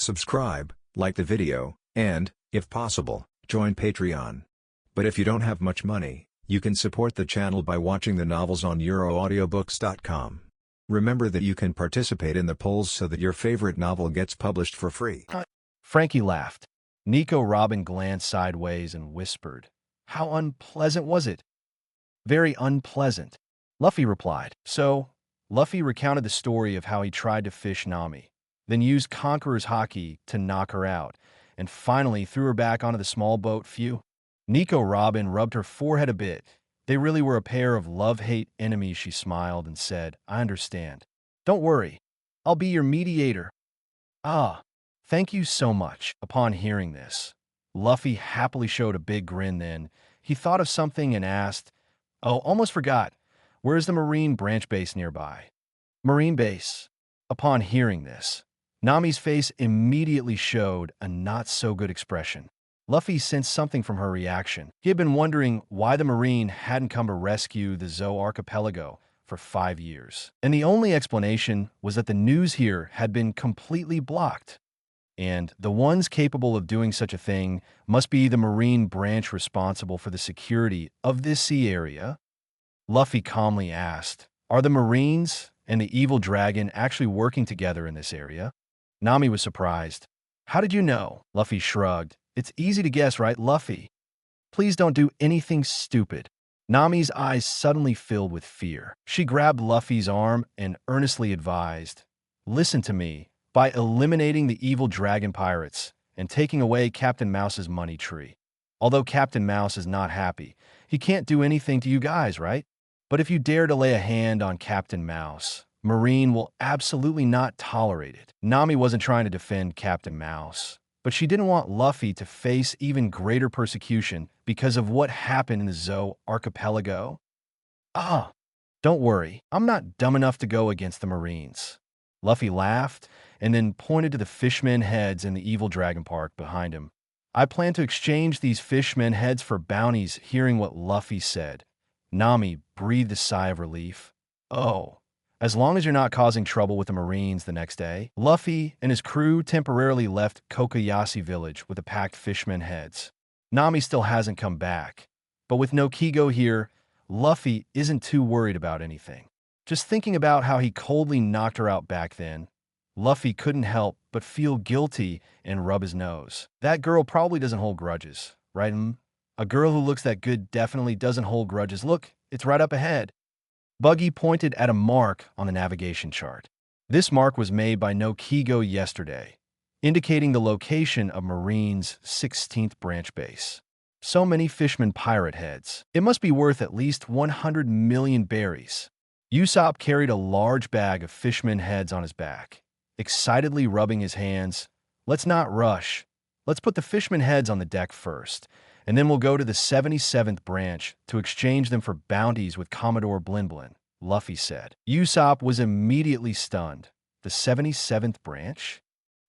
subscribe, like the video, and, if possible, join Patreon. But if you don't have much money, you can support the channel by watching the novels on euroaudiobooks.com. Remember that you can participate in the polls so that your favorite novel gets published for free. Frankie laughed. Nico Robin glanced sideways and whispered, "How unpleasant was it?" "Very unpleasant," Luffy replied. So, Luffy recounted the story of how he tried to fish Nami, then used Conqueror's Haki to knock her out, and finally threw her back onto the small boat. Phew. Nico Robin rubbed her forehead a bit. They really were a pair of love-hate enemies. She smiled and said, "I understand. Don't worry. I'll be your mediator." "Ah, thank you so much." Upon hearing this, Luffy happily showed a big grin. Then he thought of something and asked, "Oh, almost forgot. Where's the Marine branch base nearby?" "Marine base." Upon hearing this, Nami's face immediately showed a not-so-good expression. Luffy sensed something from her reaction. He had been wondering why the Marine hadn't come to rescue the Zou archipelago for 5 years. And the only explanation was that the news here had been completely blocked. And the ones capable of doing such a thing must be the Marine branch responsible for the security of this sea area. Luffy calmly asked, "Are the Marines and the evil dragon actually working together in this area?" Nami was surprised. "How did you know?" Luffy shrugged. "It's easy to guess, right, Luffy? Please don't do anything stupid." Nami's eyes suddenly filled with fear. She grabbed Luffy's arm and earnestly advised, "Listen to me. By eliminating the evil dragon pirates and taking away Captain Mouse's money tree. Although Captain Mouse is not happy, he can't do anything to you guys, right? But if you dare to lay a hand on Captain Mouse, Marine will absolutely not tolerate it." Nami wasn't trying to defend Captain Mouse, but she didn't want Luffy to face even greater persecution because of what happened in the Zou archipelago. "Ah, don't worry. I'm not dumb enough to go against the Marines." Luffy laughed and then pointed to the fishmen heads in the evil dragon park behind him. "I plan to exchange these fishmen heads for bounties." Hearing what Luffy said, Nami breathed a sigh of relief. "Oh, as long as you're not causing trouble with the Marines." The next day, Luffy and his crew temporarily left Kokoyashi village with the packed fishmen heads. Nami still hasn't come back, but with no Kigo here, Luffy isn't too worried about anything. Just thinking about how he coldly knocked her out back then, Luffy couldn't help but feel guilty and rub his nose. That girl probably doesn't hold grudges, right? A girl who looks that good definitely doesn't hold grudges. Look, it's right up ahead. Buggy pointed at a mark on the navigation chart. This mark was made by no Kigo yesterday, indicating the location of Marine's 16th branch base. So many fishman pirate heads. It must be worth at least 100 million berries. Usopp carried a large bag of fishman heads on his back, excitedly rubbing his hands. "Let's not rush. Let's put the fishman heads on the deck first, and then we'll go to the 77th branch to exchange them for bounties with Commodore Blinblin," Luffy said. Usopp was immediately stunned. The 77th branch?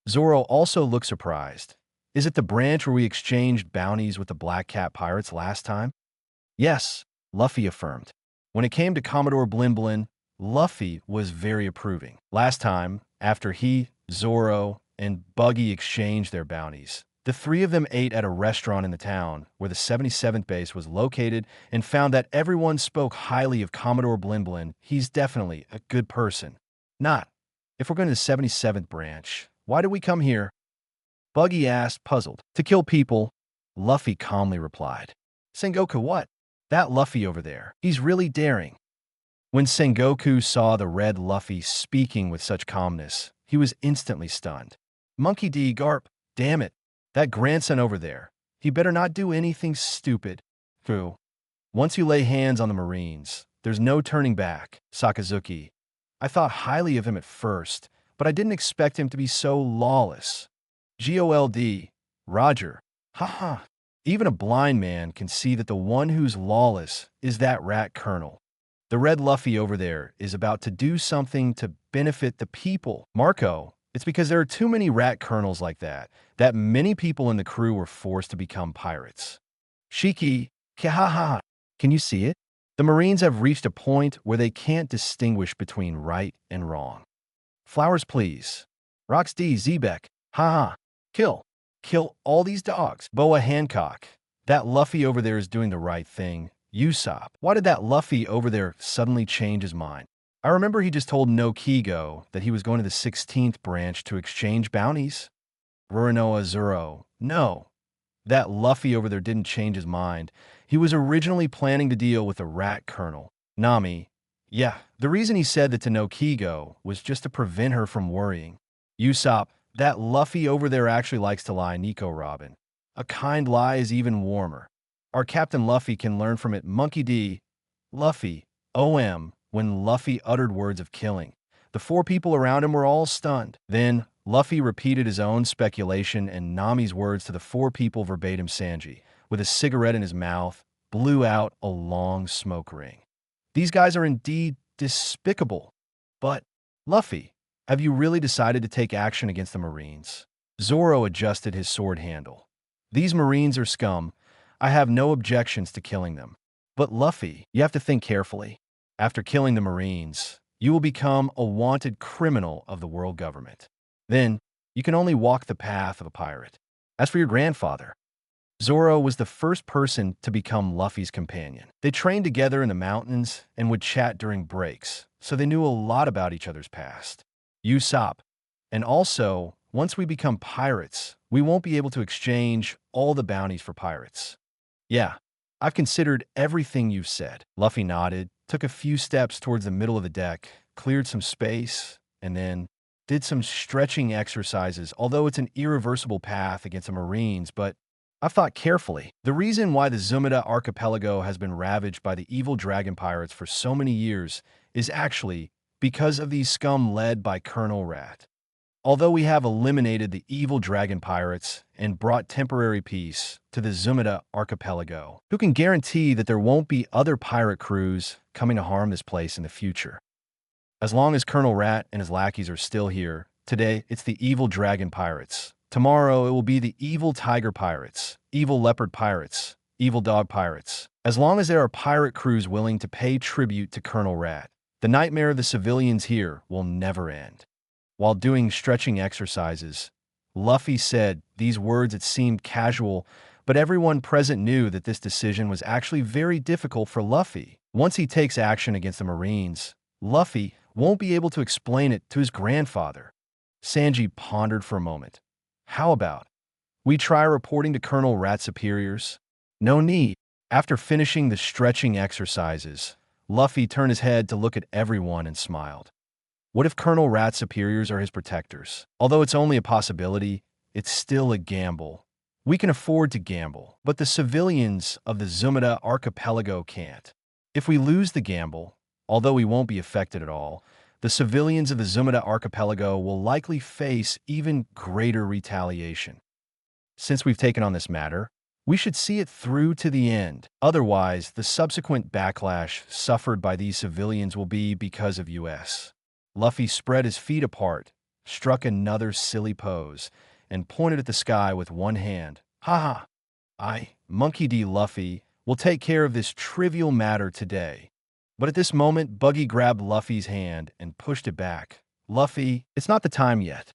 Zoro also looked surprised. "Is it the branch where we exchanged bounties with the Black Cat pirates last time?" "Yes," Luffy affirmed. When it came to Commodore Blinblin, Luffy was very approving. Last time, after he, Zoro, and Buggy exchanged their bounties, the three of them ate at a restaurant in the town where the 77th base was located and found that everyone spoke highly of Commodore Blinblin. "He's definitely a good person." "Not. If we're going to the 77th branch, why did we come here?" Buggy asked, puzzled. "To kill people," Luffy calmly replied. "Sengoku what?" "That Luffy over there. He's really daring." When Sengoku saw the red Luffy speaking with such calmness, he was instantly stunned. "Monkey D. Garp, damn it. That grandson over there. He better not do anything stupid." "True. Once you lay hands on the Marines, there's no turning back." Sakazuki. "I thought highly of him at first, but I didn't expect him to be so lawless." GOLD. Roger. Haha. Even a blind man can see that the one who's lawless is that rat colonel. The red Luffy over there is about to do something to benefit the people. Marco, it's because there are too many rat colonels like that many people in the crew were forced to become pirates. Shiki, kahaha. Can you see it? The Marines have reached a point where they can't distinguish between right and wrong. Flowers, please. Rox D. Zebek. Ha ha. Kill. Kill all these dogs. Boa Hancock. That Luffy over there is doing the right thing. Usopp. Why did that Luffy over there suddenly change his mind? I remember he just told No Kigo that he was going to the 16th branch to exchange bounties. Roronoa Zoro. No. That Luffy over there didn't change his mind. He was originally planning to deal with the rat colonel. Nami. Yeah, the reason he said that to No Kigo was just to prevent her from worrying. Usopp. That Luffy over there actually likes to lie, Nico Robin. A kind lie is even warmer. Our Captain Luffy can learn from it. Monkey D. Luffy. OM. When Luffy uttered words of killing, the four people around him were all stunned. Then, Luffy repeated his own speculation and Nami's words to the four people verbatim. Sanji, with a cigarette in his mouth, blew out a long smoke ring. These guys are indeed despicable. But, Luffy, have you really decided to take action against the Marines? Zoro adjusted his sword handle. These Marines are scum. I have no objections to killing them. But Luffy, you have to think carefully. After killing the Marines, you will become a wanted criminal of the world government. Then, you can only walk the path of a pirate. As for your grandfather, Zoro was the first person to become Luffy's companion. They trained together in the mountains and would chat during breaks, so they knew a lot about each other's past. Usopp. And also, once we become pirates, we won't be able to exchange all the bounties for pirates. Yeah, I've considered everything you've said. Luffy nodded, took a few steps towards the middle of the deck, cleared some space, and then did some stretching exercises, although it's an irreversible path against the Marines, but I've thought carefully. The reason why the Zumida archipelago has been ravaged by the evil dragon pirates for so many years is actually because of these scum led by Colonel Rat. Although we have eliminated the evil dragon pirates and brought temporary peace to the Zumida archipelago, who can guarantee that there won't be other pirate crews coming to harm this place in the future? As long as Colonel Rat and his lackeys are still here, today it's the evil dragon pirates. Tomorrow it will be the evil tiger pirates, evil leopard pirates, evil dog pirates. As long as there are pirate crews willing to pay tribute to Colonel Rat, the nightmare of the civilians here will never end. While doing stretching exercises, Luffy said these words. It seemed casual, but everyone present knew that this decision was actually very difficult for Luffy. Once he takes action against the Marines, Luffy won't be able to explain it to his grandfather. Sanji pondered for a moment. How about we try reporting to Colonel Rat's superiors? No need. After finishing the stretching exercises, Luffy turned his head to look at everyone and smiled. What if Colonel Rat's superiors are his protectors? Although it's only a possibility, it's still a gamble. We can afford to gamble, but the civilians of the Zumida archipelago can't. If we lose the gamble, although we won't be affected at all, the civilians of the Zumida archipelago will likely face even greater retaliation. Since we've taken on this matter, we should see it through to the end. Otherwise, the subsequent backlash suffered by these civilians will be because of US. Luffy spread his feet apart, struck another silly pose, and pointed at the sky with one hand. Ha ha! Monkey D. Luffy, will take care of this trivial matter today. But at this moment, Buggy grabbed Luffy's hand and pushed it back. Luffy, it's not the time yet.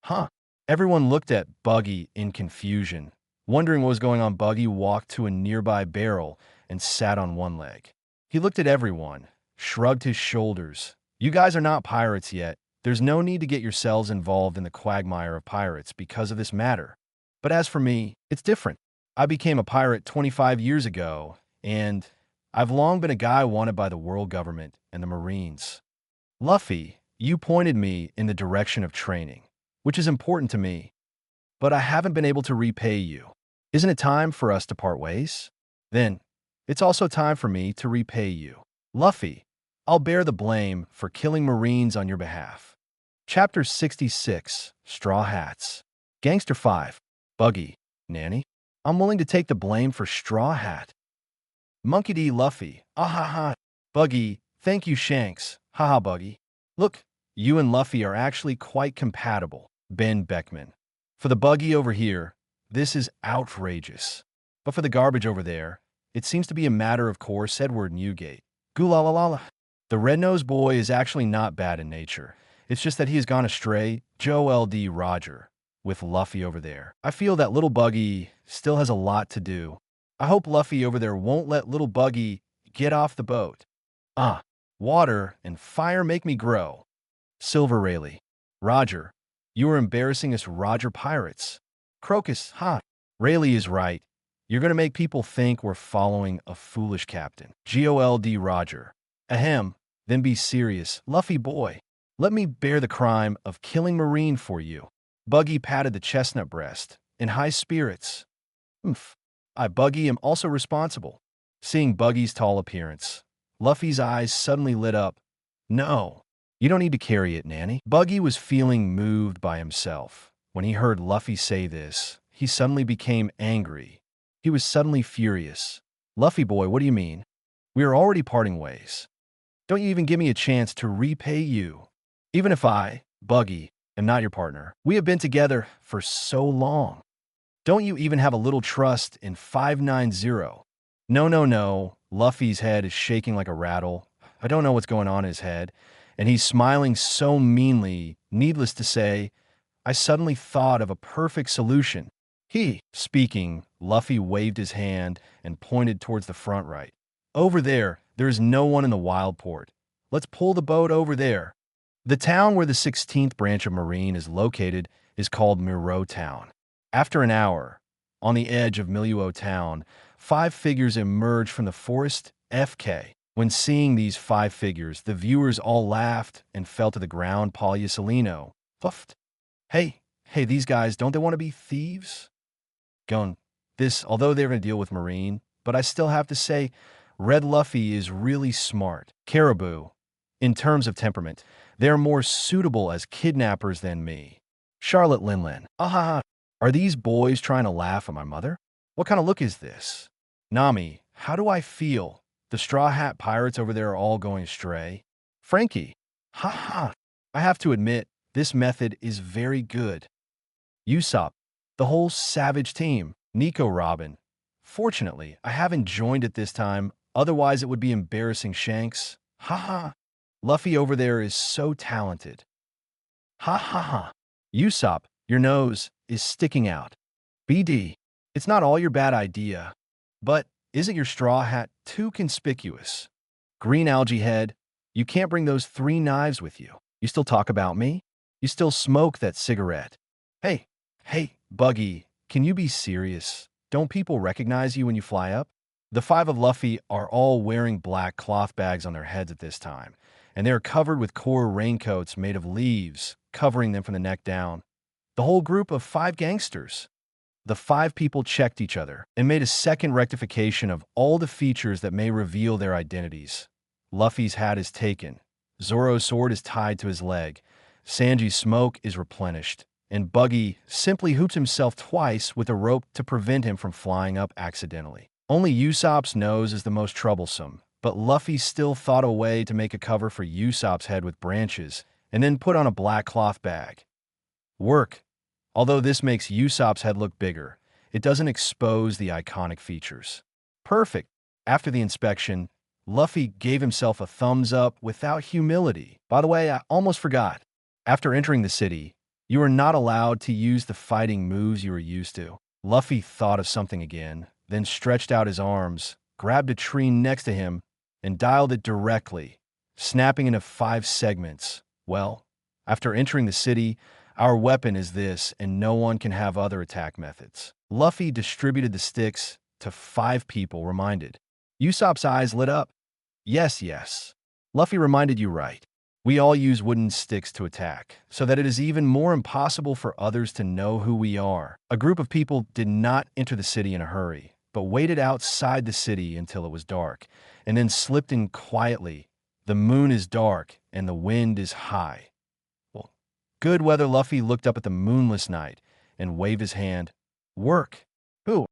Huh? Everyone looked at Buggy in confusion. Wondering what was going on, Buggy walked to a nearby barrel and sat on one leg. He looked at everyone, shrugged his shoulders. You guys are not pirates yet. There's no need to get yourselves involved in the quagmire of pirates because of this matter. But as for me, it's different. I became a pirate 25 years ago, and I've long been a guy wanted by the world government and the Marines. Luffy, you pointed me in the direction of training, which is important to me. But I haven't been able to repay you. Isn't it time for us to part ways? Then, it's also time for me to repay you. Luffy, I'll bear the blame for killing Marines on your behalf. Chapter 66, Straw Hats. Gangster 5. Buggy, Nanny, I'm willing to take the blame for Straw Hat. Monkey D. Luffy, ah ha ha. Buggy, thank you Shanks, haha Buggy. Look, you and Luffy are actually quite compatible. Ben Beckman. For the Buggy over here, this is outrageous. But for the garbage over there, it seems to be a matter of course. Edward Newgate. Goolalala. The red-nosed boy is actually not bad in nature. It's just that he has gone astray. Joe L.D. Roger. with Luffy over there. I feel that little Buggy still has a lot to do. I hope Luffy over there won't let little Buggy get off the boat. Water and fire make me grow. Silver Rayleigh. Roger, you are embarrassing us Roger pirates. Crocus, Rayleigh is right. You're going to make people think we're following a foolish captain. Gold Roger. Ahem, then be serious. Luffy boy, let me bear the crime of killing Marine for you. Buggy patted the chestnut breast, in high spirits. I, Buggy, am also responsible. Seeing Buggy's tall appearance, Luffy's eyes suddenly lit up. No, you don't need to carry it, Nanny. Buggy was feeling moved by himself. When he heard Luffy say this, he suddenly became angry. He was suddenly furious. Luffy boy, what do you mean? We are already parting ways. Don't you even give me a chance to repay you. Even if I, Buggy, am not your partner. We have been together for so long. Don't you even have a little trust in 590? No. Luffy's head is shaking like a rattle. I don't know what's going on in his head. And he's smiling so meanly, needless to say, I suddenly thought of a perfect solution. Speaking, Luffy waved his hand and pointed towards the front right. Over there is no one in the wild port. Let's pull the boat over there. The town where the 16th branch of Marine is located is called Miro Town. After an hour, on the edge of Miluo Town, 5 figures emerged from the forest, FK. When seeing these 5 figures, the viewers all laughed and fell to the ground. Polyasolino. Puffed. Hey, these guys, don't they want to be thieves? Although they're going to deal with Marine, but I still have to say, Red Luffy is really smart. Caribou. In terms of temperament, they're more suitable as kidnappers than me. Charlotte Linlin. Are these boys trying to laugh at my mother? What kind of look is this? Nami, how do I feel? The Straw Hat Pirates over there are all going astray. Frankie. I have to admit, this method is very good. Usopp. The whole Savage team. Nico Robin. Fortunately, I haven't joined it this time, otherwise it would be embarrassing Shanks. Luffy over there is so talented. Usopp, your nose is sticking out. BD, it's not all your bad idea. But isn't your straw hat too conspicuous? Green Algae Head, you can't bring those 3 knives with you. You still talk about me? You still smoke that cigarette? Hey, Buggy, can you be serious? Don't people recognize you when you fly up? The 5 of Luffy are all wearing black cloth bags on their heads at this time, and they are covered with core raincoats made of leaves, covering them from the neck down. The whole group of 5 gangsters. The 5 people checked each other and made a second rectification of all the features that may reveal their identities. Luffy's hat is taken. Zoro's sword is tied to his leg. Sanji's smoke is replenished. And Buggy simply hoops himself twice with a rope to prevent him from flying up accidentally. Only Usopp's nose is the most troublesome, but Luffy still thought a way to make a cover for Usopp's head with branches and then put on a black cloth bag. Work. Although this makes Usopp's head look bigger, it doesn't expose the iconic features. Perfect. After the inspection, Luffy gave himself a thumbs up without humility. By the way, I almost forgot. After entering the city, you are not allowed to use the fighting moves you were used to. Luffy thought of something again, then stretched out his arms, grabbed a tree next to him, and dialed it directly, snapping into 5 segments. Well, after entering the city, our weapon is this, and no one can have other attack methods. Luffy distributed the sticks to 5 people, reminded. Usopp's eyes lit up. Yes. Luffy reminded you right. We all use wooden sticks to attack, so that it is even more impossible for others to know who we are. A group of people did not enter the city in a hurry, but waited outside the city until it was dark, and then slipped in quietly. The moon is dark, and the wind is high. Well, good weather. Luffy looked up at the moonless night and waved his hand. Work. Who?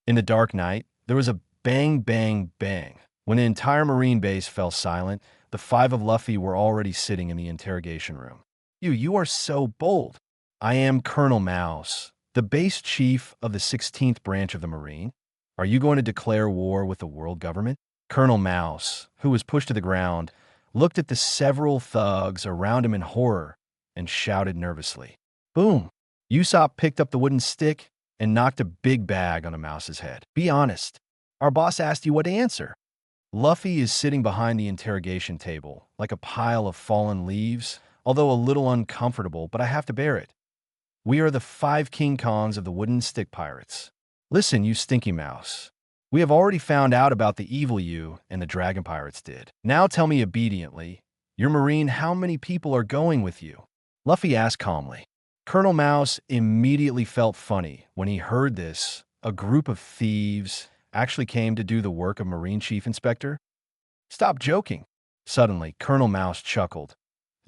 In the dark night, there was a bang, bang, bang. When the entire Marine base fell silent, the 5 of Luffy were already sitting in the interrogation room. You are so bold. I am Colonel Mouse, the base chief of the 16th branch of the Marine. Are you going to declare war with the world government? Colonel Mouse, who was pushed to the ground, looked at the several thugs around him in horror and shouted nervously. Boom! Usopp picked up the wooden stick and knocked a big bag on the mouse's head. Be honest. Our boss asked you what to answer. Luffy is sitting behind the interrogation table, like a pile of fallen leaves, although a little uncomfortable, but I have to bear it. We are the 5 King Kongs of the Wooden Stick Pirates. Listen, you stinky mouse. We have already found out about the evil you and the Dragon Pirates did. Now tell me obediently, your Marine, how many people are going with you? Luffy asked calmly. Colonel Mouse immediately felt funny when he heard this. A group of thieves actually came to do the work of Marine Chief Inspector? Stop joking. Suddenly, Colonel Mouse chuckled.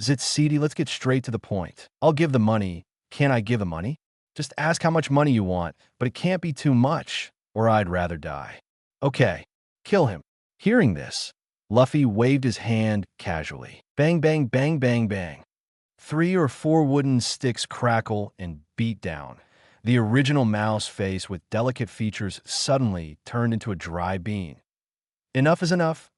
Zitsidi, let's get straight to the point. I'll give the money. Can I give the money? Just ask how much money you want, but it can't be too much, or I'd rather die. Okay, kill him. Hearing this, Luffy waved his hand casually. Bang, bang, bang, bang, bang. 3 or 4 wooden sticks crackle and beat down. The original mouse face with delicate features suddenly turned into a dry bean. Enough is enough.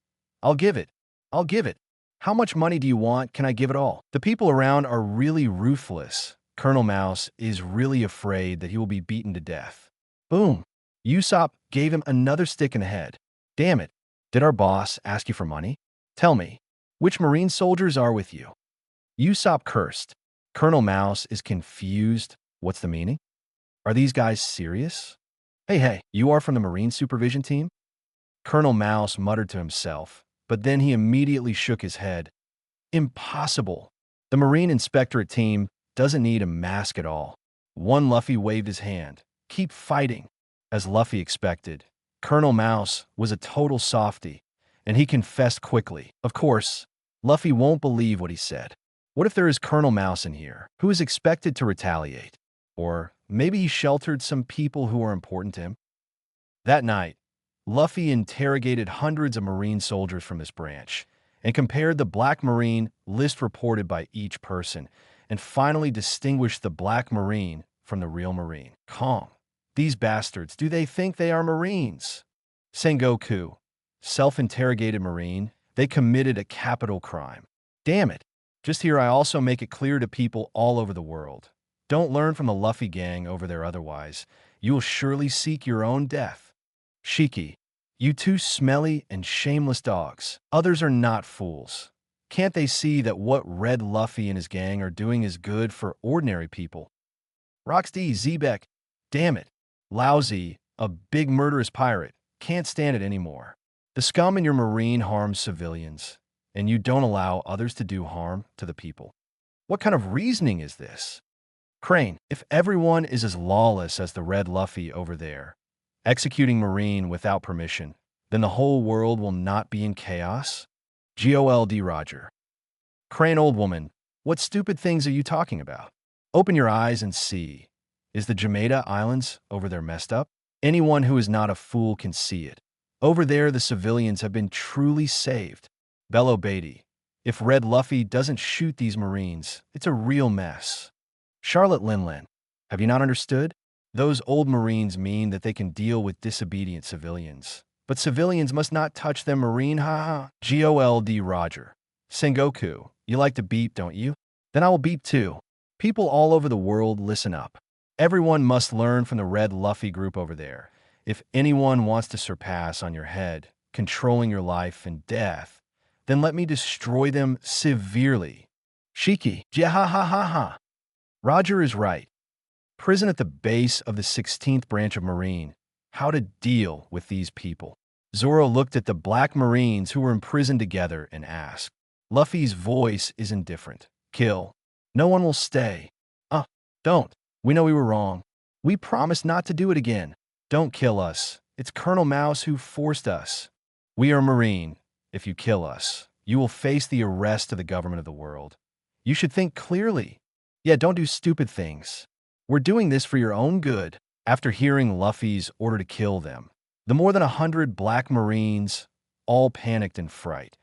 I'll give it. I'll give it. How much money do you want? Can I give it all? The people around are really ruthless. Colonel Mouse is really afraid that he will be beaten to death. Boom. Usopp gave him another stick in the head. Damn it. Did our boss ask you for money? Tell me, which Marine soldiers are with you? Usopp cursed. Colonel Mouse is confused. What's the meaning? Are these guys serious? Hey, you are from the Marine Supervision Team? Colonel Mouse muttered to himself, but then he immediately shook his head. Impossible. The Marine Inspectorate Team doesn't need a mask at all. One Luffy waved his hand. Keep fighting. As Luffy expected, Colonel Mouse was a total softy, and he confessed quickly. Of course, Luffy won't believe what he said. What if there is Colonel Mouse in here, who is expected to retaliate? Or maybe he sheltered some people who are important to him? That night, Luffy interrogated hundreds of Marine soldiers from this branch and compared the Black Marine list reported by each person and finally distinguished the Black Marine from the real Marine. Calm. These bastards, do they think they are Marines? Sengoku, self-interrogated Marine, they committed a capital crime. Damn it. Just here I also make it clear to people all over the world. Don't learn from the Luffy gang over there otherwise. You will surely seek your own death. Shiki, you 2 smelly and shameless dogs. Others are not fools. Can't they see that what Red Luffy and his gang are doing is good for ordinary people? Roxy, Zebek, damn it. Lousy, a big murderous pirate, can't stand it anymore. The scum in your Marine harms civilians, and you don't allow others to do harm to the people. What kind of reasoning is this? Crane, if everyone is as lawless as the Red Luffy over there, executing Marine without permission, then the whole world will not be in chaos? GOLD Roger. Crane, old woman, what stupid things are you talking about? Open your eyes and see. Is the Jamaica Islands over there messed up? Anyone who is not a fool can see it. Over there, the civilians have been truly saved. Bello Beatty, if Red Luffy doesn't shoot these Marines, it's a real mess. Charlotte Linlin, have you not understood? Those old Marines mean that they can deal with disobedient civilians. But civilians must not touch them Marine, haha. GOLD Roger. Sengoku, you like to beep, don't you? Then I will beep too. People all over the world, listen up. Everyone must learn from the Red Luffy group over there. If anyone wants to surpass on your head, controlling your life and death, then let me destroy them severely. Shiki, jahahaha. Roger is right. Prison at the base of the 16th branch of Marine. How to deal with these people. Zoro looked at the Black Marines who were imprisoned together and asked. Luffy's voice is indifferent. Kill. No one will stay. Don't. We know we were wrong. We promise not to do it again. Don't kill us. It's Colonel Mouse who forced us. We are Marine. If you kill us, you will face the arrest of the government of the world. You should think clearly. Yeah, don't do stupid things. We're doing this for your own good. After hearing Luffy's order to kill them, the more than 100 Black Marines all panicked in fright.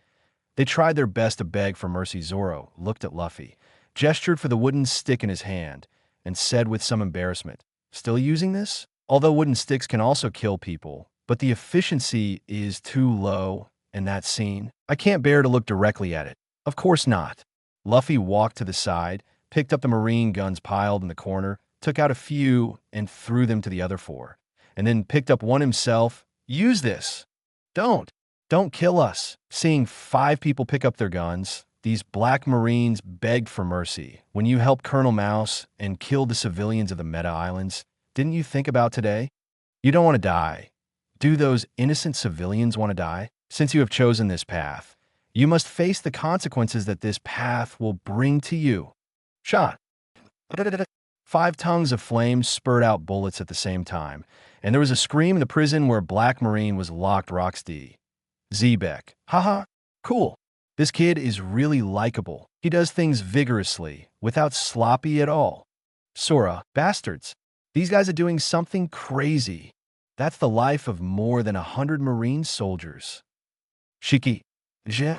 They tried their best to beg for mercy. Zoro looked at Luffy, gestured for the wooden stick in his hand, and said with some embarrassment, "Still using this? Although wooden sticks can also kill people, but the efficiency is too low in that scene. I can't bear to look directly at it." Of course not. Luffy walked to the side, picked up the Marine guns piled in the corner, took out a few and threw them to the other four, and then picked up one himself. Use this. Don't kill us. Seeing 5 people pick up their guns, these black Marines begged for mercy. When you helped Colonel Mouse and killed the civilians of the Meta Islands, didn't you think about today? You don't want to die. Do those innocent civilians want to die? Since you have chosen this path, you must face the consequences that this path will bring to you. Shot. 5 tongues of flame spurred out bullets at the same time, and there was a scream in the prison where Black Marine was locked. Roxy. Zebek. Haha. Cool. This kid is really likable. He does things vigorously, without sloppy at all. Sora. Bastards. These guys are doing something crazy. That's the life of more than 100 Marine soldiers. Shiki. Je.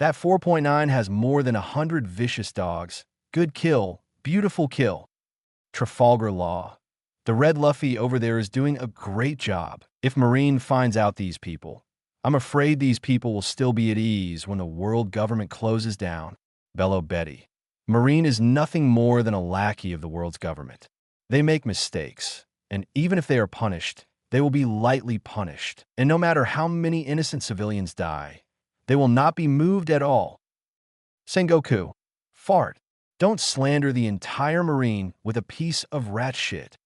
That 4.9 has more than 100 vicious dogs. Good kill. Beautiful kill. Trafalgar Law. The red Luffy over there is doing a great job. If Marine finds out these people, I'm afraid these people will still be at ease when the world government closes down. Bello Betty. Marine is nothing more than a lackey of the world's government. They make mistakes, and even if they are punished, they will be lightly punished. And no matter how many innocent civilians die, they will not be moved at all. Sengoku. Fart. Don't slander the entire Marine with a piece of rat shit.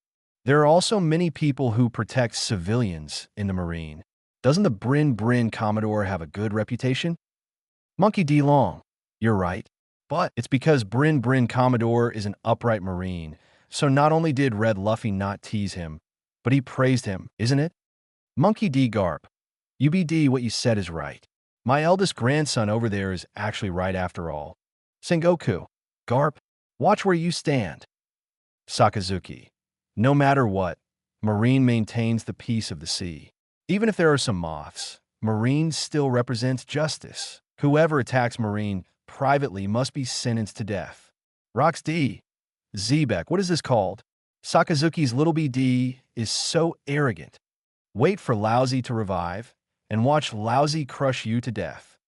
There are also many people who protect civilians in the Marine. Doesn't the Brin Commodore have a good reputation? Monkey D. Long. You're right. But it's because Brin Commodore is an upright Marine. So not only did Red Luffy not tease him, but he praised him, isn't it? Monkey D. Garp. UBD, what you said is right. My eldest grandson over there is actually right after all. Sengoku. Garp, watch where you stand. Sakazuki. No matter what, Marine maintains the peace of the sea. Even if there are some moths, Marine still represents justice. Whoever attacks Marine privately must be sentenced to death. Rox D. Zebek, what is this called? Sakazuki's little BD is so arrogant. Wait for Lousy to revive, and watch Lousy crush you to death.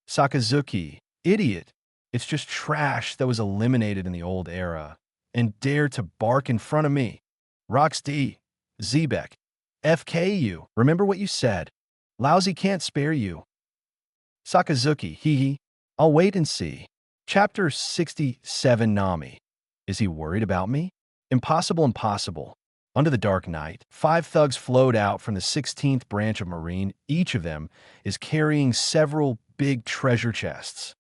Sakazuki, idiot. It's just trash that was eliminated in the old era, and dare to bark in front of me. Rox D. Zebek. FKU. Remember what you said. Lousy can't spare you. Sakazuki. Hee. I'll wait and see. Chapter 67 Nami. Is he worried about me? Impossible. Under the dark night, 5 thugs flowed out from the 16th branch of Marine. Each of them is carrying several big treasure chests.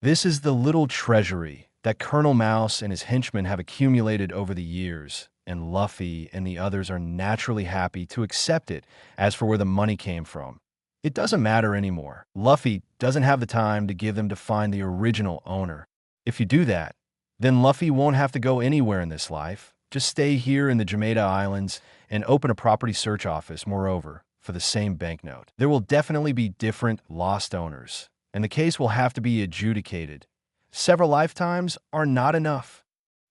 This is the little treasury that Colonel Mouse and his henchmen have accumulated over the years, and Luffy and the others are naturally happy to accept it. As for where the money came from, it doesn't matter anymore. Luffy doesn't have the time to give them to find the original owner. If you do that, then Luffy won't have to go anywhere in this life. Just stay here in the Jamaica Islands and open a property search office, moreover, for the same banknote. There will definitely be different lost owners, and the case will have to be adjudicated. Several lifetimes are not enough.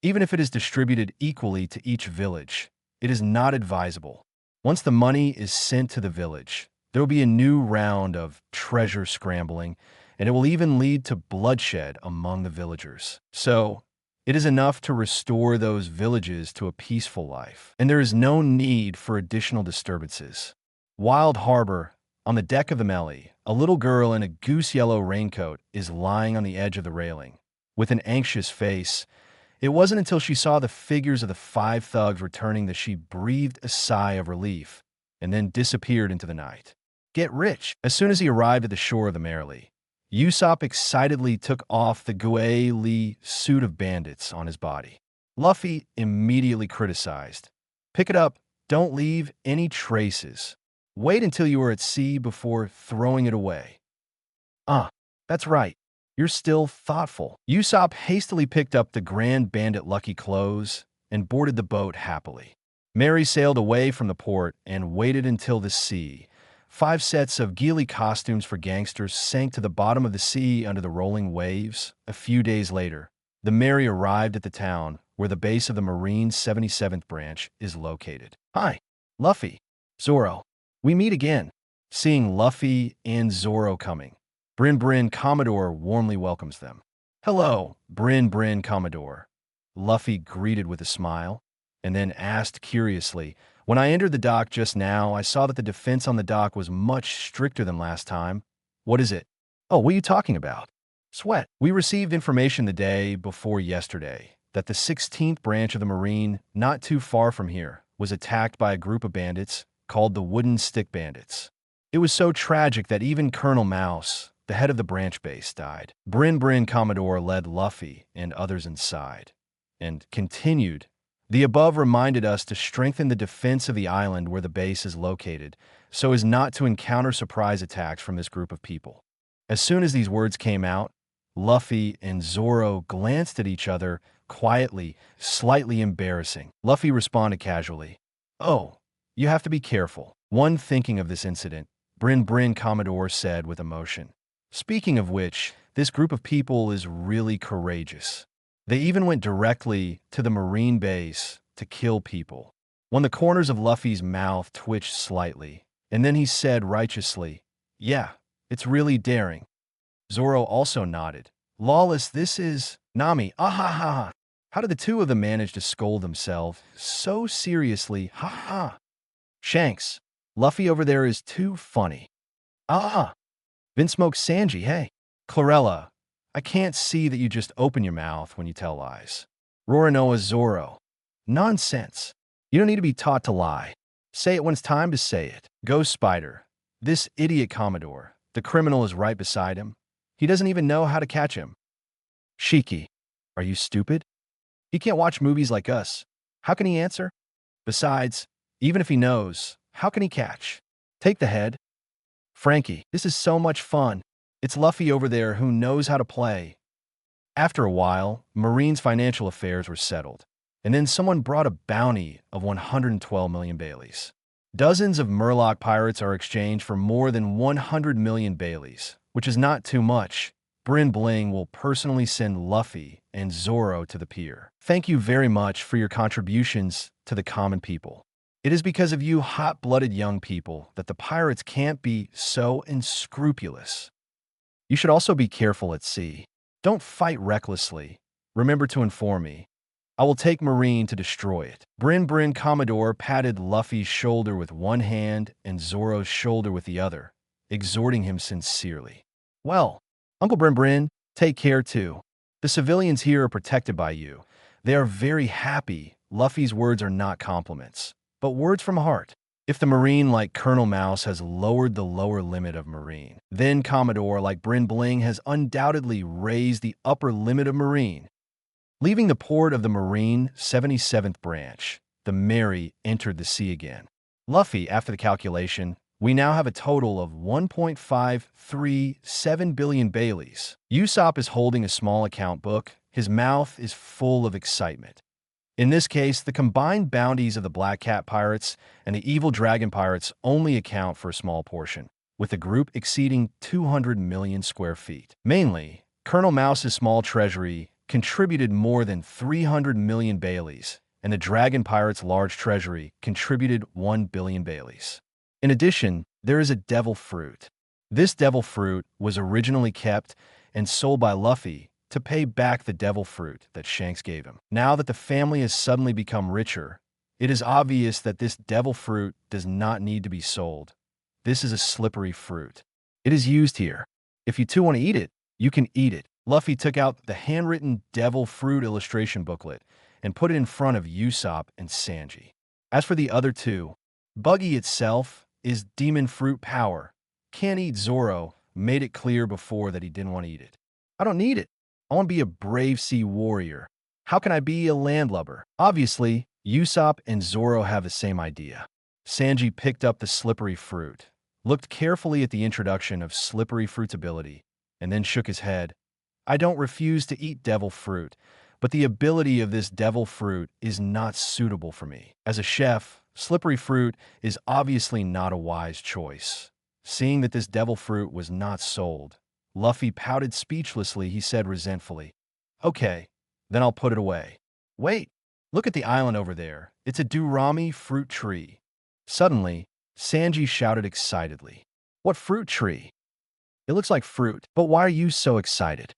Even if it is distributed equally to each village, it is not advisable. Once the money is sent to the village, there will be a new round of treasure scrambling, and it will even lead to bloodshed among the villagers. So, it is enough to restore those villages to a peaceful life, and there is no need for additional disturbances. Wild Harbor. On the deck of the Melly, a little girl in a goose-yellow raincoat is lying on the edge of the railing. With an anxious face, it wasn't until she saw the figures of the 5 thugs returning that she breathed a sigh of relief, and then disappeared into the night. Get rich. As soon as he arrived at the shore of the Merrily, Usopp excitedly took off the Gue Lee suit of bandits on his body. Luffy immediately criticized. Pick it up. Don't leave any traces. Wait until you are at sea before throwing it away. That's right. You're still thoughtful. Usopp hastily picked up the Grand Bandit Lucky clothes and boarded the boat happily. Mary sailed away from the port and waited until the sea. 5 sets of ghillie costumes for gangsters sank to the bottom of the sea under the rolling waves. A few days later, the Mary arrived at the town where the base of the Marine 77th branch is located. Hi, Luffy. Zoro. We meet again. Seeing Luffy and Zoro coming, Brin Commodore warmly welcomes them. Hello, Brin Commodore. Luffy greeted with a smile, and then asked curiously, "When I entered the dock just now, I saw that the defense on the dock was much stricter than last time. What is it?" "Oh, what are you talking about?" "Sweat. We received information the day before yesterday that the 16th branch of the Marine, not too far from here, was attacked by a group of bandits called the Wooden Stick Bandits. It was so tragic that even Colonel Mouse, the head of the branch base, died. Bryn Commodore led Luffy and others inside, and continued. The above reminded us to strengthen the defense of the island where the base is located, so as not to encounter surprise attacks from this group of people." As soon as these words came out, Luffy and Zoro glanced at each other quietly, slightly embarrassing. Luffy responded casually, "Oh, you have to be careful." One thinking of this incident, Bryn Commodore said with emotion, "Speaking of which, this group of people is really courageous. They even went directly to the Marine base to kill people." When the corners of Luffy's mouth twitched slightly, and then he said righteously, "Yeah, it's really daring." Zoro also nodded. "Lawless, this is Nami. Ah ha ha ha. How did the two of them manage to scold themselves so seriously? Ha ha. Shanks, Luffy over there is too funny. Ah. Vinsmoke Sanji, hey. Chlorella, I can't see that you just open your mouth when you tell lies. Roronoa Zoro. Nonsense. You don't need to be taught to lie. Say it when it's time to say it. Ghost Spider. This idiot Commodore. The criminal is right beside him. He doesn't even know how to catch him. Shiki. Are you stupid? He can't watch movies like us. How can he answer? Besides, even if he knows, how can he catch? Take the head. Frankie, this is so much fun. It's Luffy over there who knows how to play. After a while, Marine's financial affairs were settled, and then someone brought a bounty of 112 million Baileys. Dozens of Murloc pirates are exchanged for more than 100 million Baileys, which is not too much. Bryn Bling will personally send Luffy and Zoro to the pier. Thank you very much for your contributions to the common people. It is because of you hot-blooded young people that the pirates can't be so unscrupulous. You should also be careful at sea. Don't fight recklessly. Remember to inform me. I will take Marine to destroy it." Bryn Commodore patted Luffy's shoulder with one hand and Zoro's shoulder with the other, exhorting him sincerely. "Well, Uncle Bryn, take care too. The civilians here are protected by you. They are very happy." Luffy's words are not compliments, but words from heart. If the Marine like Colonel Mouse has lowered the lower limit of Marine, then Commodore like Bryn Bling has undoubtedly raised the upper limit of Marine. Leaving the port of the Marine 77th branch, the Mary entered the sea again. Luffy, after the calculation, we now have a total of 1.537 billion Baileys. Usopp is holding a small account book. His mouth is full of excitement. In this case, the combined bounties of the Black Cat Pirates and the Evil Dragon Pirates only account for a small portion, with the group exceeding 200 million square feet. Mainly, Colonel Mouse's small treasury contributed more than 300 million Baileys, and the Dragon Pirates' large treasury contributed 1 billion Baileys. In addition, there is a devil fruit. This devil fruit was originally kept and sold by Luffy to pay back the devil fruit that Shanks gave him. Now that the family has suddenly become richer, it is obvious that this devil fruit does not need to be sold. This is a slippery fruit. It is used here. If you two want to eat it, you can eat it. Luffy took out the handwritten devil fruit illustration booklet and put it in front of Usopp and Sanji. As for the other two, Buggy itself is demon fruit power. Can't eat Zoro made it clear before that he didn't want to eat it. I don't need it. I want to be a brave sea warrior. How can I be a landlubber? Obviously, Usopp and Zoro have the same idea. Sanji picked up the slippery fruit, looked carefully at the introduction of slippery fruit's ability, and then shook his head. I don't refuse to eat devil fruit, but the ability of this devil fruit is not suitable for me. As a chef, slippery fruit is obviously not a wise choice. Seeing that this devil fruit was not sold, Luffy pouted speechlessly. He said resentfully, "Okay, then I'll put it away." "Wait, look at the island over there. It's a Durami fruit tree." Suddenly, Sanji shouted excitedly, "What fruit tree?" "It looks like fruit, but why are you so excited?"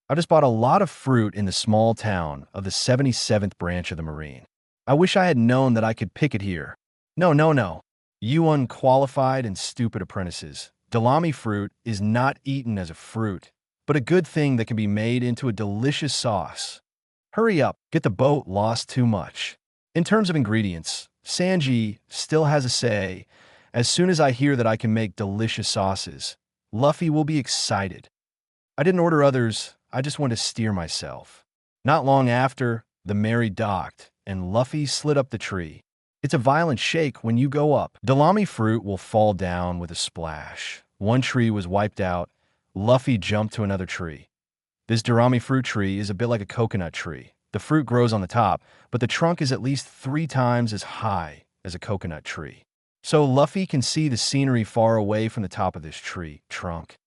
I just bought a lot of fruit in the small town of the 77th branch of the Marine. I wish I had known that I could pick it here. No, no, no. You unqualified and stupid apprentices. Dalami fruit is not eaten as a fruit, but a good thing that can be made into a delicious sauce. Hurry up, get the boat lost too much. In terms of ingredients, Sanji still has a say. As soon as I hear that I can make delicious sauces, Luffy will be excited. I didn't order others, I just wanted to steer myself. Not long after, the Mary docked, and Luffy slid up the tree. It's a violent shake when you go up. Dalami fruit will fall down with a splash. One tree was wiped out. Luffy jumped to another tree. This Durami fruit tree is a bit like a coconut tree. The fruit grows on the top, but the trunk is at least 3 times as high as a coconut tree. So Luffy can see the scenery far away from the top of this tree trunk.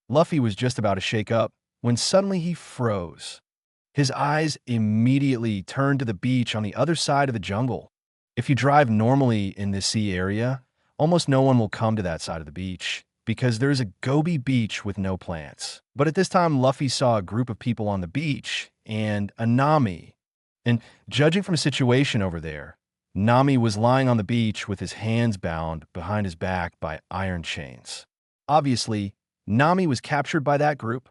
Luffy was just about to shake up when suddenly he froze. His eyes immediately turned to the beach on the other side of the jungle. If you drive normally in this sea area, almost no one will come to that side of the beach because there's a Gobi beach with no plants. But at this time, Luffy saw a group of people on the beach and a Nami. And judging from the situation over there, Nami was lying on the beach with his hands bound behind his back by iron chains. Obviously, Nami was captured by that group.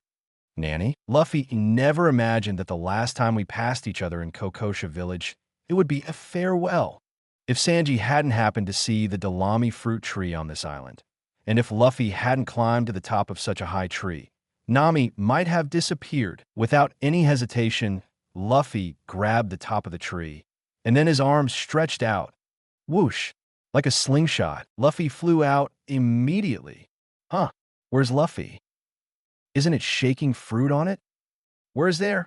Nanny? Luffy never imagined that the last time we passed each other in Kokosha village, it would be a farewell. If Sanji hadn't happened to see the Dalami fruit tree on this island, and if Luffy hadn't climbed to the top of such a high tree, Nami might have disappeared. Without any hesitation, Luffy grabbed the top of the tree, and then his arms stretched out. Whoosh! Like a slingshot, Luffy flew out immediately. Where's Luffy? Isn't it shaking fruit on it? Where's there?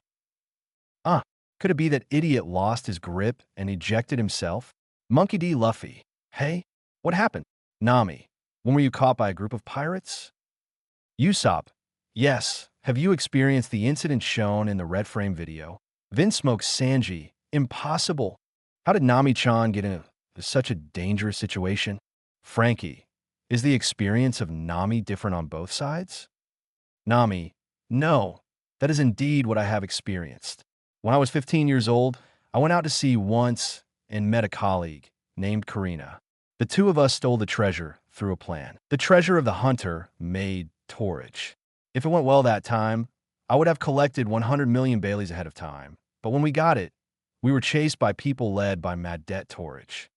Could it be that idiot lost his grip and ejected himself? Monkey D. Luffy. Hey, what happened? Nami, when were you caught by a group of pirates? Usopp. Yes, have you experienced the incident shown in the red frame video? Vinsmoke Sanji. Impossible. How did Nami-chan get into such a dangerous situation? Frankie. Is the experience of Nami different on both sides? Nami. No, that is indeed what I have experienced. When I was 15 years old, I went out to sea once and met a colleague named Karina. The two of us stole the treasure through a plan. The treasure of the hunter made Torage. If it went well that time, I would have collected 100 million Baileys ahead of time. But when we got it, we were chased by people led by Madet Torage.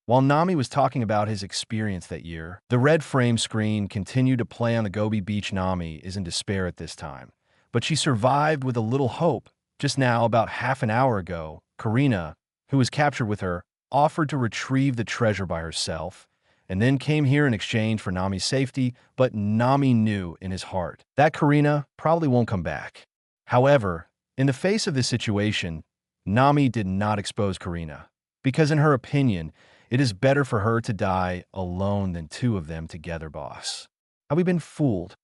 While Nami was talking about his experience that year, the red frame screen continued to play on the Gobi Beach. Nami is in despair at this time, but she survived with a little hope. Just now, about half an hour ago, Karina, who was captured with her, offered to retrieve the treasure by herself, and then came here in exchange for Nami's safety, but Nami knew in his heart that Karina probably won't come back. However, in the face of this situation, Nami did not expose Karina, because in her opinion, it is better for her to die alone than 2 of them together, boss. Have we been fooled?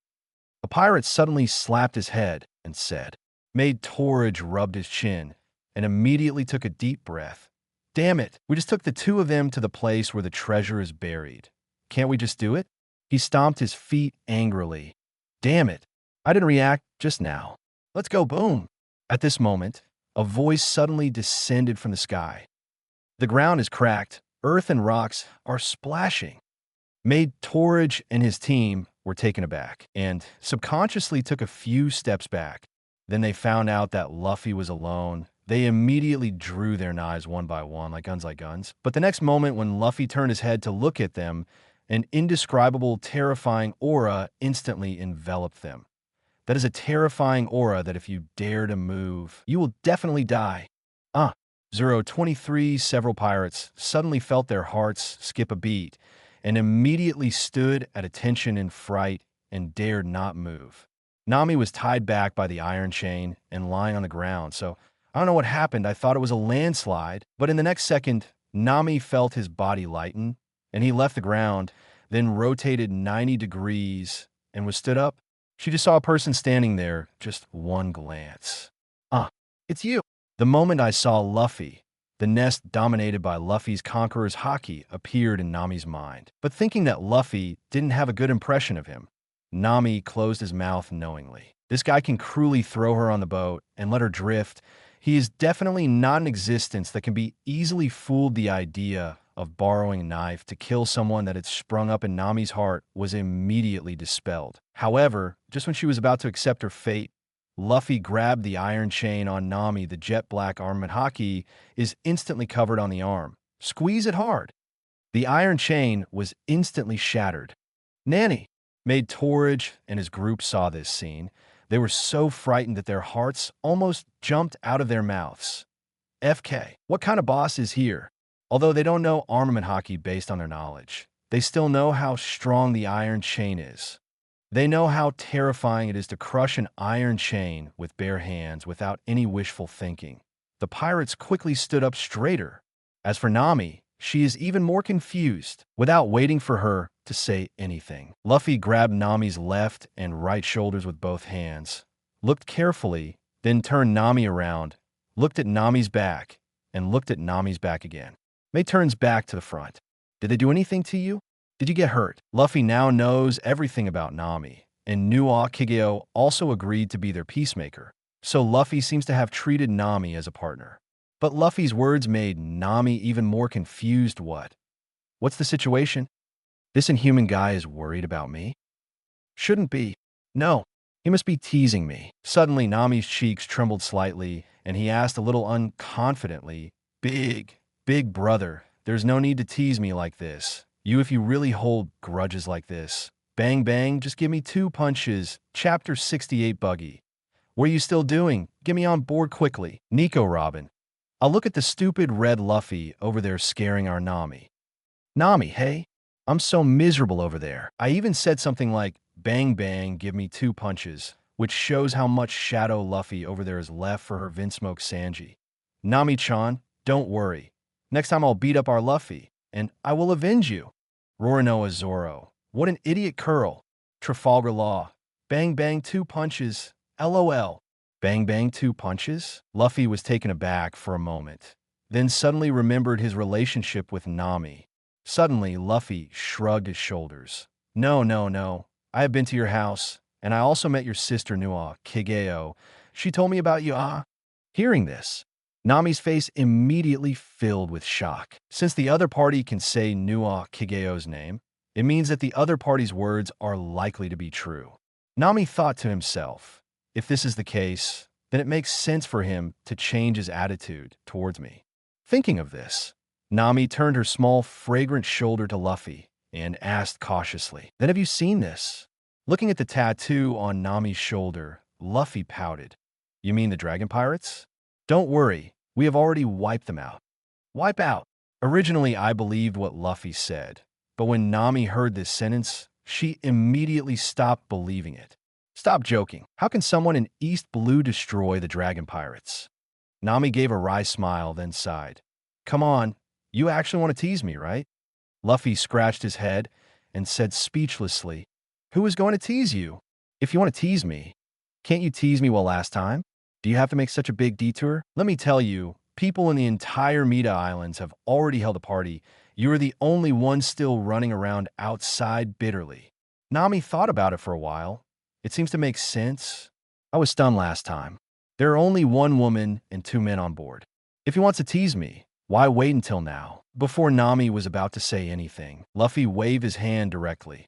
A pirate suddenly slapped his head and said, Made Torage rubbed his chin and immediately took a deep breath. Damn it, we just took the 2 of them to the place where the treasure is buried. Can't we just do it? He stomped his feet angrily. Damn it, I didn't react just now. Let's go, boom. At this moment, a voice suddenly descended from the sky. The ground is cracked. Earth and rocks are splashing. Made Torage and his team were taken aback and subconsciously took a few steps back. Then they found out that Luffy was alone. They immediately drew their knives one by one, like guns. But the next moment, when Luffy turned his head to look at them, an indescribable, terrifying aura instantly enveloped them. That is a terrifying aura that if you dare to move, you will definitely die. Zoro 23, several pirates suddenly felt their hearts skip a beat and immediately stood at attention in fright and dared not move. Nami was tied back by the iron chain and lying on the ground, so I don't know what happened. I thought it was a landslide, but in the next second, Nami felt his body lighten and he left the ground, then rotated 90 degrees and was stood up. She just saw a person standing there, just one glance. It's you. The moment I saw Luffy, the nest dominated by Luffy's Conqueror's Haki appeared in Nami's mind. But thinking that Luffy didn't have a good impression of him, Nami closed his mouth knowingly. This guy can cruelly throw her on the boat and let her drift. He is definitely not an existence that can be easily fooled. The idea of borrowing a knife to kill someone that had sprung up in Nami's heart was immediately dispelled. However, just when she was about to accept her fate, Luffy grabbed the iron chain on Nami. The jet black armament haki is instantly covered on the arm. Squeeze it hard. The iron chain was instantly shattered. Nanny! Maid Torridge and his group saw this scene. They were so frightened that their hearts almost jumped out of their mouths. FK, what kind of boss is here? Although they don't know armament haki based on their knowledge, they still know how strong the iron chain is. They know how terrifying it is to crush an iron chain with bare hands without any wishful thinking. The pirates quickly stood up straighter. As for Nami, she is even more confused. Without waiting for her to say anything, Luffy grabbed Nami's left and right shoulders with both hands, looked carefully, then turned Nami around, looked at Nami's back, and looked at Nami's back again. May turns back to the front. Did they do anything to you? Did you get hurt? Luffy now knows everything about Nami, and Nuwa Kigeo also agreed to be their peacemaker. So Luffy seems to have treated Nami as a partner. But Luffy's words made Nami even more confused. What's the situation? This inhuman guy is worried about me? Shouldn't be. No, he must be teasing me. Suddenly, Nami's cheeks trembled slightly, and he asked a little unconfidently, Big brother, there's no need to tease me like this. If you really hold grudges like this. Bang bang, just give me 2 punches. Chapter 68 Buggy. What are you still doing? Get me on board quickly. Nico Robin. I'll look at the stupid red Luffy over there scaring our Nami. Nami, hey? I'm so miserable over there. I even said something like, bang bang, give me 2 punches, which shows how much shadow Luffy over there is left for her Vinsmoke Sanji. Nami-chan, don't worry. Next time I'll beat up our Luffy, and I will avenge you. Roronoa Zoro. What an idiot curl. Trafalgar Law. Bang bang 2 punches. LOL. Bang bang 2 punches? Luffy was taken aback for a moment, then suddenly remembered his relationship with Nami. Suddenly, Luffy shrugged his shoulders. No. I have been to your house, and I also met your sister Nuwa Kigeo. She told me about you. Hearing this, Nami's face immediately filled with shock. Since the other party can say Nuwa Kigeo's name, it means that the other party's words are likely to be true. Nami thought to himself, if this is the case, then it makes sense for him to change his attitude towards me. Thinking of this, Nami turned her small, fragrant shoulder to Luffy and asked cautiously, then have you seen this? Looking at the tattoo on Nami's shoulder, Luffy pouted. You mean the dragon pirates? Don't worry, we have already wiped them out. Wipe out. Originally, I believed what Luffy said, but when Nami heard this sentence, she immediately stopped believing it. Stop joking. How can someone in East Blue destroy the dragon pirates? Nami gave a wry smile, then sighed. Come on, you actually want to tease me, right? Luffy scratched his head and said speechlessly, who is going to tease you? If you want to tease me, can't you tease me well last time? Do you have to make such a big detour? Let me tell you, people in the entire Mita Islands have already held a party. You are the only one still running around outside bitterly. Nami thought about it for a while. It seems to make sense. I was stunned last time. There are only 1 woman and 2 men on board. If he wants to tease me, why wait until now? Before Nami was about to say anything, Luffy waved his hand directly.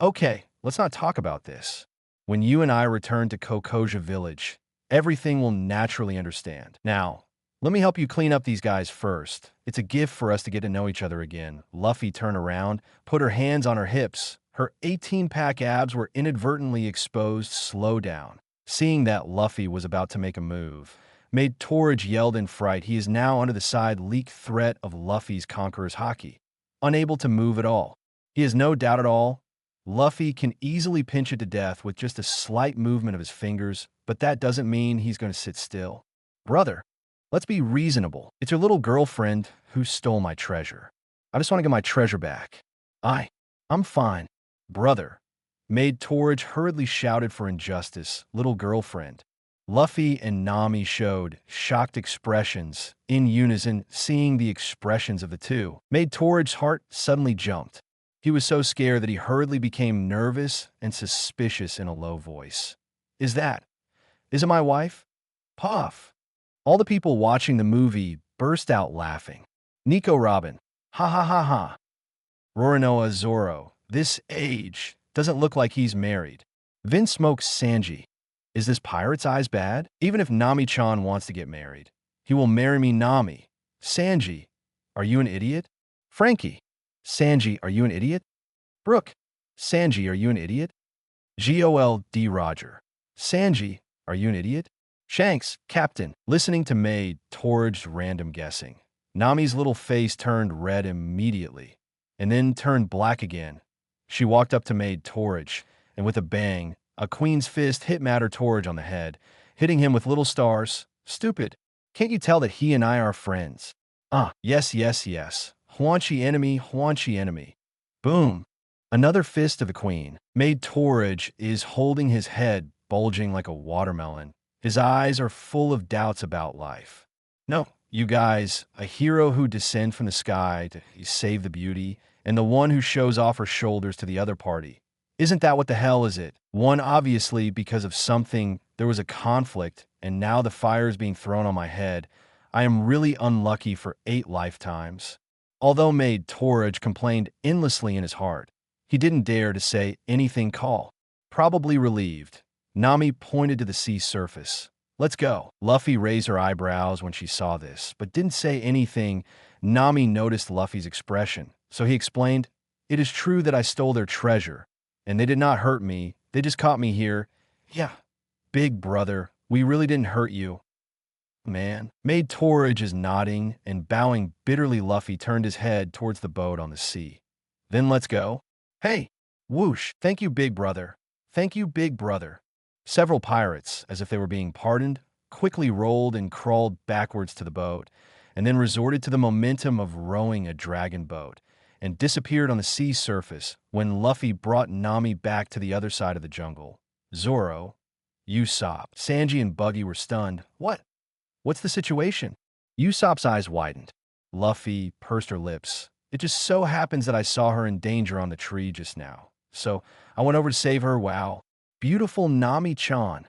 Okay, let's not talk about this. When you and I return to Kokoja village, everything will naturally understand. Now, let me help you clean up these guys first. It's a gift for us to get to know each other again. Luffy turned around, put her hands on her hips. Her 18-pack abs were inadvertently exposed. Slow down. Seeing that Luffy was about to make a move, Maid Torridge yelled in fright. He is now under the side leak threat of Luffy's Conqueror's Haki, unable to move at all. He has no doubt at all. Luffy can easily pinch it to death with just a slight movement of his fingers, but that doesn't mean he's going to sit still. Brother, let's be reasonable. It's your little girlfriend who stole my treasure. I just want to get my treasure back. I'm fine. Brother, Maid Torridge hurriedly shouted for injustice. Little girlfriend. Luffy and Nami showed shocked expressions in unison. Seeing the expressions of the two, Maid Torridge's heart suddenly jumped. He was so scared that he hurriedly became nervous and suspicious in a low voice. Is it my wife? Puff. All the people watching the movie burst out laughing. Nico Robin. Ha ha ha ha. Rorinoa Zoro. This age doesn't look like he's married. Vin smokes Sanji. Is this pirate's eyes bad? Even if Nami-chan wants to get married, he will marry me Nami. Sanji. Are you an idiot? Frankie. Sanji, are you an idiot? Brooke. Sanji, are you an idiot? GOLD Roger. Sanji, are you an idiot? Shanks, Captain, listening to Maid Torridge's random guessing. Nami's little face turned red immediately, and then turned black again. She walked up to Maid Torridge, and with a bang, a queen's fist hit Matter Torridge on the head, hitting him with little stars. Stupid. Can't you tell that he and I are friends? Yes, yes, yes. Huanchi enemy, Huanchi enemy. Boom. Another fist of the queen. Maid Torridge is holding his head, bulging like a watermelon. His eyes are full of doubts about life. No, you guys, a hero who descends from the sky to save the beauty, and the one who shows off her shoulders to the other party. Isn't that what the hell is it? One, obviously, because of something, there was a conflict, and now the fire is being thrown on my head. I am really unlucky for 8 lifetimes. Although Maid Torridge complained endlessly in his heart, he didn't dare to say anything call. Probably relieved, Nami pointed to the sea surface. Let's go. Luffy raised her eyebrows when she saw this, but didn't say anything. Nami noticed Luffy's expression, so he explained, "It is true that I stole their treasure, and they did not hurt me. They just caught me here. Yeah, big brother, we really didn't hurt you." Man. Maid Torridge is nodding and bowing bitterly. Luffy turned his head towards the boat on the sea. Then let's go. Hey, whoosh, thank you, big brother. Thank you, big brother. Several pirates, as if they were being pardoned, quickly rolled and crawled backwards to the boat, and then resorted to the momentum of rowing a dragon boat, and disappeared on the sea surface when Luffy brought Nami back to the other side of the jungle. Zoro, Usopp, Sanji, and Buggy were stunned. What? What's the situation? Usopp's eyes widened. Luffy pursed her lips. It just so happens that I saw her in danger on the tree just now. So I went over to save her. Wow. Beautiful Nami-chan.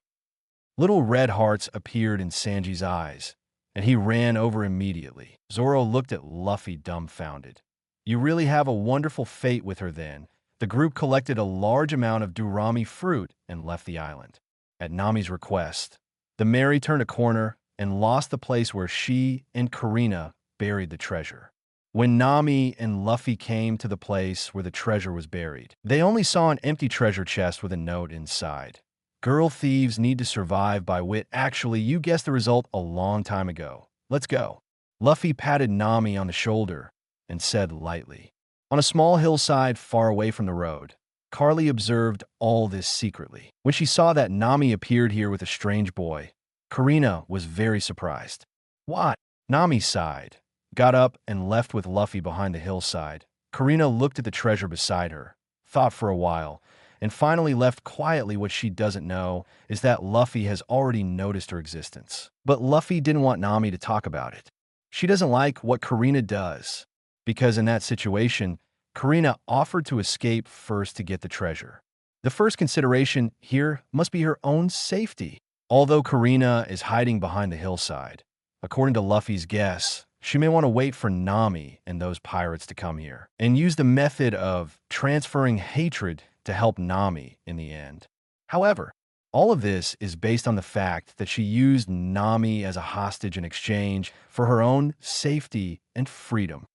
Little red hearts appeared in Sanji's eyes, and he ran over immediately. Zoro looked at Luffy dumbfounded. You really have a wonderful fate with her then. The group collected a large amount of durami fruit and left the island. At Nami's request, the Mary turned a corner and lost the place where she and Karina buried the treasure. When Nami and Luffy came to the place where the treasure was buried, they only saw an empty treasure chest with a note inside. Girl thieves need to survive by wit. Actually, you guessed the result a long time ago. Let's go. Luffy patted Nami on the shoulder and said lightly. On a small hillside far away from the road, Carly observed all this secretly. When she saw that Nami appeared here with a strange boy, Karina was very surprised. What? Nami sighed, got up, and left with Luffy behind the hillside. Karina looked at the treasure beside her, thought for a while, and finally left quietly. What she doesn't know is that Luffy has already noticed her existence. But Luffy didn't want Nami to talk about it. She doesn't like what Karina does, because in that situation, Karina offered to escape first to get the treasure. The first consideration here must be her own safety. Although Karina is hiding behind the hillside, according to Luffy's guess, she may want to wait for Nami and those pirates to come here, and use the method of transferring hatred to help Nami in the end. However, all of this is based on the fact that she used Nami as a hostage in exchange for her own safety and freedom.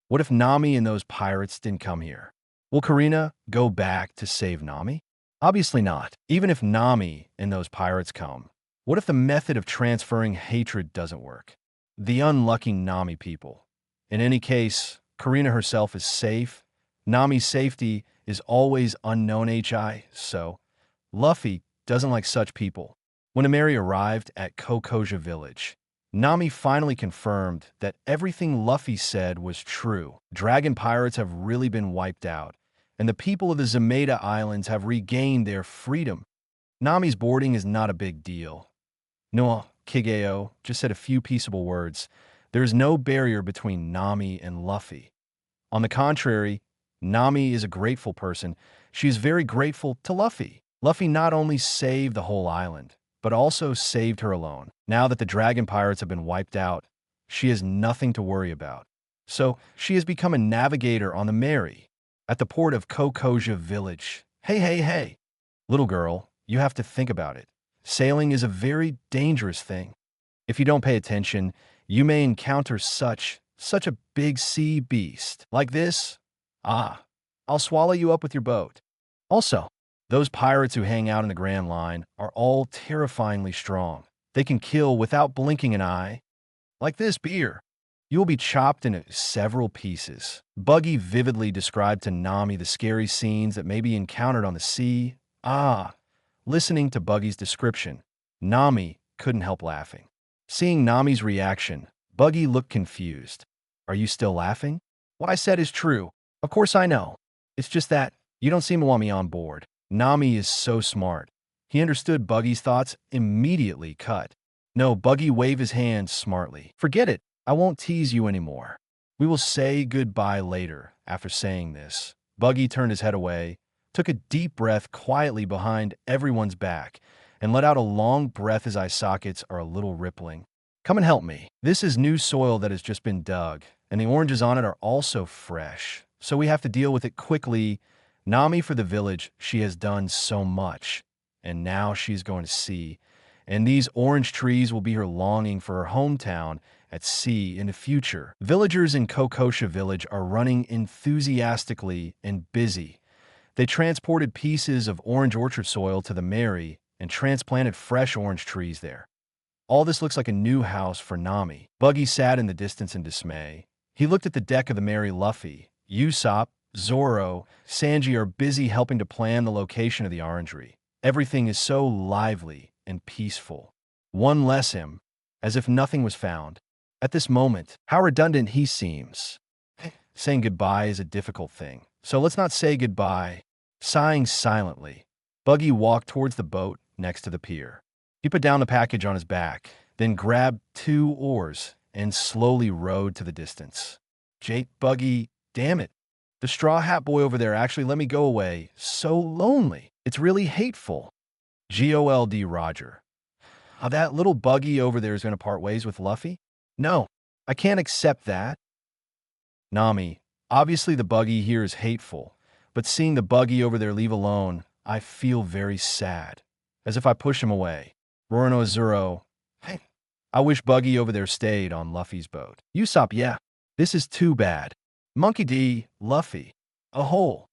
What if Nami and those pirates didn't come here? Will Karina go back to save Nami? Obviously not. Even if Nami and those pirates come, what if the method of transferring hatred doesn't work? The unlucky Nami people. In any case, Karina herself is safe. Nami's safety is always unknown. So Luffy doesn't like such people. When Ameri arrived at Kokoja village, Nami finally confirmed that everything Luffy said was true. Dragon pirates have really been wiped out, and the people of the Zameda Islands have regained their freedom. Nami's boarding is not a big deal. Noa Kigeo just said a few peaceable words. There is no barrier between Nami and Luffy. On the contrary, Nami is a grateful person. She is very grateful to Luffy. Luffy not only saved the whole island, but also saved her alone. Now that the dragon pirates have been wiped out, she has nothing to worry about. So she has become a navigator on the Mary, at the port of Kokoja village. Hey, hey, hey. Little girl, you have to think about it. Sailing is a very dangerous thing. If you don't pay attention, you may encounter such a big sea beast. Like this? Ah, I'll swallow you up with your boat. Also, those pirates who hang out in the Grand Line are all terrifyingly strong. They can kill without blinking an eye. Like this beer. You will be chopped into several pieces. Buggy vividly described to Nami the scary scenes that may be encountered on the sea. Ah, listening to Buggy's description, Nami couldn't help laughing. Seeing Nami's reaction, Buggy looked confused. Are you still laughing? What I said is true. Of course I know. It's just that you don't seem to want me on board. Nami is so smart. He understood Buggy's thoughts immediately cut. No, Buggy waved his hand smartly. Forget it. I won't tease you anymore. We will say goodbye later. After saying this, Buggy turned his head away, took a deep breath quietly behind everyone's back, and let out a long breath. His eye sockets are a little rippling. Come and help me. This is new soil that has just been dug, and the oranges on it are also fresh, so we have to deal with it quickly. Nami for the village, she has done so much, and now she's going to sea, and these orange trees will be her longing for her hometown at sea in the future. Villagers in Kokosha village are running enthusiastically and busy. They transported pieces of orange orchard soil to the Mary and transplanted fresh orange trees there. All this looks like a new house for Nami. Buggy sat in the distance in dismay. He looked at the deck of the Mary. Luffy, Usopp, Zoro, Sanji are busy helping to plan the location of the orangery. Everything is so lively and peaceful. One less him, as if nothing was found. At this moment, how redundant he seems. Saying goodbye is a difficult thing, so let's not say goodbye. Sighing silently, Buggy walked towards the boat next to the pier. He put down the package on his back, then grabbed 2 oars and slowly rowed to the distance. Buggy, damn it. The straw hat boy over there actually let me go away. So lonely. It's really hateful. GOLD Roger. That little Buggy over there is going to part ways with Luffy? No, I can't accept that. Nami, obviously the Buggy here is hateful, but seeing the Buggy over there leave alone, I feel very sad. As if I push him away. Roronoa Zoro, hey, I wish Buggy over there stayed on Luffy's boat. Usopp, yeah, this is too bad. Monkey D, Luffy, a hole.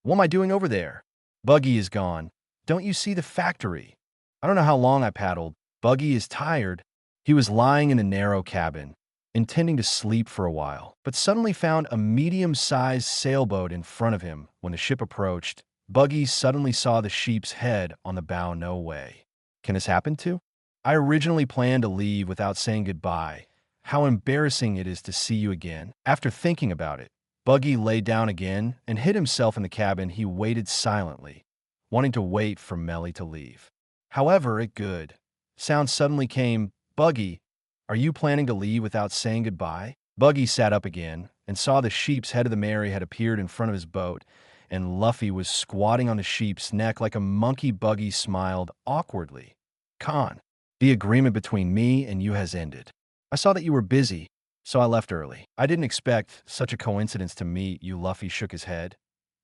What am I doing over there? Buggy is gone. Don't you see the factory? I don't know how long I paddled. Buggy is tired. He was lying in a narrow cabin, intending to sleep for a while, but suddenly found a medium-sized sailboat in front of him. When the ship approached, Buggy suddenly saw the sheep's head on the bow. No way. Can this happen to? I originally planned to leave without saying goodbye. How embarrassing it is to see you again. After thinking about it, Buggy lay down again and hid himself in the cabin. He waited silently, wanting to wait for Melly to leave. However, it good. Sound suddenly came. Buggy, are you planning to leave without saying goodbye? Buggy sat up again and saw the sheep's head of the Mary had appeared in front of his boat, and Luffy was squatting on the sheep's neck like a monkey. Buggy smiled awkwardly. Khan, the agreement between me and you has ended. I saw that you were busy, so I left early. I didn't expect such a coincidence to meet you. Luffy shook his head.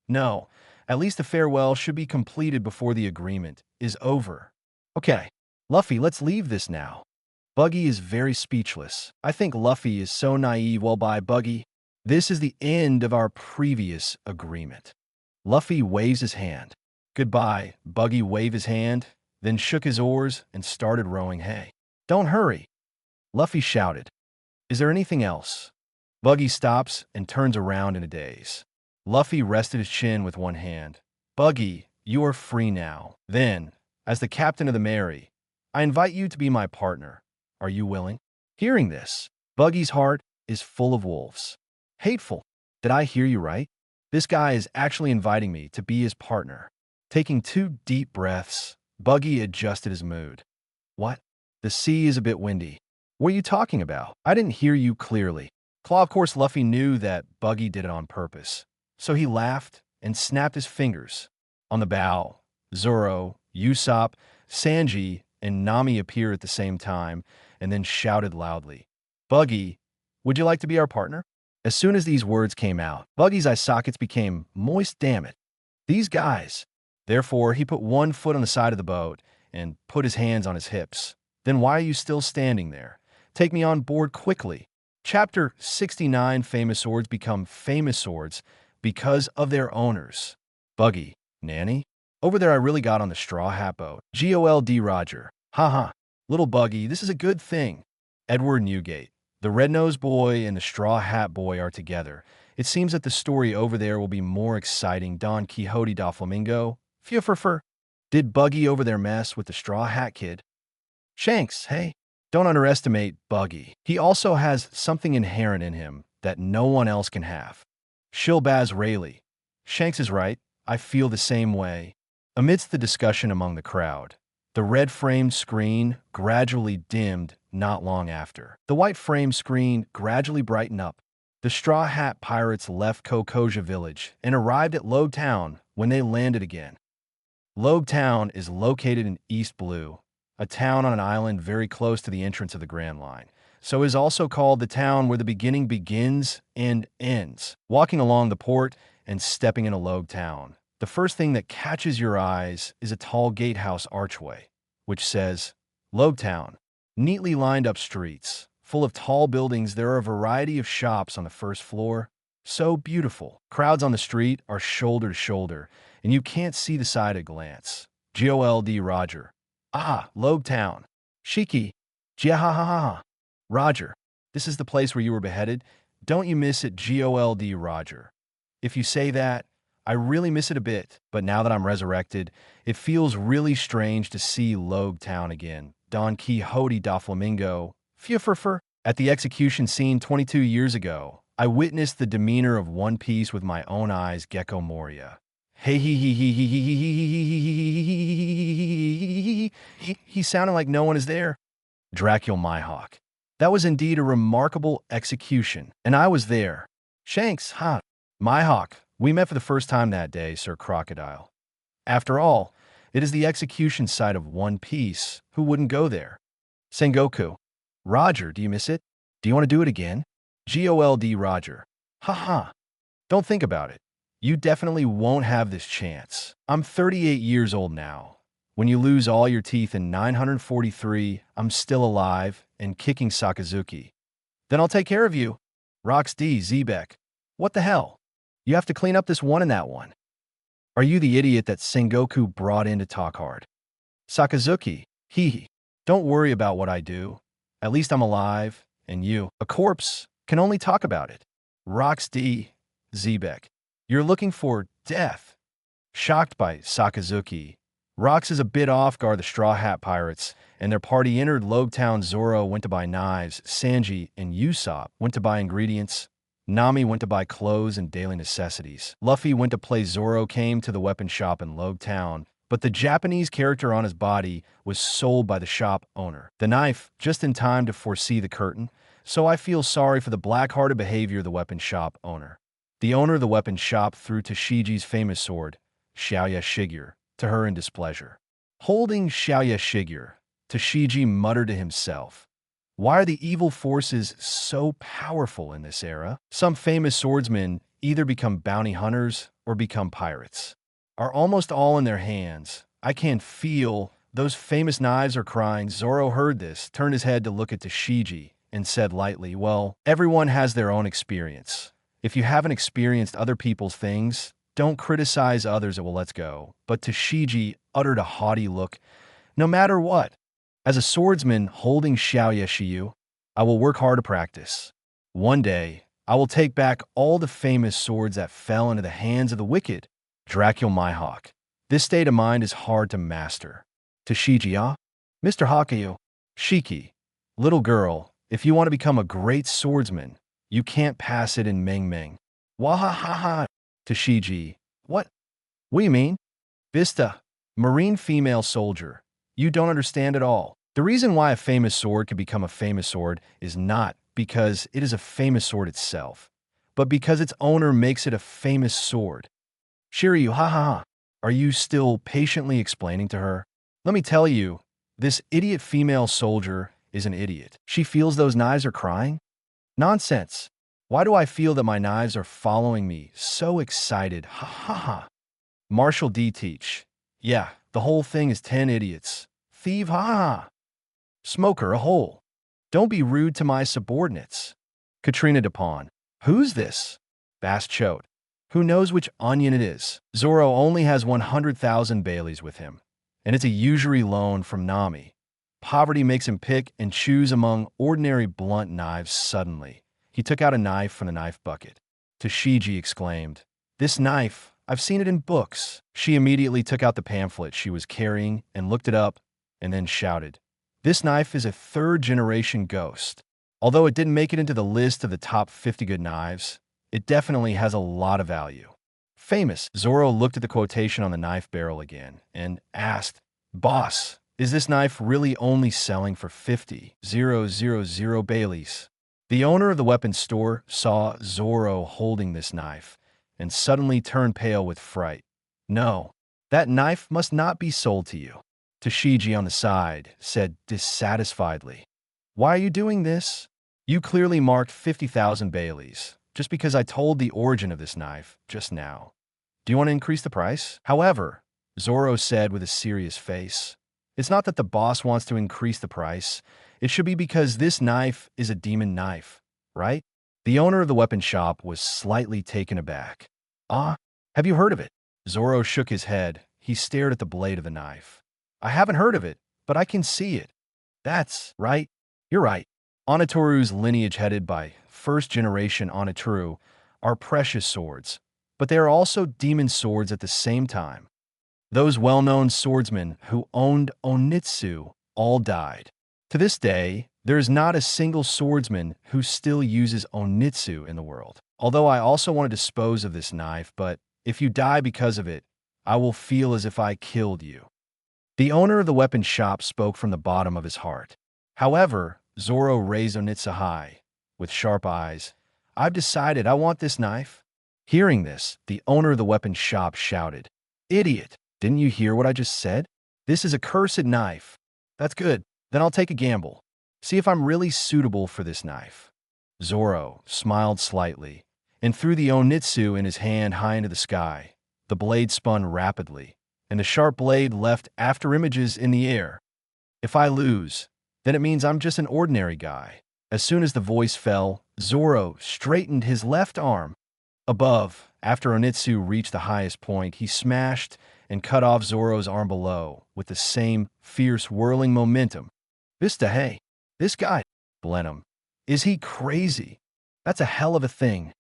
No, at least the farewell should be completed before the agreement is over. Okay, Luffy, let's leave this now. Buggy is very speechless. I think Luffy is so naive. Well, bye, Buggy. This is the end of our previous agreement. Luffy waves his hand. Goodbye. Buggy waved his hand, then shook his oars and started rowing. Hey, don't hurry. Luffy shouted. Is there anything else? Buggy stops and turns around in a daze. Luffy rested his chin with one hand. Buggy, you are free now. Then, as the captain of the Mary, I invite you to be my partner. Are you willing? Hearing this, Buggy's heart is full of wolves. Hateful. Did I hear you right? This guy is actually inviting me to be his partner. Taking 2 deep breaths, Buggy adjusted his mood. What? The sea is a bit windy. What are you talking about? I didn't hear you clearly. Claw, of course, Luffy knew that Buggy did it on purpose. So he laughed and snapped his fingers. On the bow, Zoro, Usopp, Sanji, and Nami appear at the same time and then shouted loudly, "Buggy, would you like to be our partner?" As soon as these words came out, Buggy's eye sockets became moist. Damn it. These guys. Therefore, he put one foot on the side of the boat and put his hands on his hips. Then why are you still standing there? Take me on board quickly. Chapter 69. Famous swords become famous swords because of their owners. Buggy, Nanny? Over there I really got on the straw hat boat. Gold Roger. Haha. Little Buggy, this is a good thing. Edward Newgate. The red-nosed boy and the straw hat boy are together. It seems that the story over there will be more exciting. Don Quixote da Flamingo. Fur. Did Buggy over there mess with the straw hat kid? Shanks, hey. Don't underestimate Buggy. He also has something inherent in him that no one else can have. Shilbaz Rayleigh. Shanks is right. I feel the same way. Amidst the discussion among the crowd, the red-framed screen gradually dimmed not long after. The white-framed screen gradually brightened up. The Straw Hat Pirates left Kokoja Village and arrived at Logue Town when they landed again. Logue Town is located in East Blue, a town on an island very close to the entrance of the Grand Line, so is also called the town where the beginning begins and ends. Walking along the port and stepping into Logue Town, the first thing that catches your eyes is a tall gatehouse archway, which says, Logue Town. Neatly lined up streets, full of tall buildings, there are a variety of shops on the first floor. So beautiful. Crowds on the street are shoulder to shoulder, and you can't see the side at a glance. Gold Roger. Ah, Logue Town. Shiki. Jiahahaha. Roger. This is the place where you were beheaded? Don't you miss it, Gold Roger? If you say that, I really miss it a bit, but now that I'm resurrected, it feels really strange to see Logue Town again. Don Quixote da Flamingo. Fur. At the execution scene 22 years ago, I witnessed the demeanor of One Piece with my own eyes. Gecko Moria. Hey he sounded like no one is there. Dracula Mihawk. That was indeed a remarkable execution, and I was there. Shanks, huh? Mihawk, we met for the first time that day, Sir Crocodile. After all, it is the execution site of One Piece. Who wouldn't go there? Sengoku. Roger, do you miss it? Do you want to do it again? Gold Roger. Haha. Don't think about it. You definitely won't have this chance. I'm 38 years old now. When you lose all your teeth in 943, I'm still alive and kicking Sakazuki. Then I'll take care of you. Rox D. Zebek. What the hell? You have to clean up this one and that one. Are you the idiot that Sengoku brought in to talk hard? Sakazuki. Hee. Don't worry about what I do. At least I'm alive, and you, a corpse, can only talk about it. Rox D. Zebek. You're looking for death. Shocked by Sakazuki, Rox is a bit off guard. The Straw Hat Pirates and their party entered Logue Town. Zoro went to buy knives. Sanji and Usopp went to buy ingredients. Nami went to buy clothes and daily necessities. Luffy went to play. Zoro came to the weapon shop in Logue Town, but the Japanese character on his body was sold by the shop owner. The knife, just in time to foresee the curtain, so I feel sorry for the black-hearted behavior of the weapon shop owner. The owner of the weapon shop threw Tashiji's famous sword, Xiaoya Shigure, to her in displeasure. Holding Xiaoya Shigure, Tashiji muttered to himself, "Why are the evil forces so powerful in this era? Some famous swordsmen either become bounty hunters or become pirates. Are almost all in their hands. I can feel those famous knives are crying." Zoro heard this, turned his head to look at Tashiji, and said lightly, "Well, everyone has their own experience. If you haven't experienced other people's things, don't criticize others. Well, let's go." But Tashiji uttered a haughty look. "No matter what. As a swordsman holding Xiaoya Shiyu, I will work hard to practice. One day, I will take back all the famous swords that fell into the hands of the wicked." Dracula Mihawk. This state of mind is hard to master. Tashiji, ah? Mr. Hakayu. Shiki. Little girl, if you want to become a great swordsman, you can't pass it in Meng Meng. Wahahaha. Tashiji. What? What do you mean? Vista. Marine female soldier. You don't understand at all. The reason why a famous sword can become a famous sword is not because it is a famous sword itself. but because its owner makes it a famous sword. Shiryu, ha ha ha. Are you still patiently explaining to her? Let me tell you, this idiot female soldier is an idiot. She feels those knives are crying? Nonsense. Why do I feel that my knives are following me? So excited. Ha ha ha. Marshall D. Teach. Yeah, the whole thing is 10 idiots. Thief, ha ha ha. Smoker, a hole. Don't be rude to my subordinates. Katrina DePawn. Who's this? Bass Choate. Who knows which onion it is? Zoro only has 100,000 Baileys with him, and it's a usury loan from Nami. Poverty makes him pick and choose among ordinary blunt knives suddenly. He took out a knife from the knife bucket. Toshiji exclaimed, "This knife, I've seen it in books." She immediately took out the pamphlet she was carrying and looked it up, and then shouted, "This knife is a third-generation ghost. Although it didn't make it into the list of the top 50 good knives, it definitely has a lot of value." Famous. Zoro looked at the quotation on the knife barrel again and asked, "Boss, is this knife really only selling for 50,000 Baileys?" The owner of the weapons store saw Zoro holding this knife and suddenly turned pale with fright. "No, that knife must not be sold to you." Toshiji on the side said dissatisfiedly, "Why are you doing this? You clearly marked 50,000 Baileys just because I told the origin of this knife just now. Do you want to increase the price?" However, Zoro said with a serious face, "It's not that the boss wants to increase the price. It should be because this knife is a demon knife, right?" The owner of the weapon shop was slightly taken aback. "Ah, have you heard of it?" Zoro shook his head. He stared at the blade of the knife. "I haven't heard of it, but I can see it." "That's right. You're right. Onitoru's lineage, headed by first-generation Onitoru, are precious swords, but they are also demon swords at the same time. Those well-known swordsmen who owned Onitsu all died. To this day, there is not a single swordsman who still uses Onitsu in the world. Although I also want to dispose of this knife, but if you die because of it, I will feel as if I killed you." The owner of the weapon shop spoke from the bottom of his heart. However, Zoro raised Onitsu high. With sharp eyes, "I've decided I want this knife." Hearing this, the owner of the weapon shop shouted, "Idiot! Didn't you hear what I just said? This is a cursed knife." "That's good. Then I'll take a gamble. See if I'm really suitable for this knife." Zoro smiled slightly and threw the Onitsu in his hand high into the sky. The blade spun rapidly, and the sharp blade left after images in the air. "If I lose, then it means I'm just an ordinary guy." As soon as the voice fell, Zoro straightened his left arm. Above, after Onitsu reached the highest point, he smashed and cut off Zoro's arm below with the same fierce whirling momentum. "Vista, hey, this guy, Blenheim, is he crazy? That's a hell of a thing."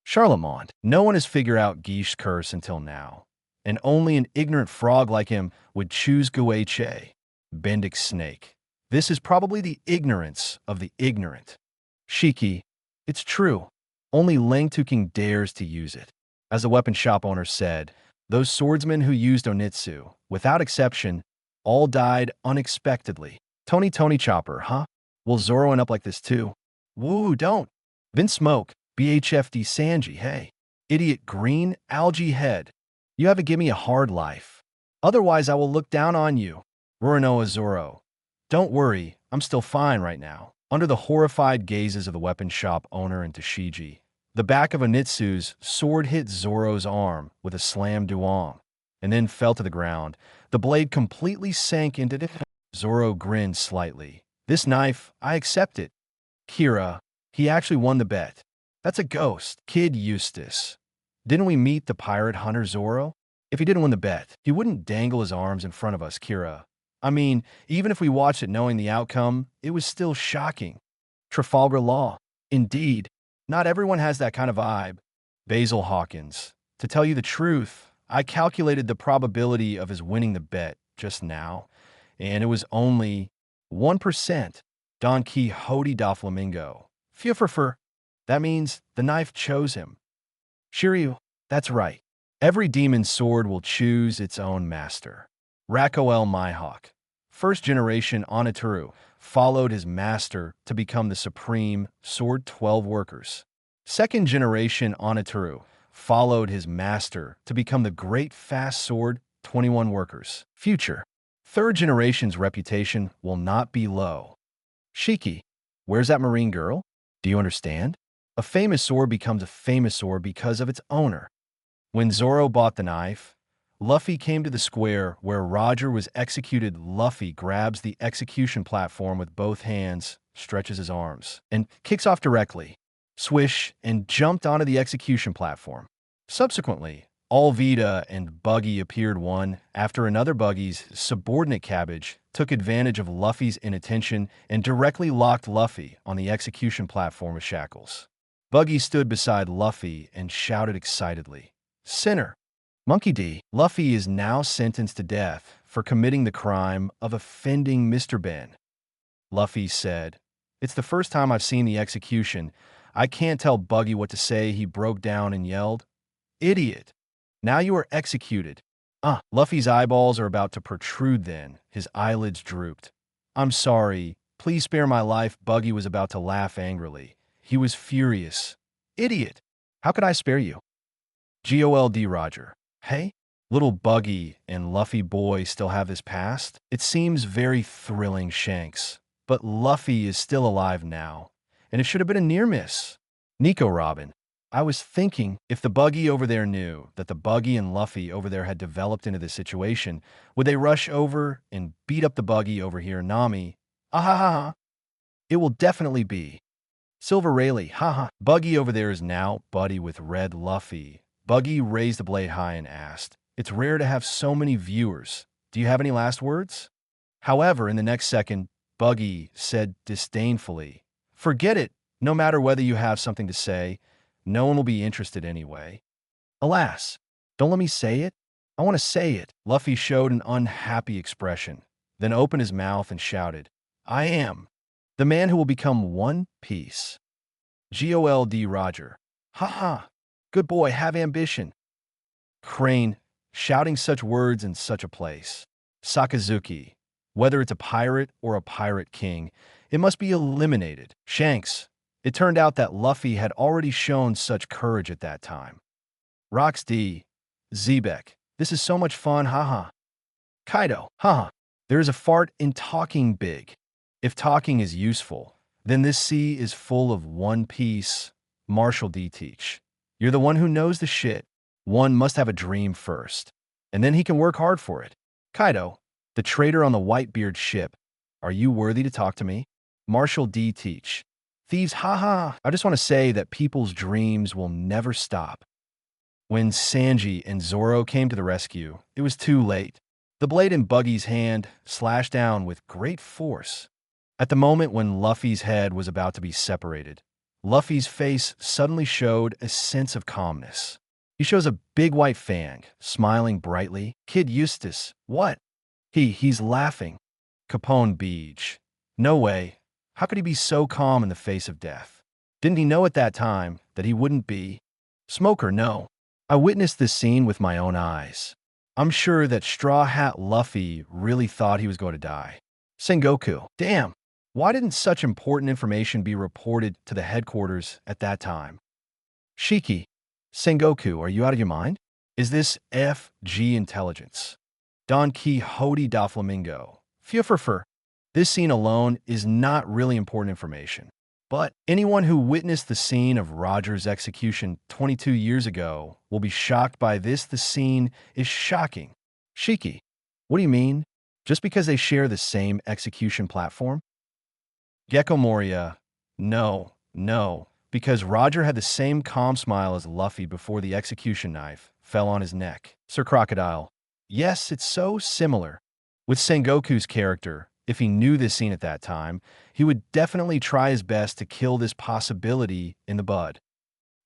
Charlemont. No one has figured out Guiche's curse until now, and only an ignorant frog like him would choose Gueche. Bendix Snake. This is probably the ignorance of the ignorant. Shiki. It's true. Only Langtuking dares to use it. As the weapon shop owner said, those swordsmen who used Onitsu, without exception, all died unexpectedly. Tony Chopper, huh? Will Zoro end up like this too? Woo, don't. Vin Smoke, BHFD Sanji, hey. Idiot Green, Algae Head. You have to give me a hard life. Otherwise I will look down on you. Roronoa Zoro. Don't worry, I'm still fine right now. Under the horrified gazes of the weapon shop owner and Toshiji, the back of Onitsu's sword hit Zoro's arm with a slam duong, and then fell to the ground. The blade completely sank into it. Zoro grinned slightly. "This knife, I accept it." Kira, he actually won the bet. "That's a ghost." Kid Eustace. Didn't we meet the pirate hunter Zoro? If he didn't win the bet, he wouldn't dangle his arms in front of us, Kira. I mean, even if we watched it knowing the outcome, it was still shocking. Trafalgar Law. Indeed, not everyone has that kind of vibe. Basil Hawkins. To tell you the truth, I calculated the probability of his winning the bet just now, and it was only 1%. Don Quixote da Flamingo. Fufurfur. That means the knife chose him. Shiryu. That's right. Every demon sword will choose its own master. Rakoel Mihawk. First generation Onitoru followed his master to become the supreme sword 12 workers. Second generation Onitaru followed his master to become the great fast sword 21 workers. Future. Third generation's reputation will not be low. Shiki, where's that marine girl? Do you understand? A famous sword becomes a famous sword because of its owner. When Zoro bought the knife, Luffy came to the square where Roger was executed. Luffy grabs the execution platform with both hands, stretches his arms, and kicks off directly. Swish, and jumped onto the execution platform. Subsequently, Alvida and Buggy appeared one after another. Buggy's subordinate Cabbage took advantage of Luffy's inattention and directly locked Luffy on the execution platform with shackles. Buggy stood beside Luffy and shouted excitedly, "Sinner! Monkey D." Luffy is now sentenced to death for committing the crime of offending Mr. Ben. Luffy said, "It's the first time I've seen the execution. I can't tell Buggy what to say." He broke down and yelled, "Idiot! Now you are executed." Luffy's eyeballs are about to protrude then. His eyelids drooped. "I'm sorry. Please spare my life." Buggy was about to laugh angrily. He was furious. "Idiot! How could I spare you?" GOLD Roger. Hey? Little Buggy and Luffy boy still have this past? It seems very thrilling, Shanks. But Luffy is still alive now, and it should have been a near miss. Nico Robin. I was thinking, if the Buggy over there knew that the Buggy and Luffy over there had developed into this situation, would they rush over and beat up the Buggy over here? Nami. Ahaha. It will definitely be. Silver Rayleigh. Haha. Buggy over there is now buddy with Red Luffy. Buggy raised the blade high and asked, "It's rare to have so many viewers. Do you have any last words?" However, in the next second, Buggy said disdainfully, "Forget it. No matter whether you have something to say, no one will be interested anyway." Alas, don't let me say it. I want to say it. Luffy showed an unhappy expression, then opened his mouth and shouted, "I am the man who will become One Piece." GOLD Roger. Haha. Good boy, have ambition. Crane, shouting such words in such a place. Sakazuki. Whether it's a pirate or a pirate king, it must be eliminated. Shanks. It turned out that Luffy had already shown such courage at that time. Rox D. Zebek. This is so much fun, haha. Kaido. Haha. There is a fart in talking big. If talking is useful, then this sea is full of One Piece. Marshall D. Teach. You're the one who knows the shit. One must have a dream first, and then he can work hard for it. Kaido, the traitor on the Whitebeard ship. Are you worthy to talk to me? Marshall D. Teach. Thieves, haha. I just want to say that people's dreams will never stop. When Sanji and Zoro came to the rescue, it was too late. The blade in Buggy's hand slashed down with great force. At the moment when Luffy's head was about to be separated, Luffy's face suddenly showed a sense of calmness. He shows a big white fang, smiling brightly. Kid Eustace, what? He's laughing. Capone Beach. No way. How could he be so calm in the face of death? Didn't he know at that time that he wouldn't be? Smoker, no. I witnessed this scene with my own eyes. I'm sure that Straw Hat Luffy really thought he was going to die. Sengoku. Damn. Why didn't such important information be reported to the headquarters at that time? Shiki. Sengoku, are you out of your mind? Is this FG intelligence? Don Quixote da Flamingo. Fufurfur. This scene alone is not really important information. But anyone who witnessed the scene of Roger's execution 22 years ago will be shocked by this. The scene is shocking. Shiki. What do you mean? Just because they share the same execution platform? Gecko Moria. No. Because Roger had the same calm smile as Luffy before the execution knife fell on his neck. Sir Crocodile. Yes, it's so similar. With Sengoku's character, if he knew this scene at that time, he would definitely try his best to kill this possibility in the bud.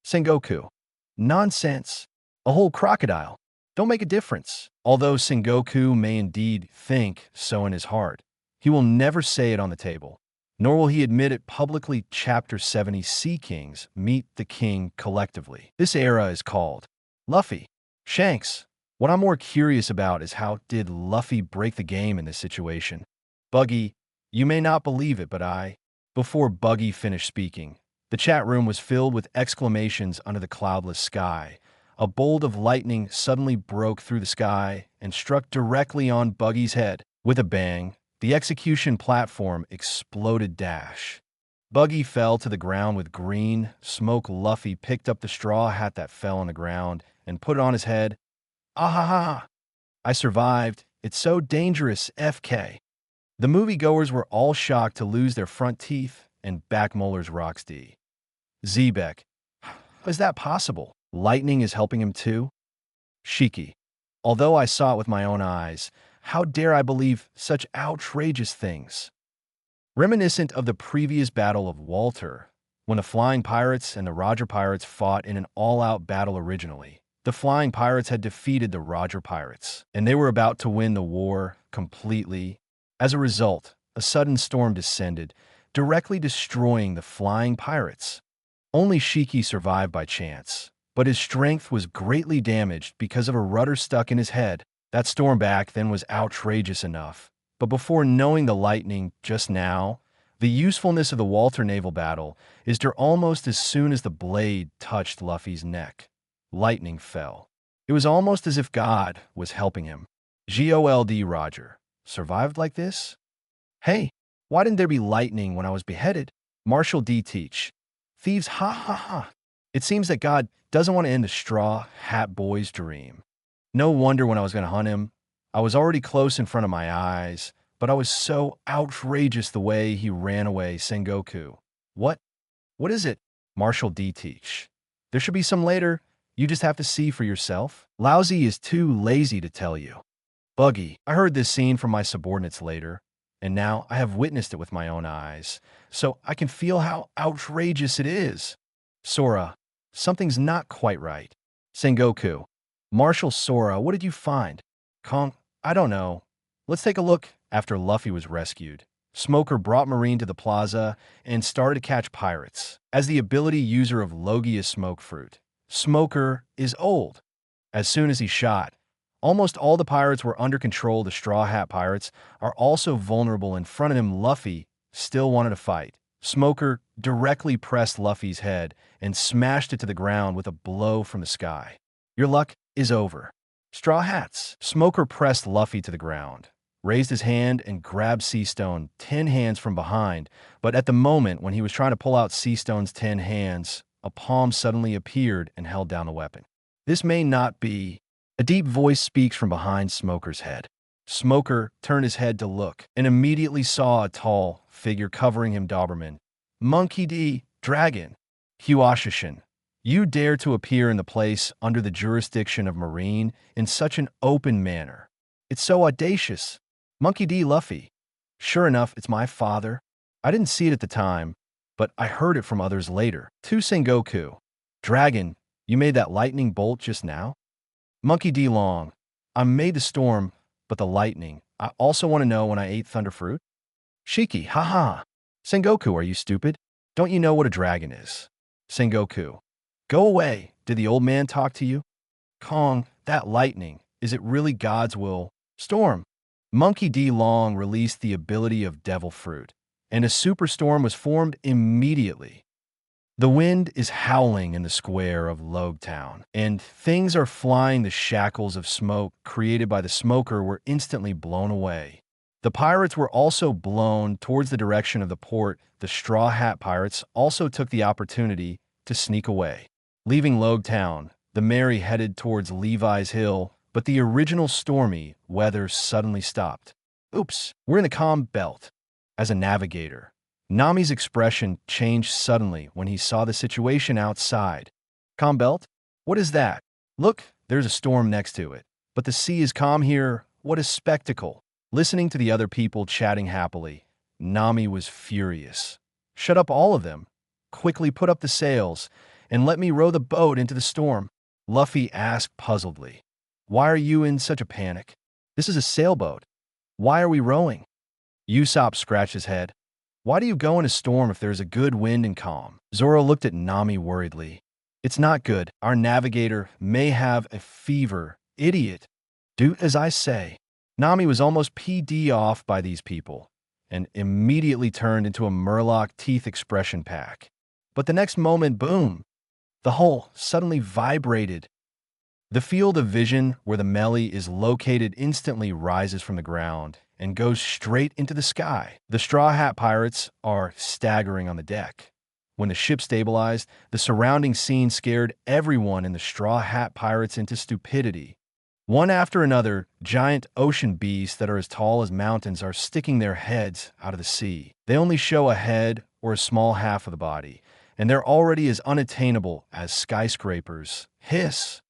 Sengoku. Nonsense. A whole crocodile. Don't make a difference. Although Sengoku may indeed think so in his heart, he will never say it on the table, nor will he admit it publicly. Chapter 70 Sea Kings meet the king collectively. This era is called Luffy. Shanks. What I'm more curious about is how did Luffy break the game in this situation? Buggy, you may not believe it, but before Buggy finished speaking, The chat room was filled with exclamations under the cloudless sky. A bolt of lightning suddenly broke through the sky and struck directly on Buggy's head. With a bang, the execution platform exploded dash. Buggy fell to the ground with green smoke. Luffy picked up the straw hat that fell on the ground and put it on his head. Ah ha ha! I survived. It's so dangerous, FK. The moviegoers were all shocked to lose their front teeth and back molars. Roxd. Zebek. How is that possible? Lightning is helping him too? Shiki. Although I saw it with my own eyes, how dare I believe such outrageous things? Reminiscent of the previous battle of Walter, when the Flying Pirates and the Roger Pirates fought in an all-out battle originally. The Flying Pirates had defeated the Roger Pirates, and they were about to win the war completely. As a result, a sudden storm descended, directly destroying the Flying Pirates. Only Shiki survived by chance, but his strength was greatly damaged because of a rudder stuck in his head. That storm back then was outrageous enough. But before knowing the lightning just now, the usefulness of the Walter naval battle is there almost as soon as the blade touched Luffy's neck. Lightning fell. It was almost as if God was helping him. GOLD Roger. Survived like this? Hey, why didn't there be lightning when I was beheaded? Marshall D. Teach. Thieves, ha ha ha. It seems that God doesn't want to end the Straw Hat Boy's dream. No wonder when I was going to hunt him, I was already close in front of my eyes, but I was so outrageous the way he ran away. Sengoku. What? What is it? Marshall D. Teach. There should be some later. You just have to see for yourself. Lousy is too lazy to tell you. Buggy. I heard this scene from my subordinates later, and now I have witnessed it with my own eyes, so I can feel how outrageous it is. Sora. Something's not quite right. Sengoku. Marshal Sora, what did you find? Kong. I don't know. Let's take a look. After Luffy was rescued, Smoker brought Marine to the plaza and started to catch pirates. As the ability user of Logia Smoke Fruit, Smoker is old. As soon as he shot, almost all the pirates were under control. The Straw Hat Pirates are also vulnerable in front of him. Luffy still wanted to fight. Smoker directly pressed Luffy's head and smashed it to the ground with a blow from the sky. Your luck is over. Straw Hats. Smoker pressed Luffy to the ground, raised his hand and grabbed Sea Stone 10 hands from behind, but at the moment when he was trying to pull out Sea Stone's 10 hands, a palm suddenly appeared and held down the weapon. This may not be. A deep voice speaks from behind Smoker's head. Smoker turned his head to look and immediately saw a tall figure covering him. Doberman. Monkey D. Dragon. Huashishin. You dare to appear in the place under the jurisdiction of Marine in such an open manner. It's so audacious. Monkey D. Luffy. Sure enough, it's my father. I didn't see it at the time, but I heard it from others later. To Sengoku. Dragon, you made that lightning bolt just now? Monkey D. Long. I made the storm, but the lightning. I also want to know when I ate thunder fruit. Shiki. Haha. Sengoku, are you stupid? Don't you know what a dragon is? Sengoku. Go away. Did the old man talk to you? Kong, that lightning. Is it really God's will? Storm. Monkey D. Long released the ability of Devil Fruit, and a superstorm was formed immediately. The wind is howling in the square of Logtown, and things are flying. The shackles of smoke created by the smoker were instantly blown away. The pirates were also blown towards the direction of the port. The Straw Hat Pirates also took the opportunity to sneak away. Leaving Logtown, the Mary headed towards Levi's Hill, but the original stormy weather suddenly stopped. Oops, we're in the calm belt. As a navigator, Nami's expression changed suddenly when he saw the situation outside. Calm belt? What is that? Look, there's a storm next to it. But the sea is calm here. What a spectacle. Listening to the other people chatting happily, Nami was furious. Shut up, all of them. Quickly put up the sails and let me row the boat into the storm. Luffy asked puzzledly. Why are you in such a panic? This is a sailboat. Why are we rowing? Usopp scratched his head. Why do you go in a storm if there's a good wind and calm? Zoro looked at Nami worriedly. It's not good. Our navigator may have a fever. Idiot. Do as I say. Nami was almost PD off by these people and immediately turned into a Murloc teeth expression pack. But the next moment, boom, the hull suddenly vibrated. The field of vision where the melee is located instantly rises from the ground and goes straight into the sky. The Straw Hat Pirates are staggering on the deck. When the ship stabilized, the surrounding scene scared everyone in the Straw Hat Pirates into stupidity. One after another, giant ocean beasts that are as tall as mountains are sticking their heads out of the sea. They only show a head or a small half of the body, and they're already as unattainable as skyscrapers. Hiss!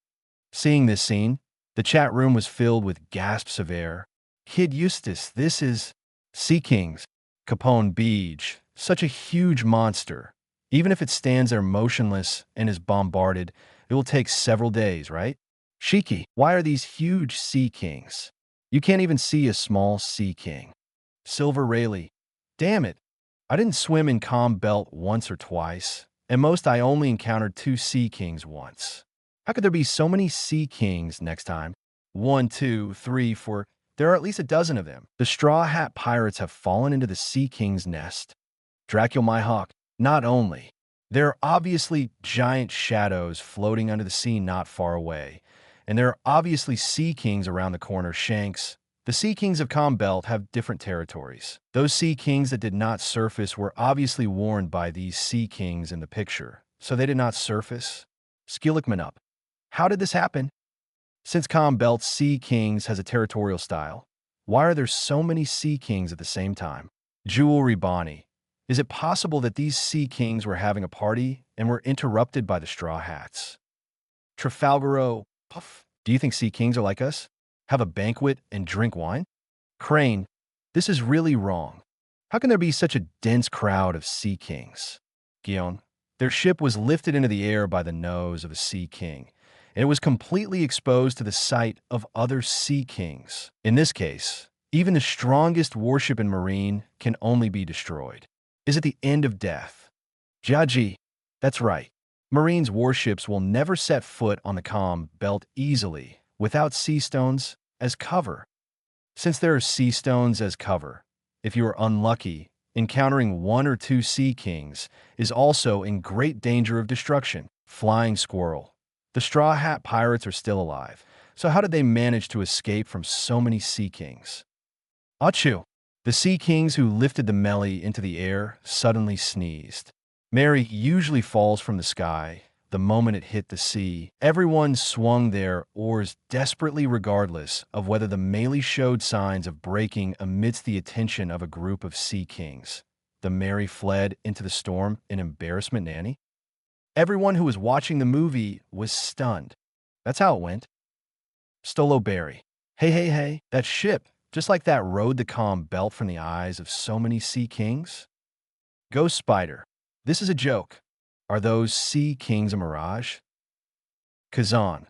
Seeing this scene, the chat room was filled with gasps of air. Kid Eustace, this is Sea Kings. Capone Beach, such a huge monster. Even if it stands there motionless and is bombarded, it will take several days, right? Shiki, why are these huge Sea Kings? You can't even see a small Sea King. Silver Rayleigh, damn it. I didn't swim in Calm Belt once or twice. At most, I only encountered 2 Sea Kings once. How could there be so many Sea Kings next time? 1, 2, 3, 4. There are at least a dozen of them. The Straw Hat Pirates have fallen into the Sea King's nest. Dracula my hawk, not only. There are obviously giant shadows floating under the sea not far away. And there are obviously Sea Kings around the corner, Shanks. The Sea Kings of Calm Belt have different territories. Those Sea Kings that did not surface were obviously warned by these Sea Kings in the picture, so they did not surface. Skillickman up. How did this happen? Since Calm Belt's Sea Kings has a territorial style, why are there so many Sea Kings at the same time? Jewelry Bonnie. Is it possible that these Sea Kings were having a party and were interrupted by the Straw Hats? Trafalgaro. Puff. Do you think Sea Kings are like us? Have a banquet and drink wine? Crane. This is really wrong. How can there be such a dense crowd of Sea Kings? Guion. Their ship was lifted into the air by the nose of a Sea King, and it was completely exposed to the sight of other Sea Kings. In this case, even the strongest warship in Marine can only be destroyed. Is it the end of death? Jaji. That's right. Marine's warships will never set foot on the Calm Belt easily without sea stones as cover. Since there are sea stones as cover, if you are unlucky, encountering 1 or 2 Sea Kings is also in great danger of destruction. Flying Squirrel. The Straw Hat Pirates are still alive, so how did they manage to escape from so many Sea Kings? Achu. The Sea Kings who lifted the melee into the air suddenly sneezed. Mary usually falls from the sky. The moment it hit the sea, everyone swung their oars desperately regardless of whether the melee showed signs of breaking amidst the attention of a group of Sea Kings. The Mary fled into the storm in embarrassment, Nanny. Everyone who was watching the movie was stunned. That's how it went. Stolo Berry. Hey, that ship, just like that, rode the Calm Belt from the eyes of so many Sea Kings? Ghost Spider. This is a joke. Are those Sea Kings a mirage? Kazan.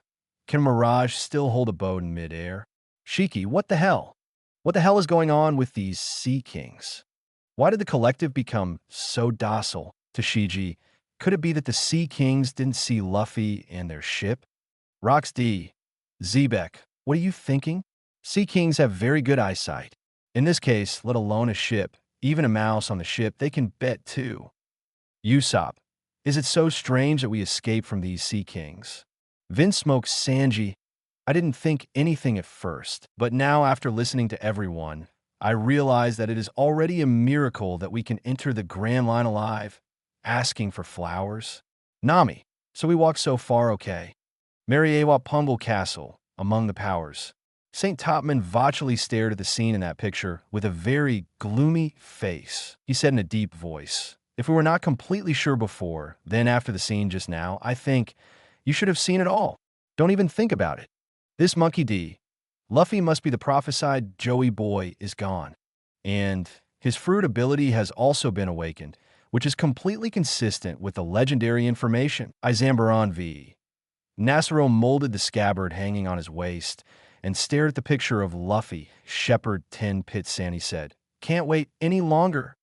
Can Mirage still hold a boat in midair? Shiki, what the hell? What the hell is going on with these Sea Kings? Why did the collective become so docile to Shiji? Could it be that the Sea Kings didn't see Luffy and their ship? Rox D. Zebek, what are you thinking? Sea Kings have very good eyesight. In this case, let alone a ship, even a mouse on the ship, they can bet too. Usopp. Is it so strange that we escape from these Sea Kings? Vince smokes Sanji. I didn't think anything at first, but now after listening to everyone, I realize that it is already a miracle that we can enter the Grand Line alive. Asking for flowers? Nami. So we walked so far, okay. Mariewa Pumble Castle, among the powers. St. Topman vachely stared at the scene in that picture with a very gloomy face. He said in a deep voice, if we were not completely sure before, then after the scene just now, I think you should have seen it all. Don't even think about it. This Monkey D. Luffy must be the prophesied Joey boy is gone. And his fruit ability has also been awakened, which is completely consistent with the legendary information. Izambaron V. Nasero molded the scabbard hanging on his waist and stared at the picture of Luffy. Shepherd 10 Pit Sandy said, can't wait any longer.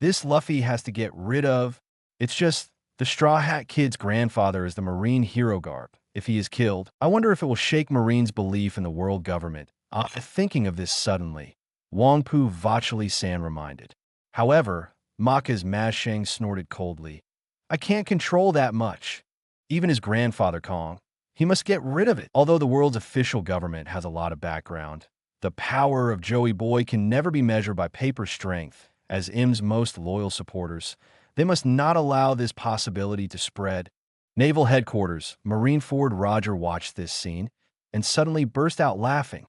This Luffy has to get rid of. It's just the Straw Hat Kid's grandfather is the Marine hero garb. If he is killed, I wonder if it will shake Marines' belief in the world government. Thinking of this suddenly, Wangpu Vachali San reminded. However, Maka's Mashang snorted coldly. I can't control that much. Even his grandfather Kong. He must get rid of it. Although the world's official government has a lot of background, the power of Joey Boy can never be measured by paper strength. As M's most loyal supporters, they must not allow this possibility to spread. Naval Headquarters, Marineford Roger watched this scene and suddenly burst out laughing.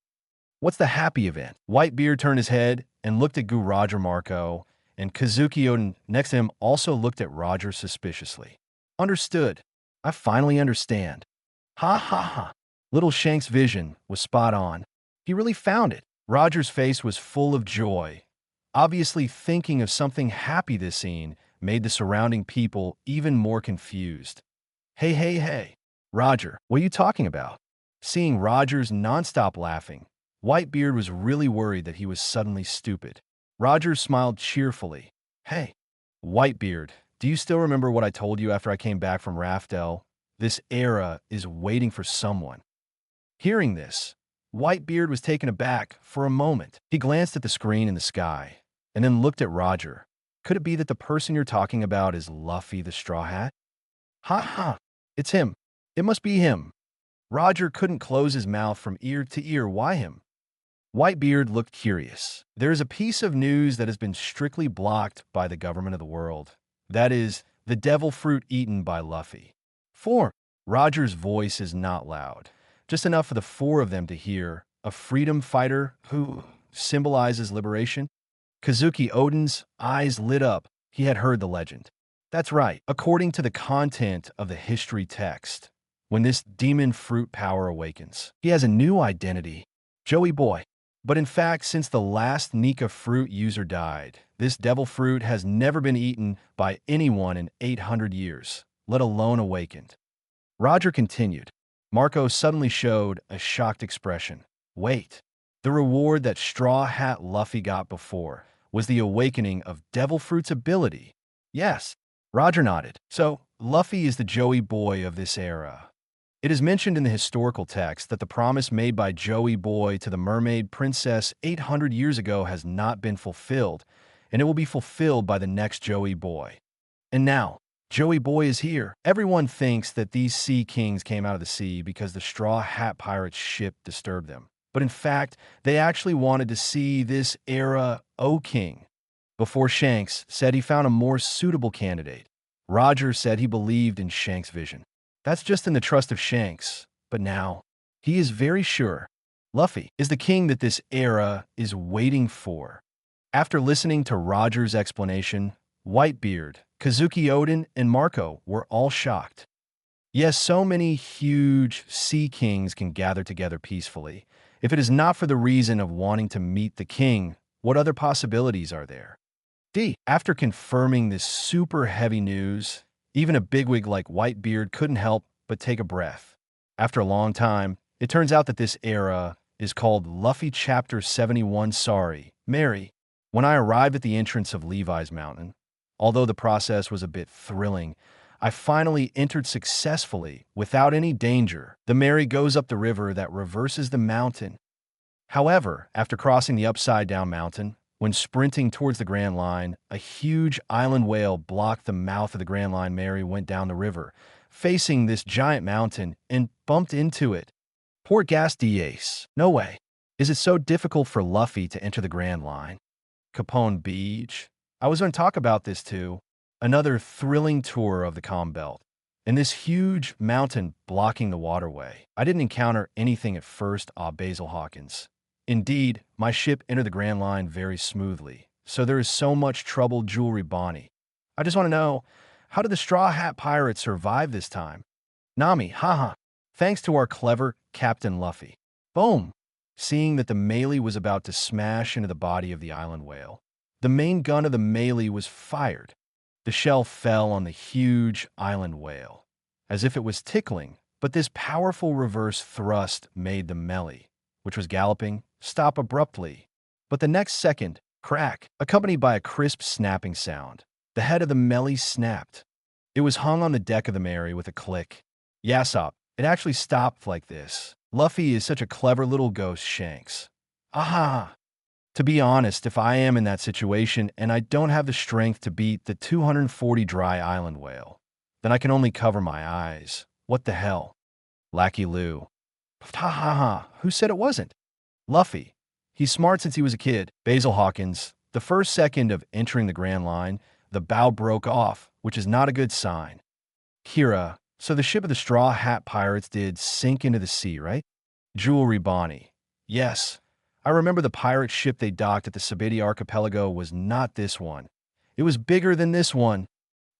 What's the happy event? Whitebeard turned his head and looked at Gu Roger Marco, and Kazuki Oden next to him also looked at Roger suspiciously. Understood. I finally understand. Ha ha ha. Little Shank's vision was spot on. He really found it. Roger's face was full of joy. Obviously thinking of something happy, this scene made the surrounding people even more confused. Hey. Roger, what are you talking about? Seeing Roger's nonstop laughing, Whitebeard was really worried that he was suddenly stupid. Roger smiled cheerfully. Hey, Whitebeard, do you still remember what I told you after I came back from Raftel? This era is waiting for someone. Hearing this, Whitebeard was taken aback for a moment. He glanced at the screen in the sky and then looked at Roger. Could it be that the person you're talking about is Luffy the Straw Hat? Ha, it's him. It must be him. Roger couldn't close his mouth from ear to ear. Why him? Whitebeard looked curious. There is a piece of news that has been strictly blocked by the government of the world. That is, the devil fruit eaten by Luffy. 4. Roger's voice is not loud, just enough for the four of them to hear. A freedom fighter who symbolizes liberation? Kazuki Oden's eyes lit up. He had heard the legend. That's right. According to the content of the history text, when this demon fruit power awakens, he has a new identity. Joey Boy. But in fact, since the last Nika fruit user died, this devil fruit has never been eaten by anyone in 800 years, let alone awakened. Roger continued. Marco suddenly showed a shocked expression. Wait, the reward that Straw Hat Luffy got before was the awakening of devil fruit's ability. Yes, Roger nodded. So, Luffy is the Joey Boy of this era. It is mentioned in the historical text that the promise made by Joey Boy to the mermaid princess 800 years ago has not been fulfilled, and it will be fulfilled by the next Joey Boy. And now, Joey Boy is here. Everyone thinks that these sea kings came out of the sea because the Straw Hat Pirates' ship disturbed them. But in fact, they actually wanted to see this era O-King. Before Shanks said he found a more suitable candidate, Roger said he believed in Shanks' vision. That's just in the trust of Shanks, but now, he is very sure Luffy is the king that this era is waiting for. After listening to Roger's explanation, Whitebeard, Kazuki Oden, and Marco were all shocked. Yes, so many huge sea kings can gather together peacefully. If it is not for the reason of wanting to meet the king, what other possibilities are there? After confirming this super heavy news, even a bigwig like Whitebeard couldn't help but take a breath. After a long time, it turns out that this era is called Luffy Chapter 71 Sorry, Mary. When I arrived at the entrance of Levi's Mountain, although the process was a bit thrilling, I finally entered successfully without any danger. The Mary goes up the river that reverses the mountain. However, after crossing the upside-down mountain, when sprinting towards the Grand Line, a huge island whale blocked the mouth of the Grand Line. Mary went down the river, facing this giant mountain, and bumped into it. Poor Gas Diaz. No way. Is it so difficult for Luffy to enter the Grand Line? Capone Beach. I was going to talk about this too. Another thrilling tour of the Calm Belt. And this huge mountain blocking the waterway. I didn't encounter anything at first, Basil Hawkins. Indeed, my ship entered the Grand Line very smoothly, so there is so much trouble, Jewelry Bonnie. I just want to know, how did the Straw Hat Pirates survive this time? Nami, haha, thanks to our clever Captain Luffy. Boom! Seeing that the melee was about to smash into the body of the island whale, the main gun of the melee was fired. The shell fell on the huge island whale, as if it was tickling, but this powerful reverse thrust made the melee, which was galloping, stop abruptly. But the next second, crack, accompanied by a crisp snapping sound. The head of the melee snapped. It was hung on the deck of the Mary with a click. Yassop, it actually stopped like this. Luffy is such a clever little ghost, Shanks. Aha! To be honest, if I am in that situation and I don't have the strength to beat the 240 dry island whale, Then I can only cover my eyes. What the hell? Lackey Lou. Ha ha ha. Who said it wasn't? Luffy. He's smart since he was a kid. Basil Hawkins. The first second of entering the Grand Line, the bow broke off, which is not a good sign. Kira. So the ship of the Straw Hat Pirates did sink into the sea, right? Jewelry Bonnie. Yes. I remember the pirate ship they docked at the Sabiti Archipelago was not this one. It was bigger than this one.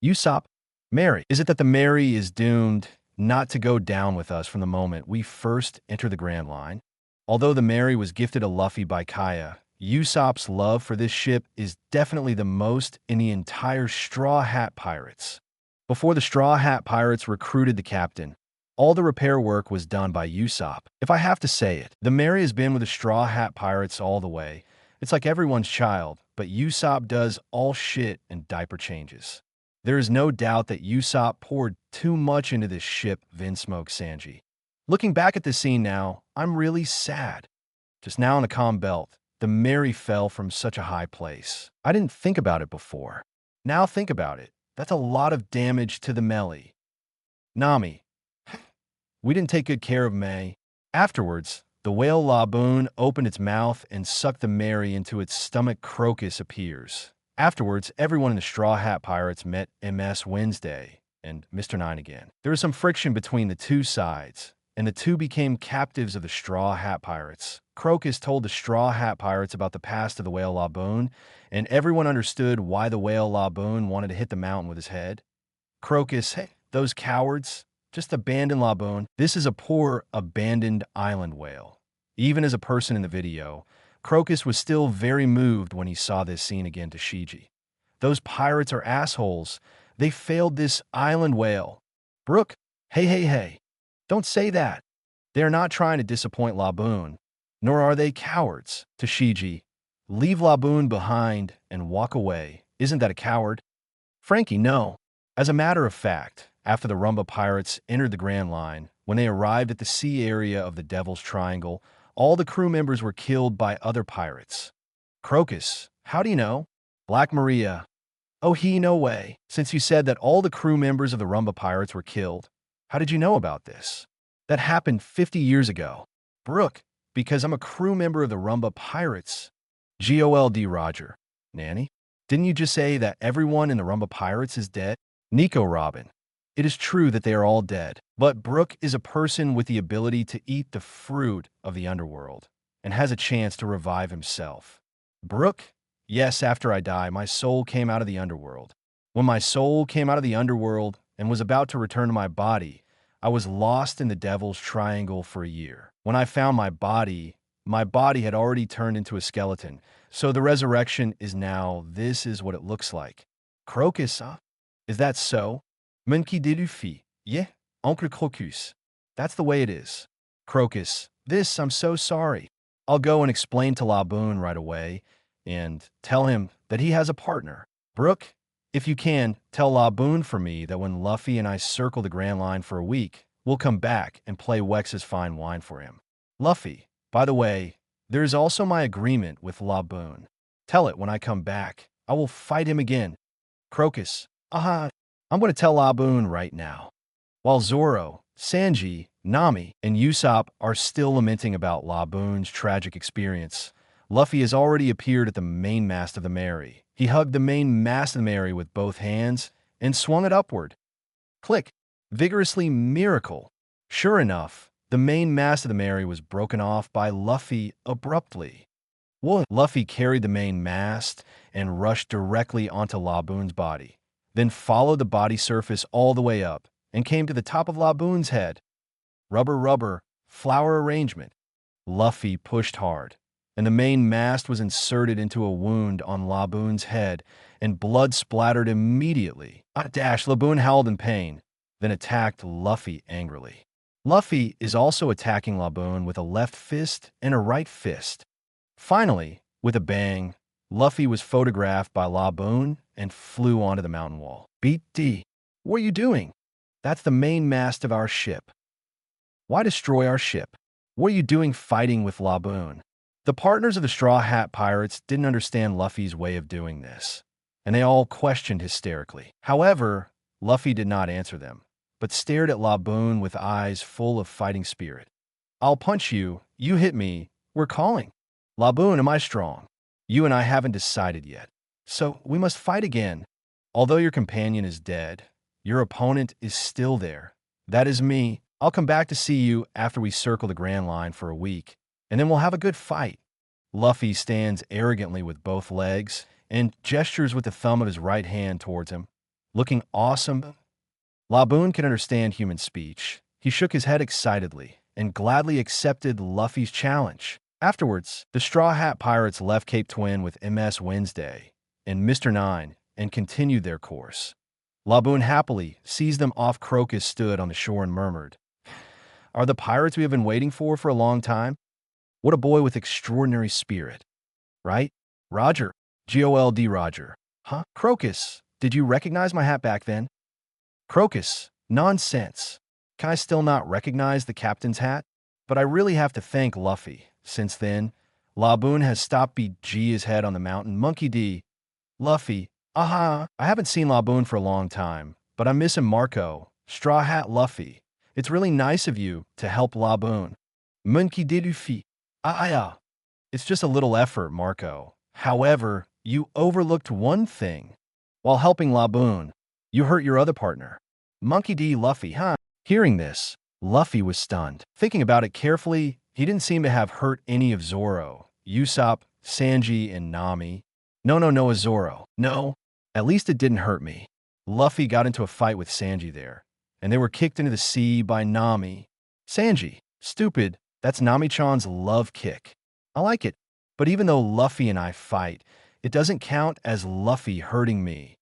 Usopp. Mary. Is it that the Mary is doomed not to go down with us from the moment we first enter the Grand Line? Although the Mary was gifted to Luffy by Kaya, Usopp's love for this ship is definitely the most in the entire Straw Hat Pirates. Before the Straw Hat Pirates recruited the captain, all the repair work was done by Usopp. If I have to say it, the Mary has been with the Straw Hat Pirates all the way. It's like everyone's child, but Usopp does all shit and diaper changes. There is no doubt that Usopp poured too much into this ship, Vinsmoke Sanji. Looking back at this scene now, I'm really sad. Just now in the calm belt, the Mary fell from such a high place. I didn't think about it before. Now think about it. That's a lot of damage to the melee. Nami. We didn't take good care of May. Afterwards, the whale Laboon opened its mouth and sucked the Mary into its stomach. Crocus appears. Afterwards, everyone in the Straw Hat Pirates met MS Wednesday and Mr. Nine again. There was some friction between the two sides, and the two became captives of the Straw Hat Pirates. Crocus told the Straw Hat Pirates about the past of the whale Laboon, and everyone understood why the whale Laboon wanted to hit the mountain with his head. Crocus, hey, those cowards, just abandon Laboon. This is a poor, abandoned island whale. Even as a person in the video, Crocus was still very moved when he saw this scene again to Shiji. Those pirates are assholes. They failed this island whale. Brook, hey. Don't say that. They are not trying to disappoint Laboon, nor are they cowards. To Shiji, leave Laboon behind and walk away. Isn't that a coward? Frankie, no. As a matter of fact, after the Rumba Pirates entered the Grand Line, when they arrived at the sea area of the Devil's Triangle, all the crew members were killed by other pirates. Crocus, how do you know? Black Maria, oh no way. Since you said that all the crew members of the Rumba Pirates were killed, how did you know about this? That happened 50 years ago. Brooke, because I'm a crew member of the Rumba Pirates. GOLD Roger. Nanny? Didn't you just say that everyone in the Rumba Pirates is dead? Nico Robin. It is true that they are all dead, but Brook is a person with the ability to eat the fruit of the underworld and has a chance to revive himself. Brook? Yes, after I die, my soul came out of the underworld. When my soul came out of the underworld and was about to return to my body, I was lost in the Devil's Triangle for a year. When I found my body had already turned into a skeleton, so the resurrection is now, this is what it looks like. Crocus, huh? Is that so? Monkey de Luffy. Yeah, Oncle Crocus. That's the way it is. Crocus, I'm so sorry. I'll go and explain to Laboon right away and tell him that he has a partner. Brook, if you can, tell Laboon for me that when Luffy and I circle the Grand Line for a week, we'll come back and play Wex's fine wine for him. Luffy, by the way, there is also my agreement with Laboon. Tell it when I come back. I will fight him again. Crocus, I'm going to tell Laboon right now. While Zoro, Sanji, Nami, and Usopp are still lamenting about Laboon's tragic experience, Luffy has already appeared at the mainmast of the Mary. He hugged the mainmast of the Mary with both hands and swung it upward. Click. Vigorously miracle. Sure enough, the mainmast of the Mary was broken off by Luffy abruptly. Luffy carried the mainmast and rushed directly onto Laboon's body, then followed the body surface all the way up and came to the top of Laboon's head. Rubber, flower arrangement. Luffy pushed hard, and the mainmast was inserted into a wound on Laboon's head, and blood splattered immediately. Laboon howled in pain, then attacked Luffy angrily. Luffy is also attacking Laboon with a left fist and a right fist. Finally, with a bang, Luffy was photographed by Laboon and flew onto the mountain wall. Beat D. What are you doing? That's the mainmast of our ship. Why destroy our ship? What are you doing fighting with Laboon? The partners of the Straw Hat Pirates didn't understand Luffy's way of doing this, and they all questioned hysterically. However, Luffy did not answer them, but stared at Laboon with eyes full of fighting spirit. I'll punch you, you hit me, we're calling. Laboon, am I strong? You and I haven't decided yet. So we must fight again. Although your companion is dead, your opponent is still there. That is me. I'll come back to see you after we circle the Grand Line for a week, and then we'll have a good fight. Luffy stands arrogantly with both legs and gestures with the thumb of his right hand towards him, looking awesome. Laboon can understand human speech. He shook his head excitedly and gladly accepted Luffy's challenge. Afterwards, the Straw Hat Pirates left Cape Twin with MS Wednesday and Mr. Nine and continued their course. Laboon happily sees them off. Crocus stood on the shore and murmured, "Are the pirates we have been waiting for a long time? What a boy with extraordinary spirit. Right? Roger. Gold Roger. Huh? Crocus, did you recognize my hat back then?" Crocus, nonsense. Can I still not recognize the captain's hat? But I really have to thank Luffy. Since then, Laboon has stopped BG his head on the mountain. Monkey D. Luffy. I haven't seen Laboon for a long time, but I'm missing Marco. Straw Hat Luffy. It's really nice of you to help Laboon. Monkey D. Luffy. It's just a little effort, Marco. However, you overlooked one thing. While helping Laboon, you hurt your other partner. Monkey D. Luffy, huh? Hearing this, Luffy was stunned. Thinking about it carefully, he didn't seem to have hurt any of Zoro, Usopp, Sanji, and Nami. No, Zoro. No, at least it didn't hurt me. Luffy got into a fight with Sanji there, and they were kicked into the sea by Nami. Sanji, stupid, that's Nami-chan's love kick. I like it, but even though Luffy and I fight, it doesn't count as Luffy hurting me.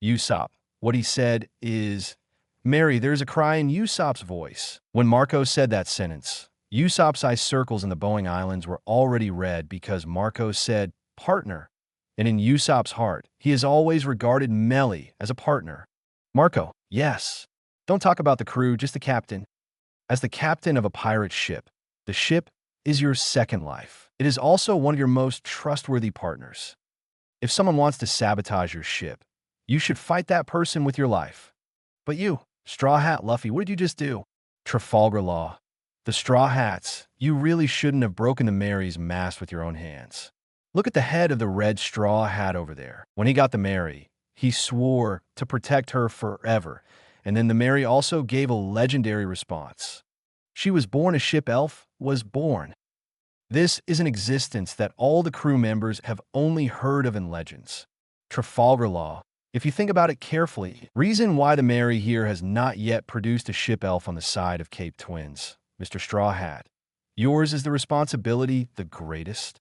Usopp, what he said is, Mary, there's a cry in Usopp's voice. When Marco said that sentence, Usopp's eye circles in the Boeing Islands were already red because Marco said, partner. And in Usopp's heart, he has always regarded Melly as a partner. Marco, yes. Don't talk about the crew, just the captain. As the captain of a pirate ship, the ship is your second life. It is also one of your most trustworthy partners. If someone wants to sabotage your ship, you should fight that person with your life. But you, Straw Hat Luffy, what did you just do? Trafalgar Law. The Straw Hats, you really shouldn't have broken the Mary's mast with your own hands. Look at the head of the red straw hat over there. When he got the Mary, he swore to protect her forever, and then the Mary also gave a legendary response. She was born a ship elf, was born. This is an existence that all the crew members have only heard of in legends. Trafalgar Law. If you think about it carefully, reason why the Mary here has not yet produced a ship elf on the side of Cape Twins. Mr. Straw Hat, yours is the responsibility the greatest.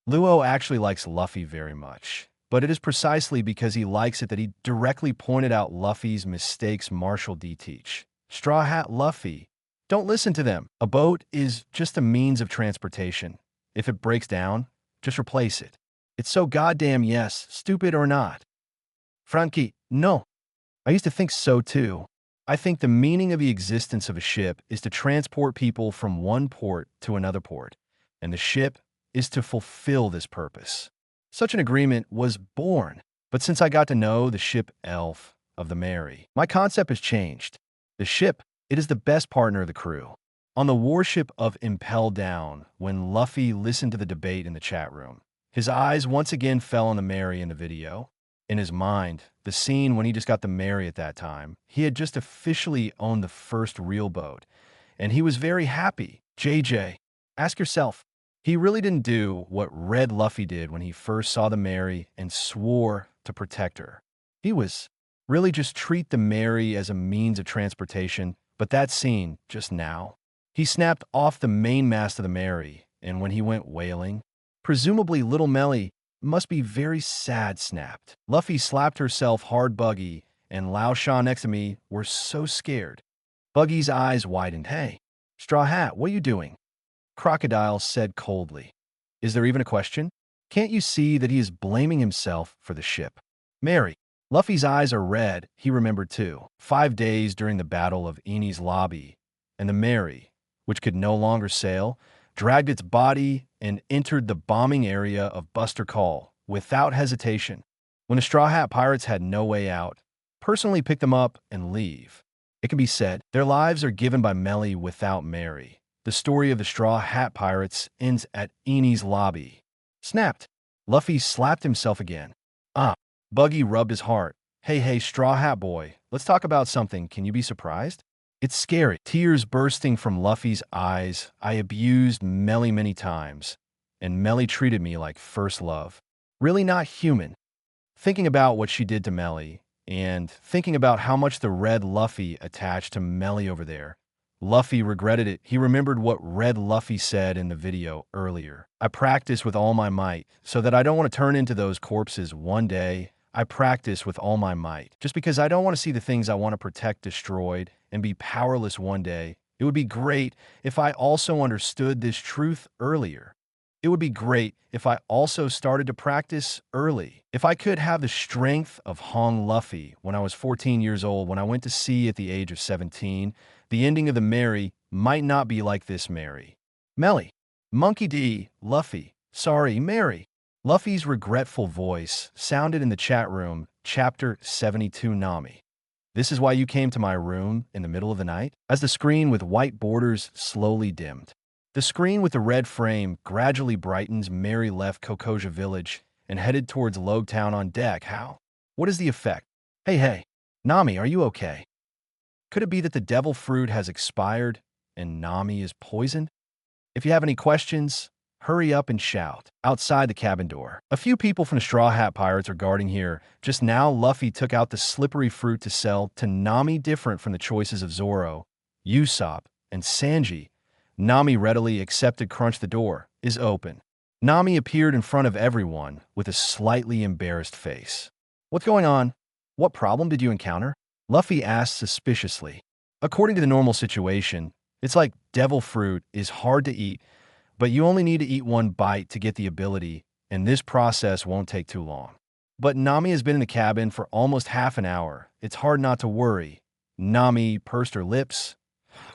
Luo actually likes Luffy very much, but it is precisely because he likes it that he directly pointed out Luffy's mistakes Marshall D. teach. Straw Hat Luffy, don't listen to them. A boat is just a means of transportation. If it breaks down, just replace it. It's so goddamn yes, stupid or not. Frankie, no. I used to think so too. I think the meaning of the existence of a ship is to transport people from one port to another port, and the ship is to fulfill this purpose. Such an agreement was born, but since I got to know the ship elf of the Mary, my concept has changed. The ship, it is the best partner of the crew. On the warship of Impel Down, when Luffy listened to the debate in the chat room, his eyes once again fell on the Mary in the video. In his mind, the scene when he just got the Mary at that time, he had just officially owned the first real boat, and he was very happy. JJ, ask yourself, he really didn't do what Red Luffy did when he first saw the Mary and swore to protect her. He was really just treat the Mary as a means of transportation, but that scene, just now, he snapped off the mainmast of the Mary, and when he went whaling, presumably Little Melly must be very sad snapped. Luffy slapped herself hard. Buggy and Lao Sha next to me were so scared. Buggy's eyes widened. Hey, Straw Hat, what are you doing? Crocodile said coldly. Is there even a question? Can't you see that he is blaming himself for the ship? Mary. Luffy's eyes are red, he remembered too. 5 days during the Battle of Enies Lobby, and the Mary, which could no longer sail, dragged its body and entered the bombing area of Buster Call without hesitation. When the Straw Hat Pirates had no way out, personally pick them up and leave. It can be said, their lives are given by Melly without Mary. The story of the Straw Hat Pirates ends at Eni's lobby. Snapped. Luffy slapped himself again. Buggy rubbed his heart. Hey, Straw Hat Boy, let's talk about something. Can you be surprised? It's scary. Tears bursting from Luffy's eyes. I abused Melly many times, and Melly treated me like first love. Really not human. Thinking about what she did to Melly, and thinking about how much the red Luffy attached to Melly over there, Luffy regretted it. He remembered what Red Luffy said in the video earlier. I practice with all my might, so that I don't want to turn into those corpses one day. I practice with all my might, just because I don't want to see the things I want to protect destroyed and be powerless one day. It would be great if I also understood this truth earlier. It would be great if I also started to practice early. If I could have the strength of Hong Luffy when I was 14 years old, when I went to sea at the age of 17, the ending of the Mary might not be like this Mary. Melly. Monkey D. Luffy. Sorry, Mary. Luffy's regretful voice sounded in the chat room, Chapter 72 Nami. This is why you came to my room in the middle of the night? As the screen with white borders slowly dimmed. The screen with the red frame gradually brightens. Mary left Kokoja Village and headed towards Logue Town on deck. How? What is the effect? Hey, Nami, are you okay? Could it be that the devil fruit has expired and Nami is poisoned? If you have any questions, hurry up and shout. Outside the cabin door, a few people from the Straw Hat Pirates are guarding here. Just now, Luffy took out the slippery fruit to sell to Nami. Different from the choices of Zoro, Usopp, and Sanji, Nami readily accepted. Crunch. The door is open. Nami appeared in front of everyone with a slightly embarrassed face. What's going on? What problem did you encounter? Luffy asked suspiciously. According to the normal situation, it's like devil fruit is hard to eat, but you only need to eat one bite to get the ability, and this process won't take too long. But Nami has been in the cabin for almost half an hour. It's hard not to worry. Nami pursed her lips,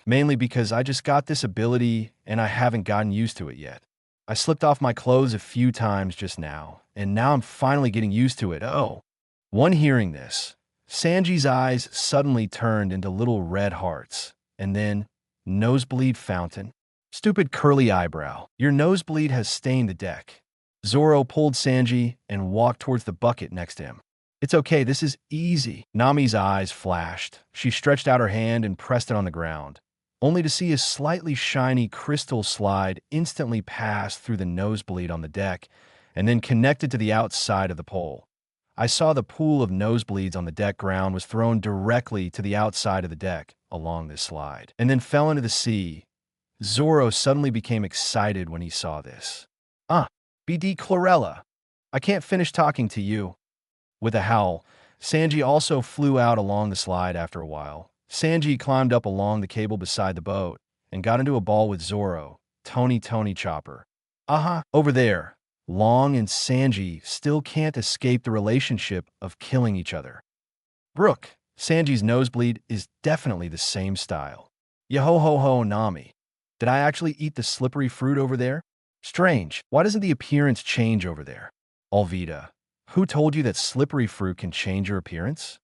mainly because I just got this ability and I haven't gotten used to it yet. I slipped off my clothes a few times just now, and now I'm finally getting used to it. Oh. One hearing this, Sanji's eyes suddenly turned into little red hearts, and then, nosebleed fountain. Stupid curly eyebrow. Your nosebleed has stained the deck. Zoro pulled Sanji and walked towards the bucket next to him. It's okay, this is easy. Nami's eyes flashed. She stretched out her hand and pressed it on the ground, only to see a slightly shiny crystal slide instantly pass through the nosebleed on the deck and then connected to the outside of the pole. I saw the pool of nosebleeds on the deck ground was thrown directly to the outside of the deck along this slide and then fell into the sea. Zoro suddenly became excited when he saw this. BD Chlorella, I can't finish talking to you. With a howl, Sanji also flew out along the slide. After a while, Sanji climbed up along the cable beside the boat and got into a ball with Zoro, Tony Chopper. Over there. Long and Sanji still can't escape the relationship of killing each other. Brook, Sanji's nosebleed is definitely the same style. Yo-ho-ho-ho, Nami. Did I actually eat the slippery fruit over there? Strange. Why doesn't the appearance change over there? Alvida, who told you that slippery fruit can change your appearance?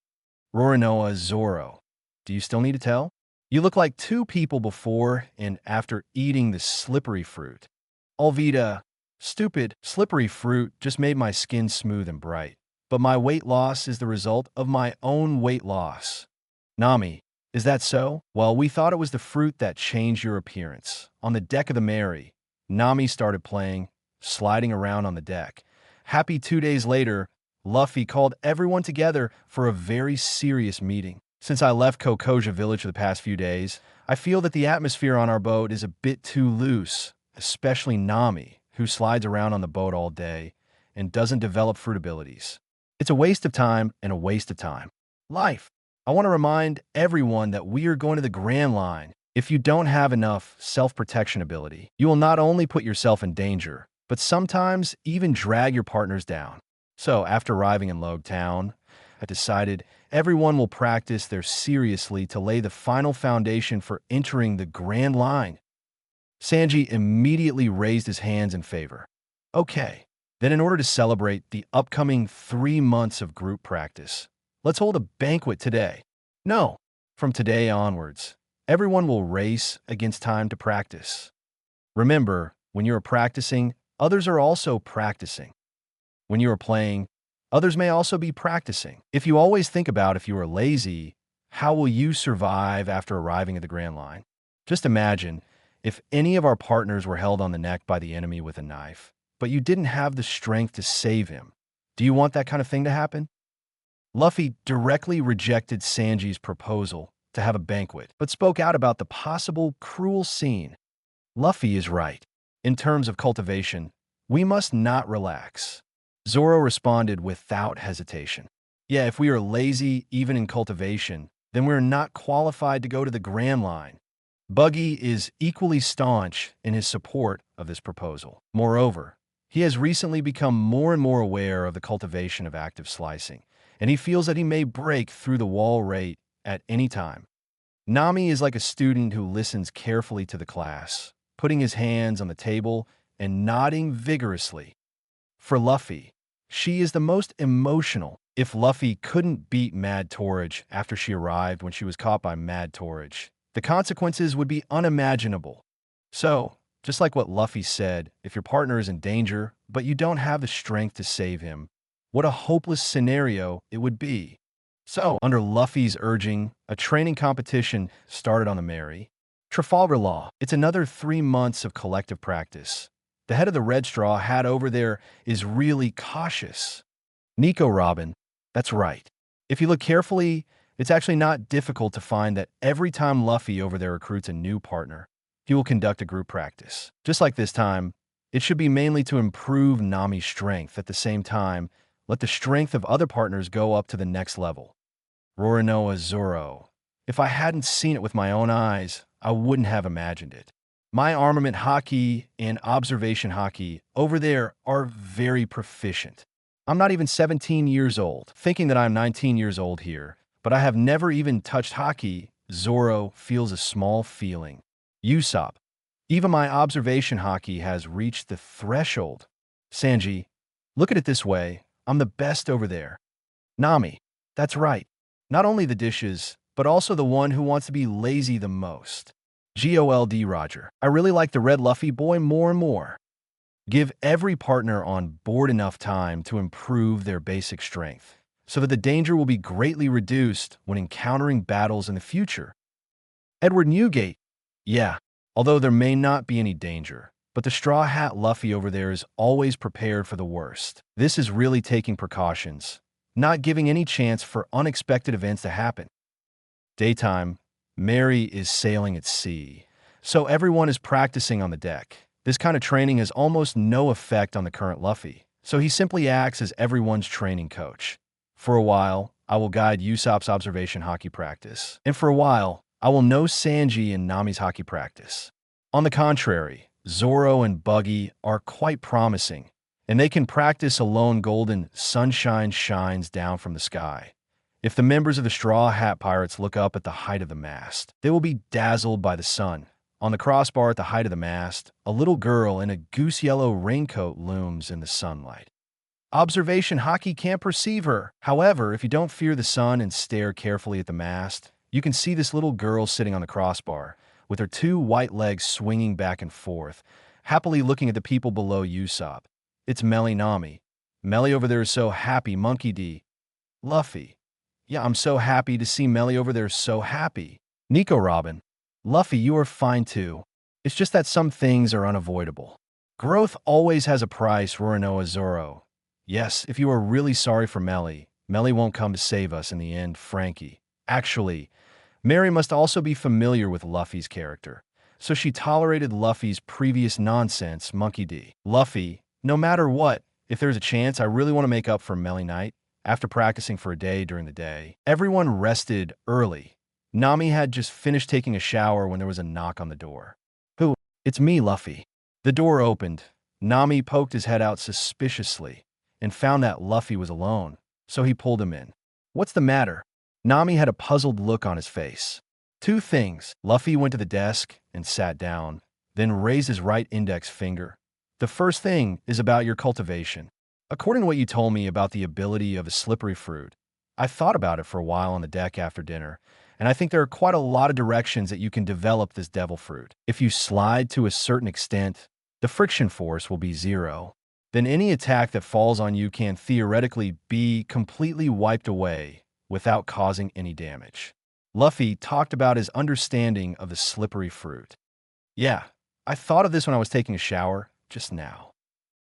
Rorinoa, Zoro, do you still need to tell? You look like two people before and after eating the slippery fruit. Alvida, stupid, slippery fruit just made my skin smooth and bright. But my weight loss is the result of my own weight loss. Nami, is that so? Well, we thought it was the fruit that changed your appearance. On the deck of the Mary, Nami started playing, sliding around on the deck. Happy 2 days later, Luffy called everyone together for a very serious meeting. Since I left Kokoja Village for the past few days, I feel that the atmosphere on our boat is a bit too loose, especially Nami, who slides around on the boat all day and doesn't develop fruit abilities. It's a waste of time and a waste of time. Life. I want to remind everyone that we are going to the Grand Line. If you don't have enough self-protection ability, you will not only put yourself in danger, but sometimes even drag your partners down. So after arriving in Logue Town, I decided everyone will practice there seriously to lay the final foundation for entering the Grand Line. Sanji immediately raised his hands in favor. Okay, then in order to celebrate the upcoming 3 months of group practice, let's hold a banquet today. No, from today onwards, everyone will race against time to practice. Remember, when you are practicing, others are also practicing. When you are playing, others may also be practicing. If you always think about if you are lazy, how will you survive after arriving at the Grand Line? Just imagine if any of our partners were held on the neck by the enemy with a knife, but you didn't have the strength to save him. Do you want that kind of thing to happen? Luffy directly rejected Sanji's proposal to have a banquet, but spoke out about the possible cruel scene. Luffy is right. In terms of cultivation, we must not relax. Zoro responded without hesitation. Yeah, if we are lazy even in cultivation, then we're not qualified to go to the Grand Line. Buggy is equally staunch in his support of this proposal. Moreover, he has recently become more and more aware of the cultivation of active slicing, and he feels that he may break through the wall rate at any time. Nami is like a student who listens carefully to the class, putting his hands on the table and nodding vigorously. For Luffy, she is the most emotional. If Luffy couldn't beat Mad Torridge after she arrived when she was caught by Mad Torridge, the consequences would be unimaginable. So, just like what Luffy said, if your partner is in danger, but you don't have the strength to save him, what a hopeless scenario it would be. So, under Luffy's urging, a training competition started on the Mary. Trafalgar Law. It's another 3 months of collective practice. The head of the Red Straw Hat over there is really cautious. Nico Robin, that's right. If you look carefully, it's actually not difficult to find that every time Luffy over there recruits a new partner, he will conduct a group practice. Just like this time, it should be mainly to improve Nami's strength. At the same time, let the strength of other partners go up to the next level. Roronoa Zoro. If I hadn't seen it with my own eyes, I wouldn't have imagined it. My armament haki and observation haki over there are very proficient. I'm not even 17 years old, thinking that I'm 19 years old here, but I have never even touched haki. Zoro feels a small feeling. Usopp. Even my observation haki has reached the threshold. Sanji, look at it this way. I'm the best over there. Nami. That's right. Not only the dishes, but also the one who wants to be lazy the most. GOLD Roger. I really like the red Luffy boy more and more. Give every partner on board enough time to improve their basic strength, so that the danger will be greatly reduced when encountering battles in the future. Edward Newgate. Yeah, although there may not be any danger, but the Straw Hat Luffy over there is always prepared for the worst. This is really taking precautions, not giving any chance for unexpected events to happen. Daytime. Mary is sailing at sea, so everyone is practicing on the deck. This kind of training has almost no effect on the current Luffy, so he simply acts as everyone's training coach. For a while, I will guide Usopp's observation haki practice, and for a while, I will know Sanji and Nami's haki practice. On the contrary, Zoro and Buggy are quite promising, and they can practice alone. Golden sunshine shines down from the sky. If the members of the Straw Hat Pirates look up at the height of the mast, they will be dazzled by the sun. On the crossbar at the height of the mast, a little girl in a goose-yellow raincoat looms in the sunlight. Observation Haki can't perceive her. However, if you don't fear the sun and stare carefully at the mast, you can see this little girl sitting on the crossbar, with her 2 white legs swinging back and forth, happily looking at the people below Usopp. It's Melly Nami. Melly over there is so happy. Monkey D. Luffy. Yeah, I'm so happy to see Melly over there so happy. Nico Robin. Luffy, you are fine too. It's just that some things are unavoidable. Growth always has a price. Roronoa Zoro. Yes, if you are really sorry for Melly, Melly won't come to save us in the end. Frankie. Actually, Mary must also be familiar with Luffy's character, so she tolerated Luffy's previous nonsense. Monkey D. Luffy, no matter what, if there's a chance, I really want to make up for Melly Night. After practicing for a day during the day, everyone rested early. Nami had just finished taking a shower when there was a knock on the door. Who? It's me, Luffy. The door opened. Nami poked his head out suspiciously and found that Luffy was alone, so he pulled him in. What's the matter? Nami had a puzzled look on his face. 2 things. Luffy went to the desk and sat down, then raised his right index finger. The first thing is about your cultivation. According to what you told me about the ability of a slippery fruit, I thought about it for a while on the deck after dinner, and I think there are quite a lot of directions that you can develop this devil fruit. If you slide to a certain extent, the friction force will be zero. Then any attack that falls on you can theoretically be completely wiped away without causing any damage. Luffy talked about his understanding of the slippery fruit. Yeah, I thought of this when I was taking a shower just now.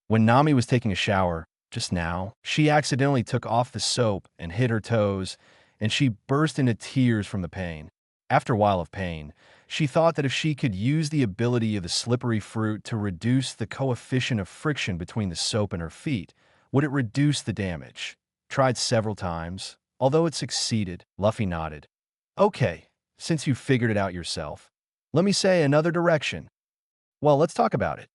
When Nami was taking a shower just now, she accidentally took off the soap and hit her toes, and she burst into tears from the pain. After a while of pain, she thought that if she could use the ability of the slippery fruit to reduce the coefficient of friction between the soap and her feet, would it reduce the damage? Tried several times. Although it succeeded, Luffy nodded. Okay, since you figured it out yourself, let me say another direction. Well, let's talk about it.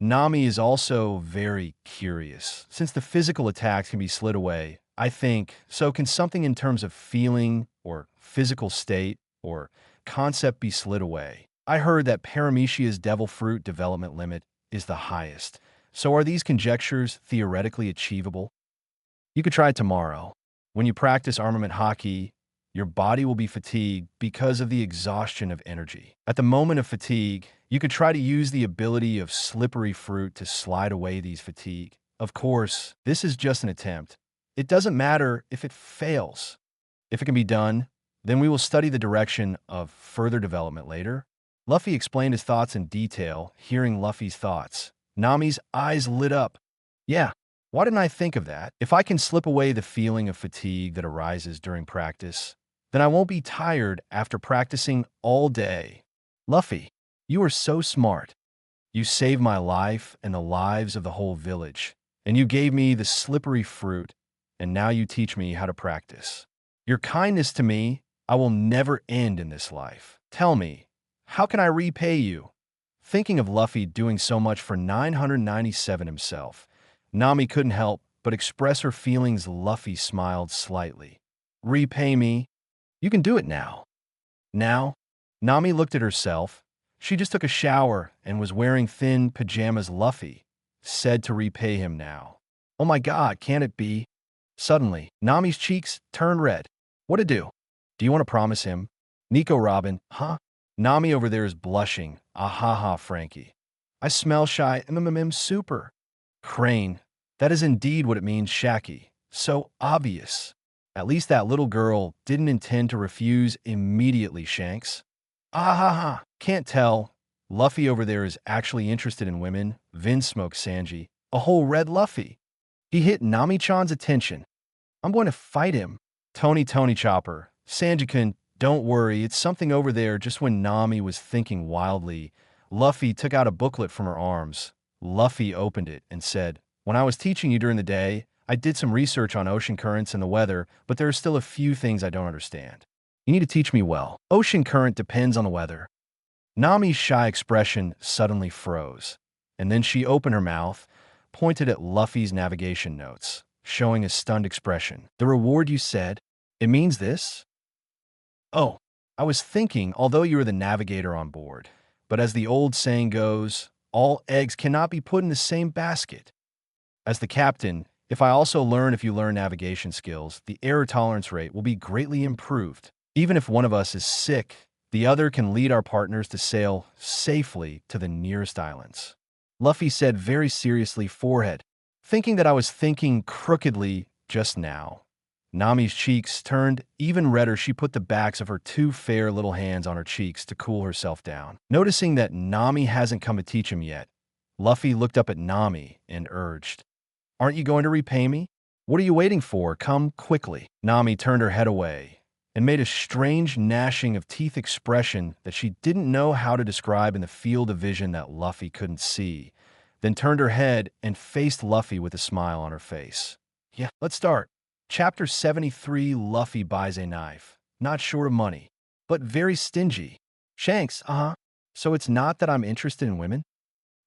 Nami is also very curious. Since the physical attacks can be slid away, I think, so can something in terms of feeling or physical state or concept be slid away? I heard that Paramecia's devil fruit development limit is the highest. So are these conjectures theoretically achievable? You could try it tomorrow. When you practice armament haki, your body will be fatigued because of the exhaustion of energy. At the moment of fatigue, you could try to use the ability of slippery fruit to slide away these fatigue. Of course, this is just an attempt. It doesn't matter if it fails. If it can be done, then we will study the direction of further development later. Luffy explained his thoughts in detail, hearing Luffy's thoughts. Nami's eyes lit up. Yeah, why didn't I think of that? If I can slip away the feeling of fatigue that arises during practice, then I won't be tired after practicing all day. Luffy, you are so smart. You saved my life and the lives of the whole village, and you gave me the slippery fruit, and now you teach me how to practice. Your kindness to me, I will never end in this life. Tell me, how can I repay you? Thinking of Luffy doing so much for 997 himself, Nami couldn't help but express her feelings. Luffy smiled slightly. Repay me? You can do it now. Now? Nami looked at herself. She just took a shower and was wearing thin pajamas. Luffy said to repay him now. Oh my god, can it be? Suddenly, Nami's cheeks turned red. What to do? Do you want to promise him? Nico Robin, huh? Nami over there is blushing. Ahaha, Frankie. I smell shy. Super. Crane. That is indeed what it means, Shaki. So obvious. At least that little girl didn't intend to refuse immediately, Shanks. Ahaha. Can't tell. Luffy over there is actually interested in women. Vin smoked Sanji. A whole red Luffy. He hit Nami-chan's attention. I'm going to fight him. Tony Chopper. Sanji-kun, don't worry, it's something over there. Just when Nami was thinking wildly, Luffy took out a booklet from her arms. Luffy opened it and said, when I was teaching you during the day, I did some research on ocean currents and the weather, but there are still a few things I don't understand. You need to teach me well. Ocean current depends on the weather. Nami's shy expression suddenly froze, and then she opened her mouth, pointed at Luffy's navigation notes, showing a stunned expression. The reward, you said? It means this? Oh, I was thinking, although you are the navigator on board, but as the old saying goes, all eggs cannot be put in the same basket. As the captain, if I also learn if you learn navigation skills, the error tolerance rate will be greatly improved. Even if one of us is sick, the other can lead our partners to sail safely to the nearest islands. Luffy said very seriously, forehead, thinking that I was thinking crookedly just now. Nami's cheeks turned even redder. She put the backs of her two fair little hands on her cheeks to cool herself down. Noticing that Nami hasn't come to teach him yet, Luffy looked up at Nami and urged, aren't you going to repay me? What are you waiting for? Come quickly. Nami turned her head away and made a strange gnashing of teeth expression that she didn't know how to describe in the field of vision that Luffy couldn't see, then turned her head and faced Luffy with a smile on her face. Yeah, let's start. Chapter 73. Luffy buys a knife. Not short of money, but very stingy. Shanks, so it's not that I'm interested in women?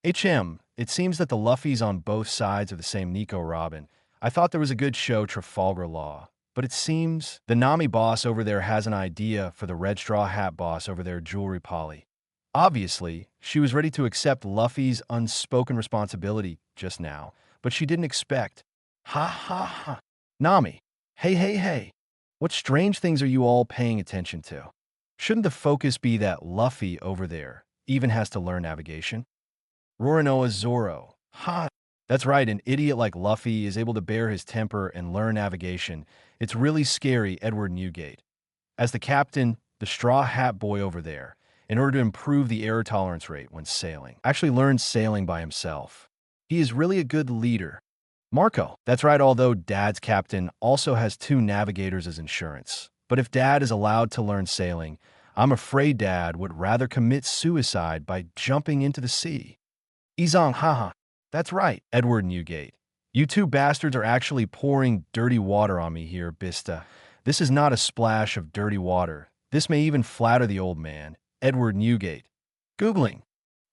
It seems that the Luffys on both sides of the same Nico Robin. I thought there was a good show, Trafalgar Law. But it seems the Nami boss over there has an idea for the Red Straw Hat boss over there, Jewelry Polly. Obviously, she was ready to accept Luffy's unspoken responsibility just now, but she didn't expect. Ha ha ha. Nami. Hey. What strange things are you all paying attention to? Shouldn't the focus be that Luffy over there even has to learn navigation? Roronoa Zoro. Ha! That's right, an idiot like Luffy is able to bear his temper and learn navigation. It's really scary, Edward Newgate. As the captain, the straw hat boy over there, in order to improve the error tolerance rate when sailing, actually learned sailing by himself. He is really a good leader. Marco. That's right, although Dad's captain also has 2 navigators as insurance. But if Dad is allowed to learn sailing, I'm afraid Dad would rather commit suicide by jumping into the sea. Izong, haha. That's right, Edward Newgate. You 2 bastards are actually pouring dirty water on me here, Bista. This is not a splash of dirty water. This may even flatter the old man, Edward Newgate. Googling.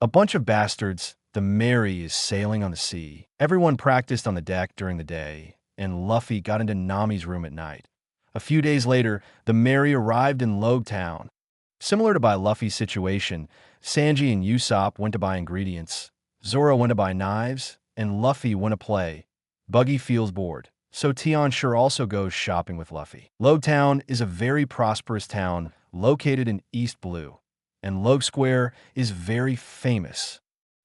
A bunch of bastards. The Mary is sailing on the sea. Everyone practiced on the deck during the day, and Luffy got into Nami's room at night. A few days later, the Mary arrived in Logue Town. Similar to by Luffy's situation, Sanji and Usopp went to buy ingredients, Zoro went to buy knives, and Luffy went to play. Buggy feels bored, so Tion sure also goes shopping with Luffy. Logue Town is a very prosperous town located in East Blue, and Logue Square is very famous.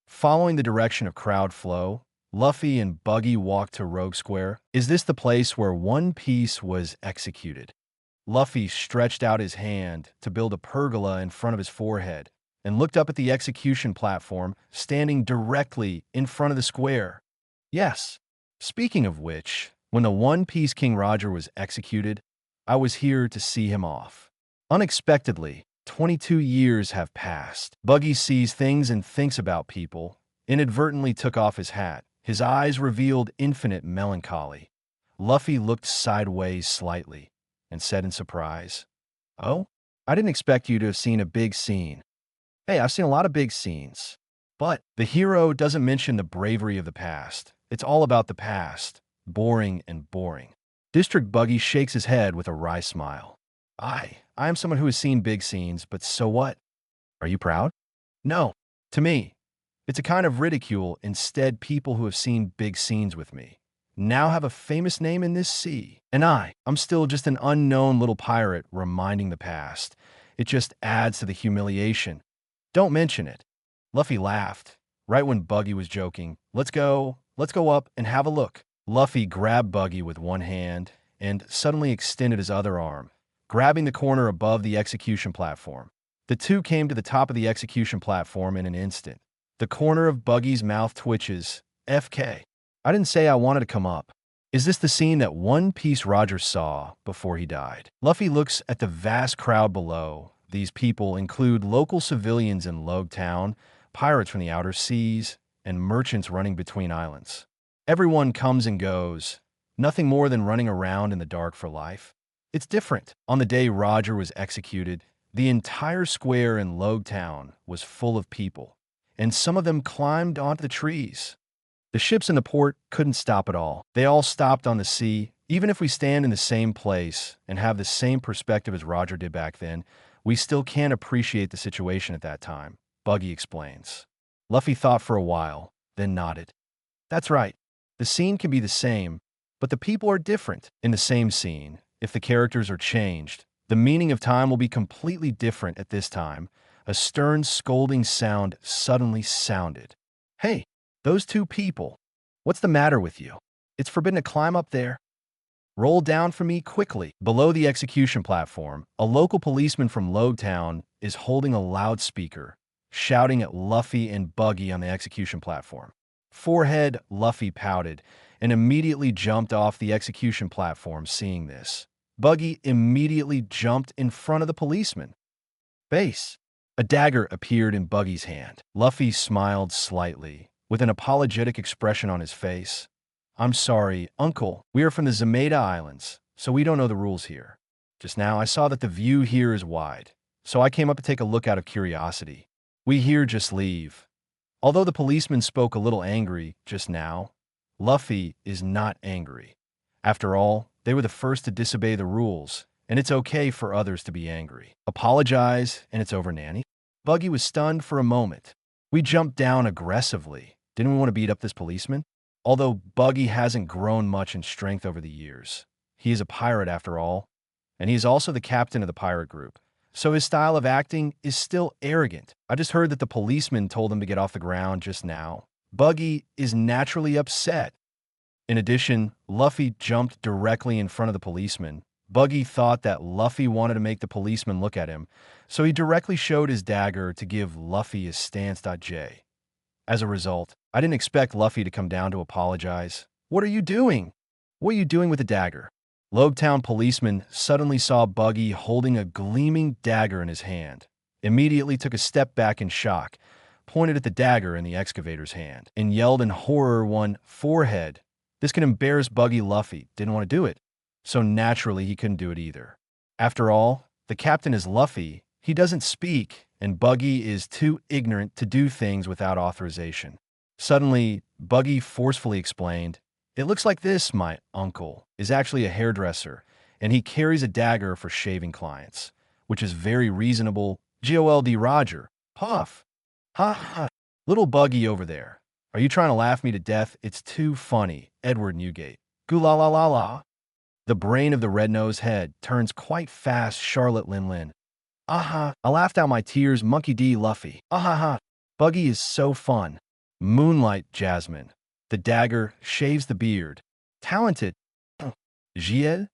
Following the direction of crowd flow, Luffy and Buggy walked to Rogue Square. Is this the place where One Piece was executed? Luffy stretched out his hand to build a pergola in front of his forehead and looked up at the execution platform standing directly in front of the square. Yes. Speaking of which, when the One Piece King Roger was executed, I was here to see him off. Unexpectedly, 22 years have passed. Buggy sees things and thinks about people, inadvertently took off his hat. His eyes revealed infinite melancholy. Luffy looked sideways slightly and said in surprise, "Oh, I didn't expect you to have seen a big scene." Hey, I've seen a lot of big scenes. But the hero doesn't mention the bravery of the past. It's all about the past. Boring and boring. District Buggy shakes his head with a wry smile. I am someone who has seen big scenes, but so what? Are you proud? No. To me, it's a kind of ridicule. Instead, people who have seen big scenes with me now have a famous name in this sea. And I'm still just an unknown little pirate reminding the past. It just adds to the humiliation. Don't mention it. Luffy laughed, right when Buggy was joking. Let's go up and have a look. Luffy grabbed Buggy with one hand and suddenly extended his other arm, grabbing the corner above the execution platform. The two came to the top of the execution platform in an instant. The corner of Buggy's mouth twitches. FK. I didn't say I wanted to come up. Is this the scene that One Piece Roger saw before he died? Luffy looks at the vast crowd below. These people include local civilians in Logue Town, pirates from the outer seas, and merchants running between islands. Everyone comes and goes, nothing more than running around in the dark for life. It's different. On the day Roger was executed, the entire square in Logue Town was full of people, and some of them climbed onto the trees. The ships in the port couldn't stop at all. They all stopped on the sea. Even if we stand in the same place and have the same perspective as Roger did back then, we still can't appreciate the situation at that time, Buggy explains. Luffy thought for a while, then nodded. That's right. The scene can be the same, but the people are different. In the same scene, if the characters are changed, the meaning of time will be completely different at this time. A stern, scolding sound suddenly sounded. Hey, those 2 people. What's the matter with you? It's forbidden to climb up there. Roll down for me quickly. Below the execution platform, a local policeman from Logue Town is holding a loudspeaker, shouting at Luffy and Buggy on the execution platform. Forehead, Luffy pouted and immediately jumped off the execution platform seeing this. Buggy immediately jumped in front of the policeman. Base. A dagger appeared in Buggy's hand. Luffy smiled slightly, with an apologetic expression on his face. I'm sorry, Uncle. We are from the Zameda Islands, so we don't know the rules here. Just now, I saw that the view here is wide, so I came up to take a look out of curiosity. We here just leave. Although the policeman spoke a little angry just now, Luffy is not angry. After all, they were the first to disobey the rules, and it's okay for others to be angry. Apologize, and it's over, Nanny. Buggy was stunned for a moment. We jumped down aggressively. Didn't we want to beat up this policeman? Although Buggy hasn't grown much in strength over the years, he is a pirate after all. and he's also the captain of the pirate group. So his style of acting is still arrogant. I just heard that the policeman told him to get off the ground just now. Buggy is naturally upset. In addition, Luffy jumped directly in front of the policeman. Buggy thought that Luffy wanted to make the policeman look at him, so he directly showed his dagger to give Luffy his stance.j. As a result, I didn't expect Luffy to come down to apologize. What are you doing? What are you doing with the dagger? Lobetown policeman suddenly saw Buggy holding a gleaming dagger in his hand, immediately took a step back in shock, pointed at the dagger in the excavator's hand, and yelled in horror one forehead. This can embarrass Buggy. Luffy didn't want to do it, so naturally he couldn't do it either. After all, the captain is Luffy, he doesn't speak, and Buggy is too ignorant to do things without authorization. Suddenly, Buggy forcefully explained, "It looks like this, my uncle is actually a hairdresser, and he carries a dagger for shaving clients, which is very reasonable. Gold Roger, puff. Ha ha. Little Buggy over there. Are you trying to laugh me to death? It's too funny. Edward Newgate. Goo la la la la." The brain of the red-nosed head turns quite fast. Charlotte Lin. Aha, I laughed out my tears. Monkey D. Luffy. Ahaha. Buggy is so fun. Moonlight Jasmine. The dagger shaves the beard. Talented. Giel?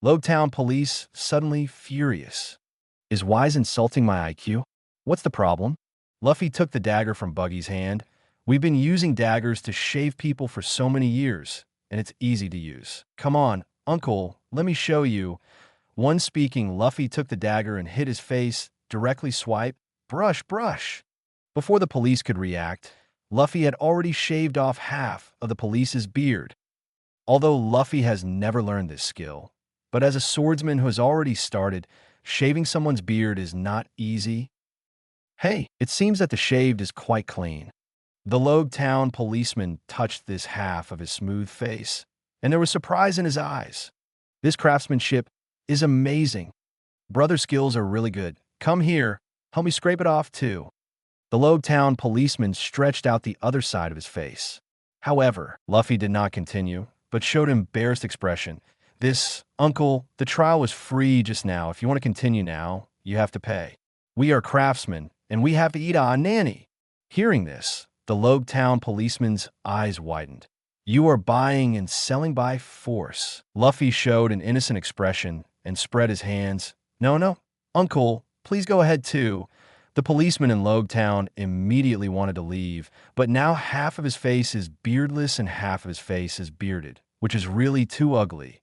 Lobetown police suddenly furious. Is Wise insulting my IQ? What's the problem? Luffy took the dagger from Buggy's hand. We've been using daggers to shave people for so many years, and it's easy to use. Come on, uncle, let me show you. One speaking, Luffy took the dagger and hit his face, directly swipe, brush. Before the police could react, Luffy had already shaved off half of the police's beard. Although Luffy has never learned this skill, but as a swordsman who has already started, shaving someone's beard is not easy. Hey, it seems that the shaved is quite clean. The Lobetown policeman touched this half of his smooth face, and there was surprise in his eyes. This craftsmanship is amazing. Brother skills are really good. Come here, help me scrape it off too. The Lobetown policeman stretched out the other side of his face. However, Luffy did not continue, but showed an embarrassed expression. Uncle, the trial was free just now. If you want to continue now, you have to pay. We are craftsmen, and we have to eat our nanny. Hearing this, the Lobetown policeman's eyes widened. You are buying and selling by force. Luffy showed an innocent expression and spread his hands. No, uncle, please go ahead too. The policeman in Lobetown immediately wanted to leave, but now half of his face is beardless and half of his face is bearded, which is really too ugly.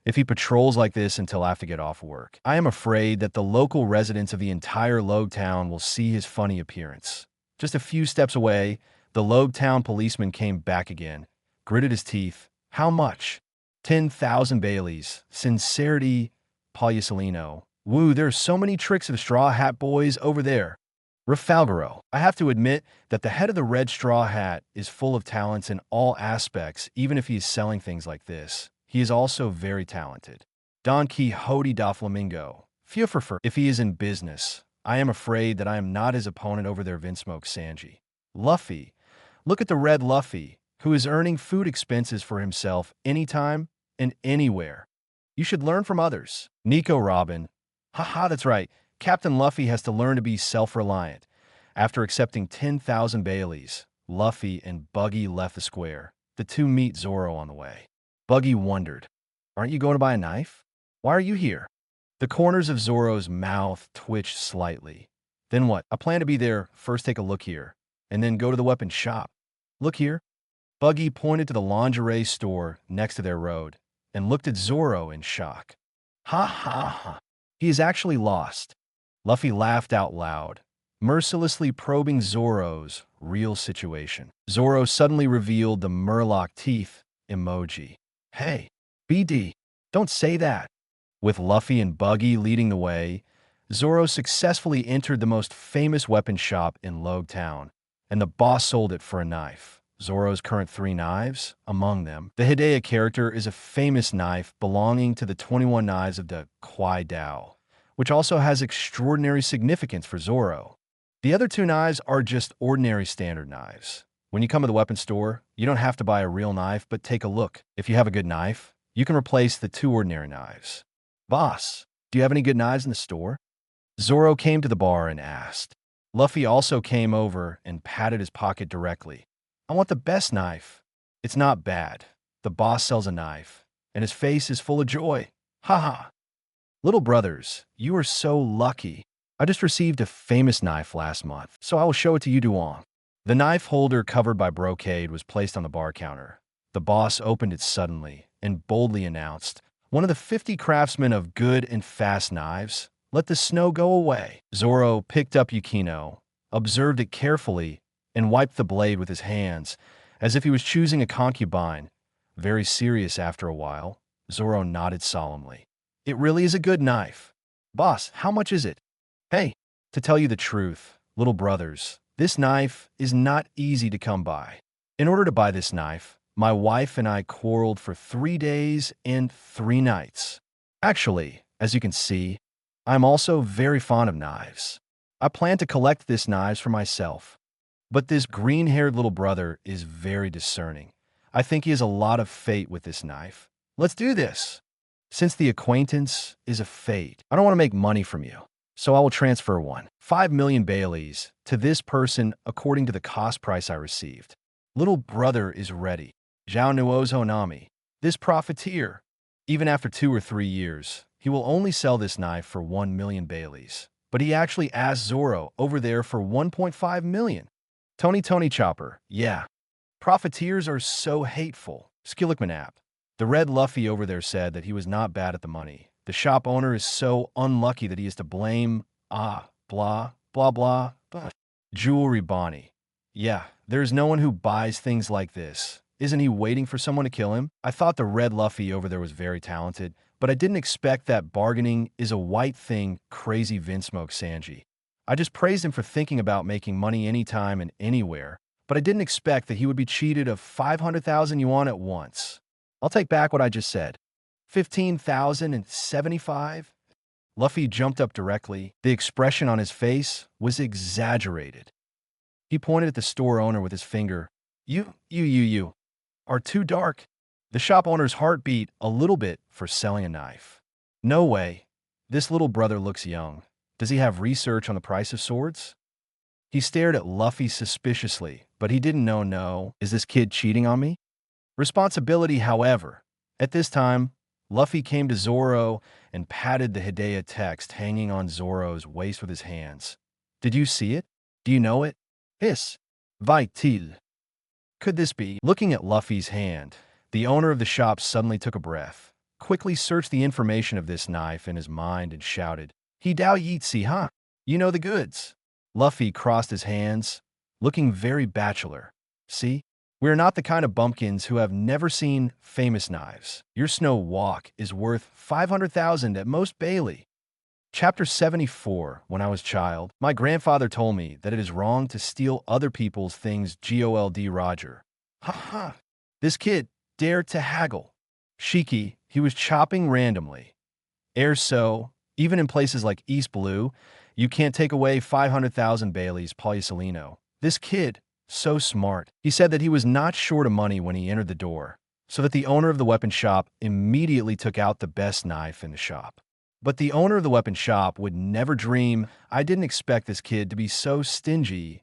If he patrols like this until I have to get off work, I am afraid that the local residents of the entire Lobetown will see his funny appearance. Just a few steps away, the Lobetown policeman came back again, gritted his teeth. How much? 10,000 Baileys. Sincerity, Paulicelino. Woo, there's so many tricks of Straw Hat Boys over there. Rafalgaro. I have to admit that the head of the Red Straw Hat is full of talents in all aspects, even if he is selling things like this. He is also very talented. Don Quixote da Flamingo. Fufurfur. If he is in business, I am afraid that I am not his opponent over there. Vinsmoke Sanji. Luffy. Look at the red Luffy, who is earning food expenses for himself anytime and anywhere. You should learn from others. Nico Robin. Haha, that's right. Captain Luffy has to learn to be self-reliant. After accepting 10,000 Baileys, Luffy and Buggy left the square. The two meet Zoro on the way. Buggy wondered, aren't you going to buy a knife? Why are you here? The corners of Zoro's mouth twitched slightly. Then what? I plan to be there. First take a look here, and then go to the weapon shop. Look here. Buggy pointed to the lingerie store next to their road and looked at Zoro in shock. Ha ha ha. He is actually lost. Luffy laughed out loud, mercilessly probing Zoro's real situation. Zoro suddenly revealed the Murloc teeth emoji. Hey, BD, don't say that. With Luffy and Buggy leading the way, Zoro successfully entered the most famous weapon shop in Lobetown, and the boss sold it for a knife. Zoro's current 3 knives, among them. The Hidea character is a famous knife belonging to the 21 knives of the Kwai Dao, which also has extraordinary significance for Zoro. The other 2 knives are just ordinary standard knives. When you come to the weapon store, you don't have to buy a real knife, but take a look. If you have a good knife, you can replace the 2 ordinary knives. Boss, Do you have any good knives in the store? Zoro came to the bar and asked. Luffy also came over and patted his pocket directly. I want the best knife. It's not bad. The boss sells a knife, and his face is full of joy. Haha. Little brothers, you are so lucky. I just received a famous knife last month, so I will show it to you Duong. The knife holder covered by brocade was placed on the bar counter. The boss opened it suddenly and boldly announced, one of the 50 craftsmen of good and fast knives. Let the snow go away. Zoro picked up Yukino, observed it carefully, and wiped the blade with his hands, as if he was choosing a concubine. Very serious after a while, Zoro nodded solemnly. It really is a good knife. Boss, how much is it? Hey, to tell you the truth, little brothers, this knife is not easy to come by. In order to buy this knife, my wife and I quarreled for 3 days and 3 nights. Actually, as you can see, I'm also very fond of knives. I plan to collect this knives for myself. But this green-haired little brother is very discerning. I think he has a lot of fate with this knife. Let's do this. Since the acquaintance is a fate, I don't want to make money from you. So I will transfer 5 million Baileys to this person according to the cost price I received. Little brother is ready. Zhao Nuozo Nami. This profiteer. Even after 2 or 3 years, he will only sell this knife for 1 million Baileys. But he actually asked Zoro over there for 1.5 million. Tony Chopper, yeah. Profiteers are so hateful. Skillickman app. The red Luffy over there said that he was not bad at the money. The shop owner is so unlucky that he is to blame. Blah, blah, blah. Jewelry Bonnie. Yeah, there's no one who buys things like this. Isn't he waiting for someone to kill him? I thought the red Luffy over there was very talented, but I didn't expect that bargaining is a white thing. Crazy Vinsmoke Sanji. I just praised him for thinking about making money anytime and anywhere, but I didn't expect that he would be cheated of 500,000 yuan at once. I'll take back what I just said. 15,075? Luffy jumped up directly. The expression on his face was exaggerated. He pointed at the store owner with his finger. You are too dark. The shop owner's heart beat a little bit for selling a knife. No way. This little brother looks young. Does he have research on the price of swords? He stared at Luffy suspiciously, but he didn't know. No, is this kid cheating on me? Responsibility, however. At this time, Luffy came to Zoro and patted the Hidea text hanging on Zoro's waist with his hands. Did you see it? Do you know it? Hiss. Vitil. Could this be? Looking at Luffy's hand, the owner of the shop suddenly took a breath, quickly searched the information of this knife in his mind and shouted, He Dao Yitzi, huh? You know the goods. Luffy crossed his hands, looking very bachelor. See? We're not the kind of bumpkins who have never seen famous knives. Your snow walk is worth 500,000 at most Bailey. Chapter 74. When I was child, my grandfather told me that it is wrong to steal other people's things. Gold Roger. Ha ha. This kid dared to haggle. Shiki, he was chopping randomly. So, even in places like East Blue, you can't take away 500,000 Baileys Polysolino. This kid, so smart. He said that he was not short of money when he entered the door, so that the owner of the weapon shop immediately took out the best knife in the shop. But the owner of the weapon shop would never dream. I didn't expect this kid to be so stingy.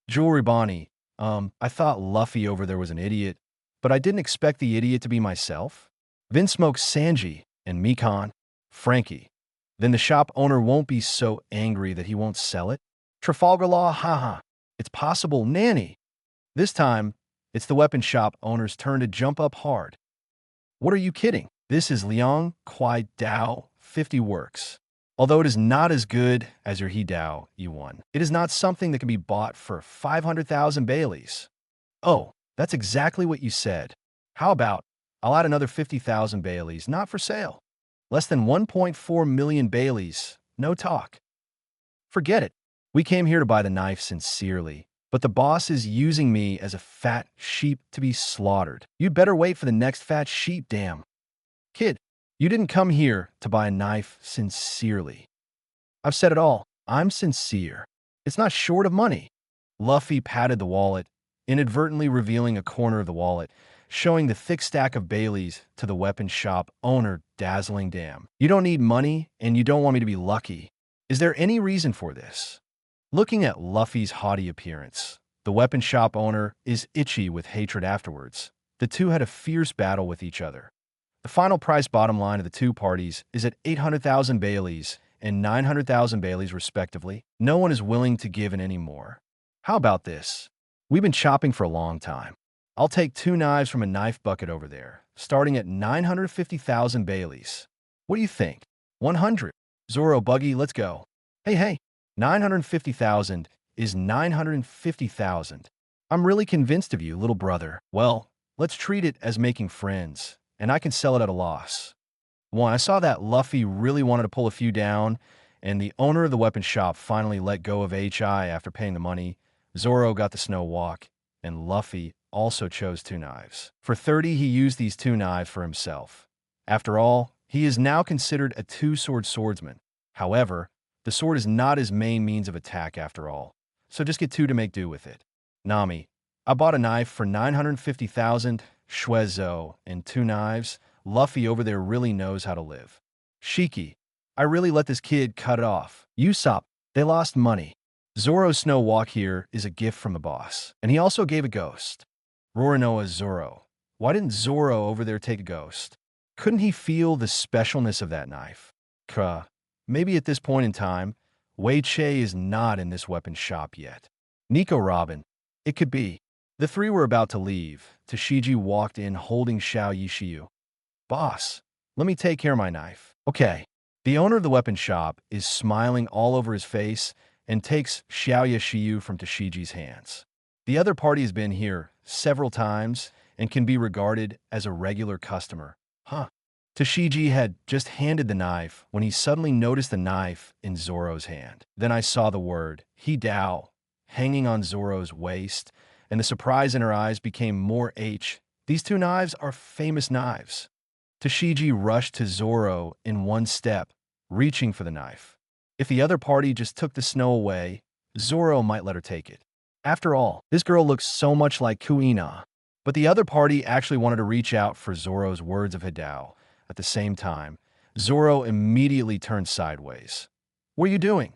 Jewelry Bonnie. I thought Luffy over there was an idiot, but I didn't expect the idiot to be myself. Vinsmoke Sanji and Mikon. Frankie. Then the shop owner won't be so angry that he won't sell it. Trafalgar Law, haha. It's possible, Nanny. This time, it's the weapon shop owner's turn to jump up hard. What are you kidding? This is Liang Kuai Dao 50 works. Although it is not as good as your He Dao E1, it is not something that can be bought for 500,000 Baileys. Oh, that's exactly what you said. How about, I'll add another 50,000 Baileys, not for sale. Less than 1.4 million Baileys, no talk. Forget it. We came here to buy the knife sincerely, but the boss is using me as a fat sheep to be slaughtered. You'd better wait for the next fat sheep, damn. Kid, you didn't come here to buy a knife sincerely. I've said it all. I'm sincere. It's not short of money. Luffy patted the wallet, inadvertently revealing a corner of the wallet, showing the thick stack of Baileys to the weapon shop owner. Dazzling damn. You don't need money, and you don't want me to be lucky. Is there any reason for this? Looking at Luffy's haughty appearance, the weapon shop owner is itchy with hatred afterwards. The two had a fierce battle with each other. The final price bottom line of the two parties is at 800,000 Baileys and 900,000 Baileys respectively. No one is willing to give in any more. How about this? We've been chopping for a long time. I'll take 2 knives from a knife bucket over there, starting at 950,000 Baileys. What do you think? 100. Zoro, Buggy, let's go. Hey, 950,000 is 950,000. I'm really convinced of you, little brother. Well, let's treat it as making friends, and I can sell it at a loss. One, I saw that Luffy really wanted to pull a few down, and the owner of the weapon shop finally let go of HI after paying the money. Zoro got the snow walk, and Luffy also chose 2 knives. For 30, he used these 2 knives for himself. After all, he is now considered a 2-sword swordsman. However, the sword is not his main means of attack after all, so just get 2 to make do with it. Nami, I bought a knife for 950,000, Shwezo, and 2 knives. Luffy over there really knows how to live. Shiki, I really let this kid cut it off. Usopp, they lost money. Zoro's snow walk here is a gift from the boss, and he also gave a ghost. Roronoa, Zoro. Why didn't Zoro over there take a ghost? Couldn't he feel the specialness of that knife? Maybe at this point in time, Wei Che is not in this weapon shop yet. Nico Robin. It could be. The 3 were about to leave. Tashigi walked in holding Xiao Yishiu. Boss, let me take care of my knife. Okay. The owner of the weapon shop is smiling all over his face and takes Xiao Yishiu from Tashigi's hands. The other party has been here several times and can be regarded as a regular customer. Tashigi had just handed the knife when he suddenly noticed the knife in Zoro's hand. Then I saw the word, Hidao, hanging on Zoro's waist, and the surprise in her eyes became more H. These 2 knives are famous knives. Tashigi rushed to Zoro in one step, reaching for the knife. If the other party just took the snow away, Zoro might let her take it. After all, this girl looks so much like Kuina. But the other party actually wanted to reach out for Zoro's words of Hidao. At the same time, Zoro immediately turned sideways. What are you doing?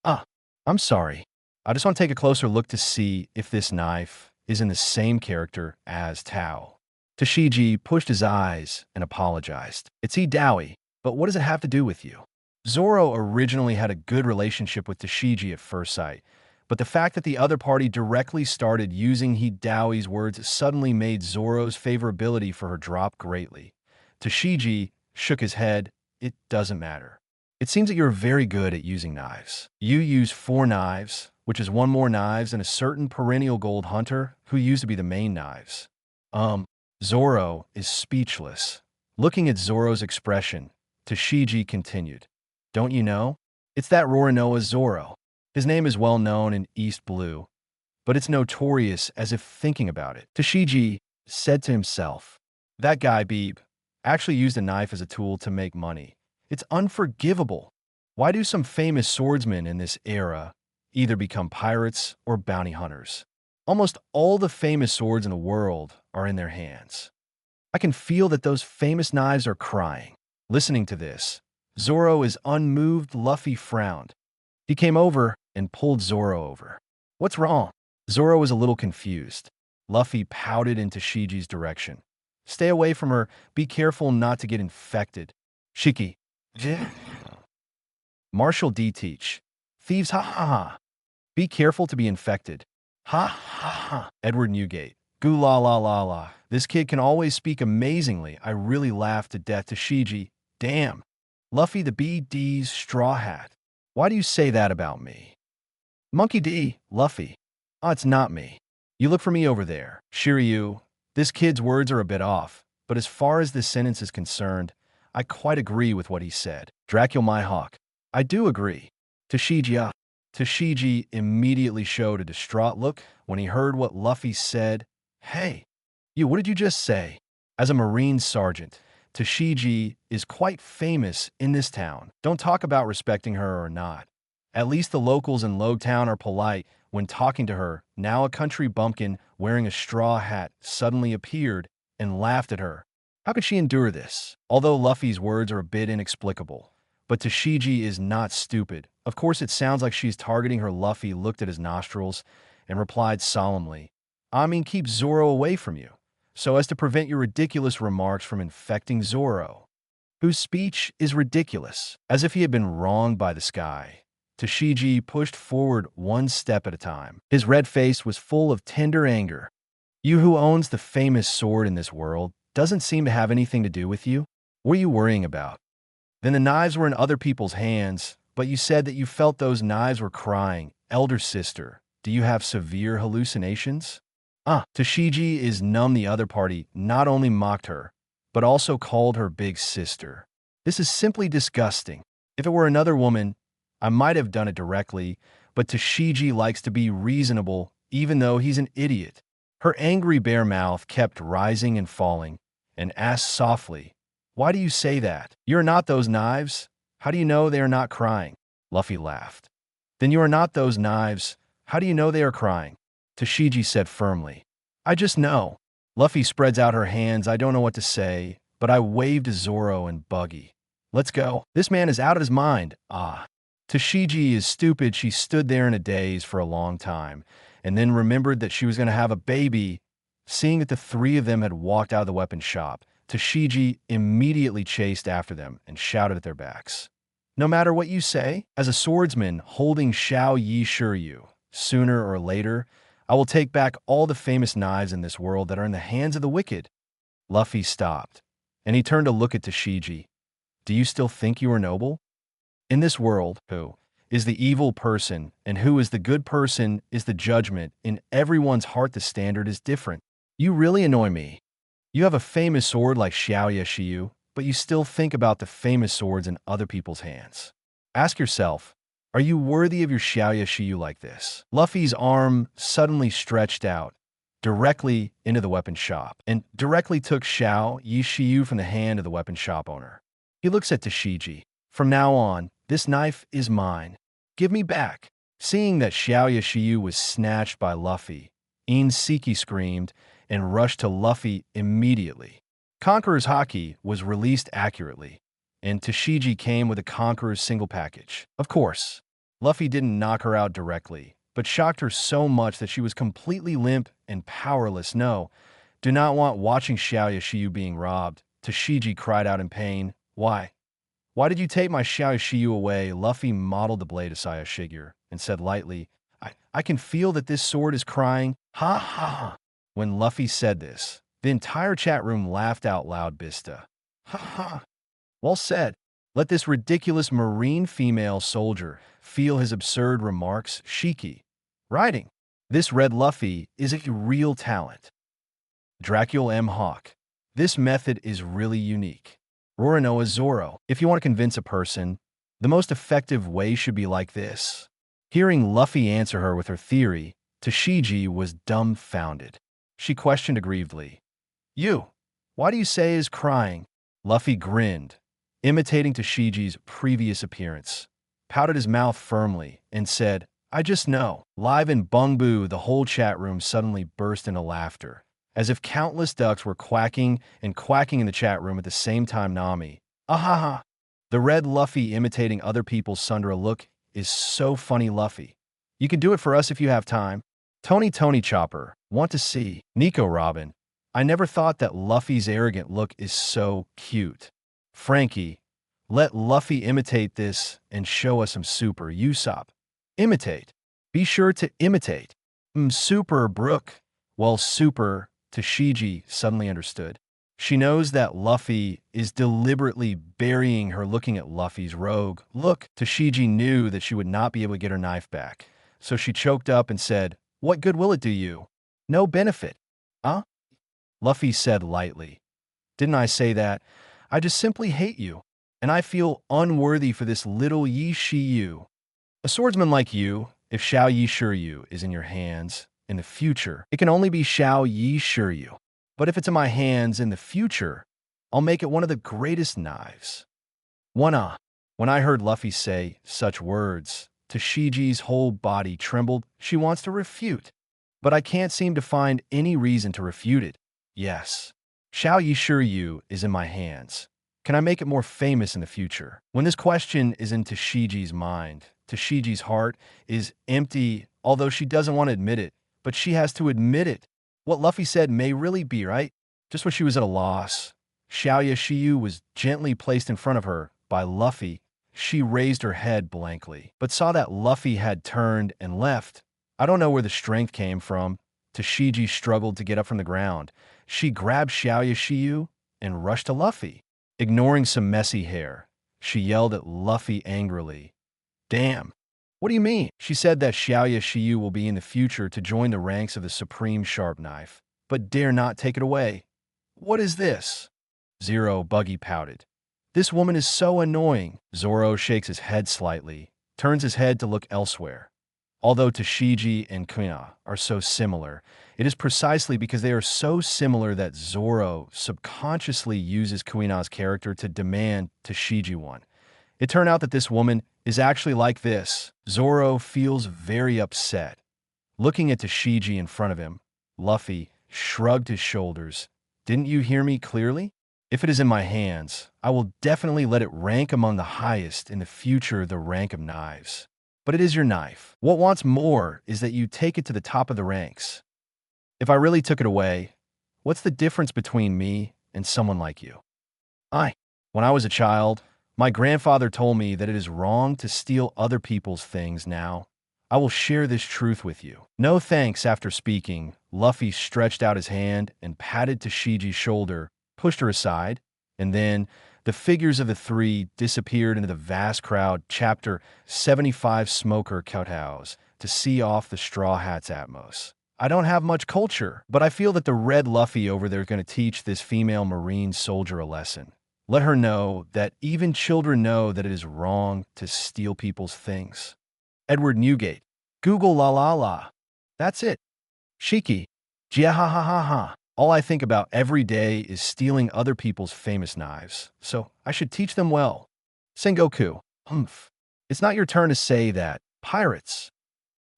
I'm sorry. I just want to take a closer look to see if this knife is in the same character as Tao. Tashigi pushed his eyes and apologized. It's Hidaoi, but what does it have to do with you? Zoro originally had a good relationship with Tashigi at first sight, but the fact that the other party directly started using Hidaoi's words suddenly made Zoro's favorability for her drop greatly. Tashigi shook his head. It doesn't matter. It seems that you're very good at using knives. You use 4 knives, which is 1 more knives than a certain perennial gold hunter who used to be the main knives. Zoro is speechless. Looking at Zoro's expression, Tashigi continued. Don't you know? It's that Roronoa Zoro. His name is well known in East Blue, but it's notorious as if thinking about it. Tashigi said to himself, that guy Beeb actually used a knife as a tool to make money. It's unforgivable. Why do some famous swordsmen in this era either become pirates or bounty hunters? Almost all the famous swords in the world are in their hands. I can feel that those famous knives are crying. Listening to this, Zoro is unmoved. Luffy frowned. He came over and pulled Zoro over. What's wrong? Zoro was a little confused. Luffy pouted in Tashigi's direction. Stay away from her. Be careful not to get infected. Shiki. Marshall D. Teach. Thieves, ha ha ha. Be careful to be infected. Ha ha ha. Edward Newgate. Goo la la la la. This kid can always speak amazingly. I really laughed to death. Tashigi. Damn. Luffy the BD's straw hat. Why do you say that about me? Monkey D. Luffy. It's not me. You look for me over there. Shiryu. This kid's words are a bit off, but as far as this sentence is concerned, I quite agree with what he said. Dracula my hawk. I do agree. Tashigi. Tashigi immediately showed a distraught look when he heard what Luffy said. Hey, what did you just say? As a Marine sergeant, Tashigi is quite famous in this town. Don't talk about respecting her or not. At least the locals in Logtown are polite when talking to her. Now a country bumpkin wearing a straw hat suddenly appeared and laughed at her. How could she endure this? Although Luffy's words are a bit inexplicable. But Tashigi is not stupid. Of course, it sounds like she's targeting her. Luffy looked at his nostrils and replied solemnly, I mean, keep Zoro away from you, so as to prevent your ridiculous remarks from infecting Zoro, whose speech is ridiculous, as if he had been wronged by the sky. Tashigi pushed forward one step at a time. His red face was full of tender anger. You who owns the famous sword in this world doesn't seem to have anything to do with you? What are you worrying about? Then the knives were in other people's hands, but you said that you felt those knives were crying. Elder sister, do you have severe hallucinations? Tashigi is numb. The other party not only mocked her, but also called her big sister. This is simply disgusting. If it were another woman, I might have done it directly, but Tashigi likes to be reasonable, even though he's an idiot. Her angry bare mouth kept rising and falling, and asked softly, Why do you say that? You are not those knives. How do you know they are not crying? Luffy laughed. Then you are not those knives. How do you know they are crying? Tashigi said firmly. I just know. Luffy spreads out her hands. I don't know what to say, but I waved to Zoro and Buggy. Let's go. This man is out of his mind. Tashigi is stupid. She stood there in a daze for a long time, and then remembered that she was going to have a baby. Seeing that the three of them had walked out of the weapon shop, Tashigi immediately chased after them and shouted at their backs. No matter what you say, as a swordsman holding Xiao Yi Shiryu, sooner or later, I will take back all the famous knives in this world that are in the hands of the wicked. Luffy stopped, and he turned to look at Tashigi. Do you still think you are noble? In this world, who is the evil person and who is the good person is the judgment. In everyone's heart, the standard is different. You really annoy me. You have a famous sword like Xiaoya Shiyu, but you still think about the famous swords in other people's hands. Ask yourself, are you worthy of your Xiaoya Shiyu like this? Luffy's arm suddenly stretched out directly into the weapon shop and directly took Xiao Yi Shiyu from the hand of the weapon shop owner. He looks at Tashigi. From now on, this knife is mine. Give me back. Seeing that Xiaoya Shiyu was snatched by Luffy, Siki screamed and rushed to Luffy immediately. Conqueror's Haki was released accurately, and Tashigi came with a Conqueror's single package. Of course, Luffy didn't knock her out directly, but shocked her so much that she was completely limp and powerless. No, do not want watching Xiaoya Shiyu being robbed. Tashigi cried out in pain. Why? Why did you take my Xiaoya Shiyu away? Luffy modeled the blade aside Shigeru and said lightly, I can feel that this sword is crying. Ha ha. When Luffy said this, the entire chat room laughed out loud. Bista. Ha ha. Well said. Let this ridiculous marine female soldier feel his absurd remarks. Shiki. Writing. This Red Luffy is a real talent. Dracula M. Hawk. This method is really unique. Roronoa Zoro. If you want to convince a person, the most effective way should be like this. Hearing Luffy answer her with her theory, Tashigi was dumbfounded. She questioned aggrievedly. You, why do you say is crying? Luffy grinned, imitating Tashigi's previous appearance, pouted his mouth firmly, and said, I just know. Live in Bungbu, the whole chat room suddenly burst into laughter, as if countless ducks were quacking and quacking in the chat room at the same time. Nami. Ahaha. The Red Luffy imitating other people's Sundra look is so funny. Luffy. You can do it for us if you have time. Tony Chopper. Want to see. Nico Robin. I never thought that Luffy's arrogant look is so cute. Frankie. Let Luffy imitate this and show us some super. Usopp. Imitate. Be sure to imitate. Super Brook. Well, super. Tashigi suddenly understood. She knows that Luffy is deliberately burying her. Looking at Luffy's rogue look, Tashigi knew that she would not be able to get her knife back. So she choked up and said, What good will it do you? No benefit. Luffy said lightly. Didn't I say that? I just simply hate you, and I feel unworthy for this little Yi Shiyu. A swordsman like you, if Xiao Yi Shiryu is in your hands in the future, it can only be Xiao Yi Shiryu. But if it's in my hands in the future, I'll make it one of the greatest knives. When I heard Luffy say such words, Tashigi's whole body trembled. She wants to refute, but I can't seem to find any reason to refute it. Yes, Xiao Yi Shiryu is in my hands. Can I make it more famous in the future? When this question is in Tashiji's mind, Tashiji's heart is empty, although she doesn't want to admit it, but she has to admit it. What Luffy said may really be right. Just when she was at a loss, Xiaoya Shiyu was gently placed in front of her by Luffy. She raised her head blankly, but saw that Luffy had turned and left. I don't know where the strength came from. Tashiji struggled to get up from the ground. She grabbed Xiaoya Shiyu and rushed to Luffy. Ignoring some messy hair, she yelled at Luffy angrily. Damn. What do you mean? She said that Xiaoya Shiyu will be in the future to join the ranks of the Supreme Sharp Knife, but dare not take it away. What is this? Zero, Buggy pouted. This woman is so annoying. Zoro shakes his head slightly, turns his head to look elsewhere. Although Tashiji and Kuina are so similar, it is precisely because they are so similar that Zoro subconsciously uses Kuina's character to demand Tashiji one. It turned out that this woman is actually like this. Zoro feels very upset. Looking at Tashiji in front of him, Luffy shrugged his shoulders. Didn't you hear me clearly? If it is in my hands, I will definitely let it rank among the highest in the future, the rank of knives. But it is your knife. What wants more is that you take it to the top of the ranks. If I really took it away, what's the difference between me and someone like you? When I was a child, my grandfather told me that it is wrong to steal other people's things now. I will share this truth with you. No thanks. After speaking, Luffy stretched out his hand and patted Tashiji's shoulder, pushed her aside, and then the figures of the three disappeared into the vast crowd. Chapter 75 Smoker Kowtows to see off the Straw Hats Atmos. I don't have much culture, but I feel that the red Luffy over there is going to teach this female Marine soldier a lesson. Let her know that even children know that it is wrong to steal people's things. Edward Newgate. Google la la la. That's it. Shiki. Jia ha ha ha ha. All I think about every day is stealing other people's famous knives, so I should teach them well. Sengoku. Humph. It's not your turn to say that. Pirates.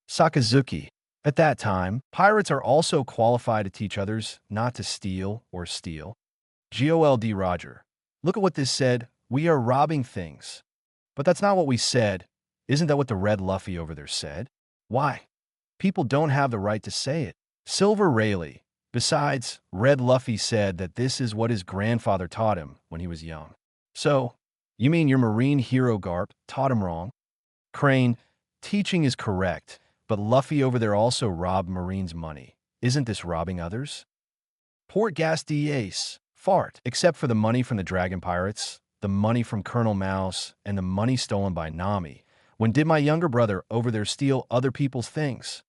Sakazuki. At that time, pirates are also qualified to teach others not to steal or steal. GOLD Roger. Look at what this said. We are robbing things. But that's not what we said. Isn't that what the red Luffy over there said? Why? People don't have the right to say it. Silver Rayleigh. Besides, red Luffy said that this is what his grandfather taught him when he was young. So, you mean your Marine hero Garp taught him wrong? Crane. Teaching is correct, but Luffy over there also robbed Marines' money. Isn't this robbing others? Port Gas Ace. Fart. Except for the money from the Dragon Pirates, the money from Colonel Mouse, and the money stolen by Nami. When did my younger brother over there steal other people's things?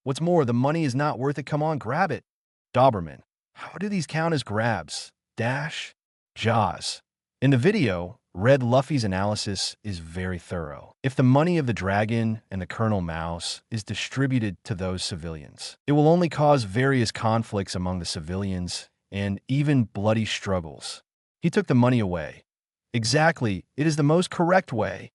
What's more, the money is not worth it. Come on, grab it. Doberman. How do these count as grabs? Dash? Jaws. In the video, Red Luffy's analysis is very thorough. If the money of the dragon and the Colonel Mouse is distributed to those civilians, it will only cause various conflicts among the civilians and even bloody struggles. He took the money away. Exactly, it is the most correct way.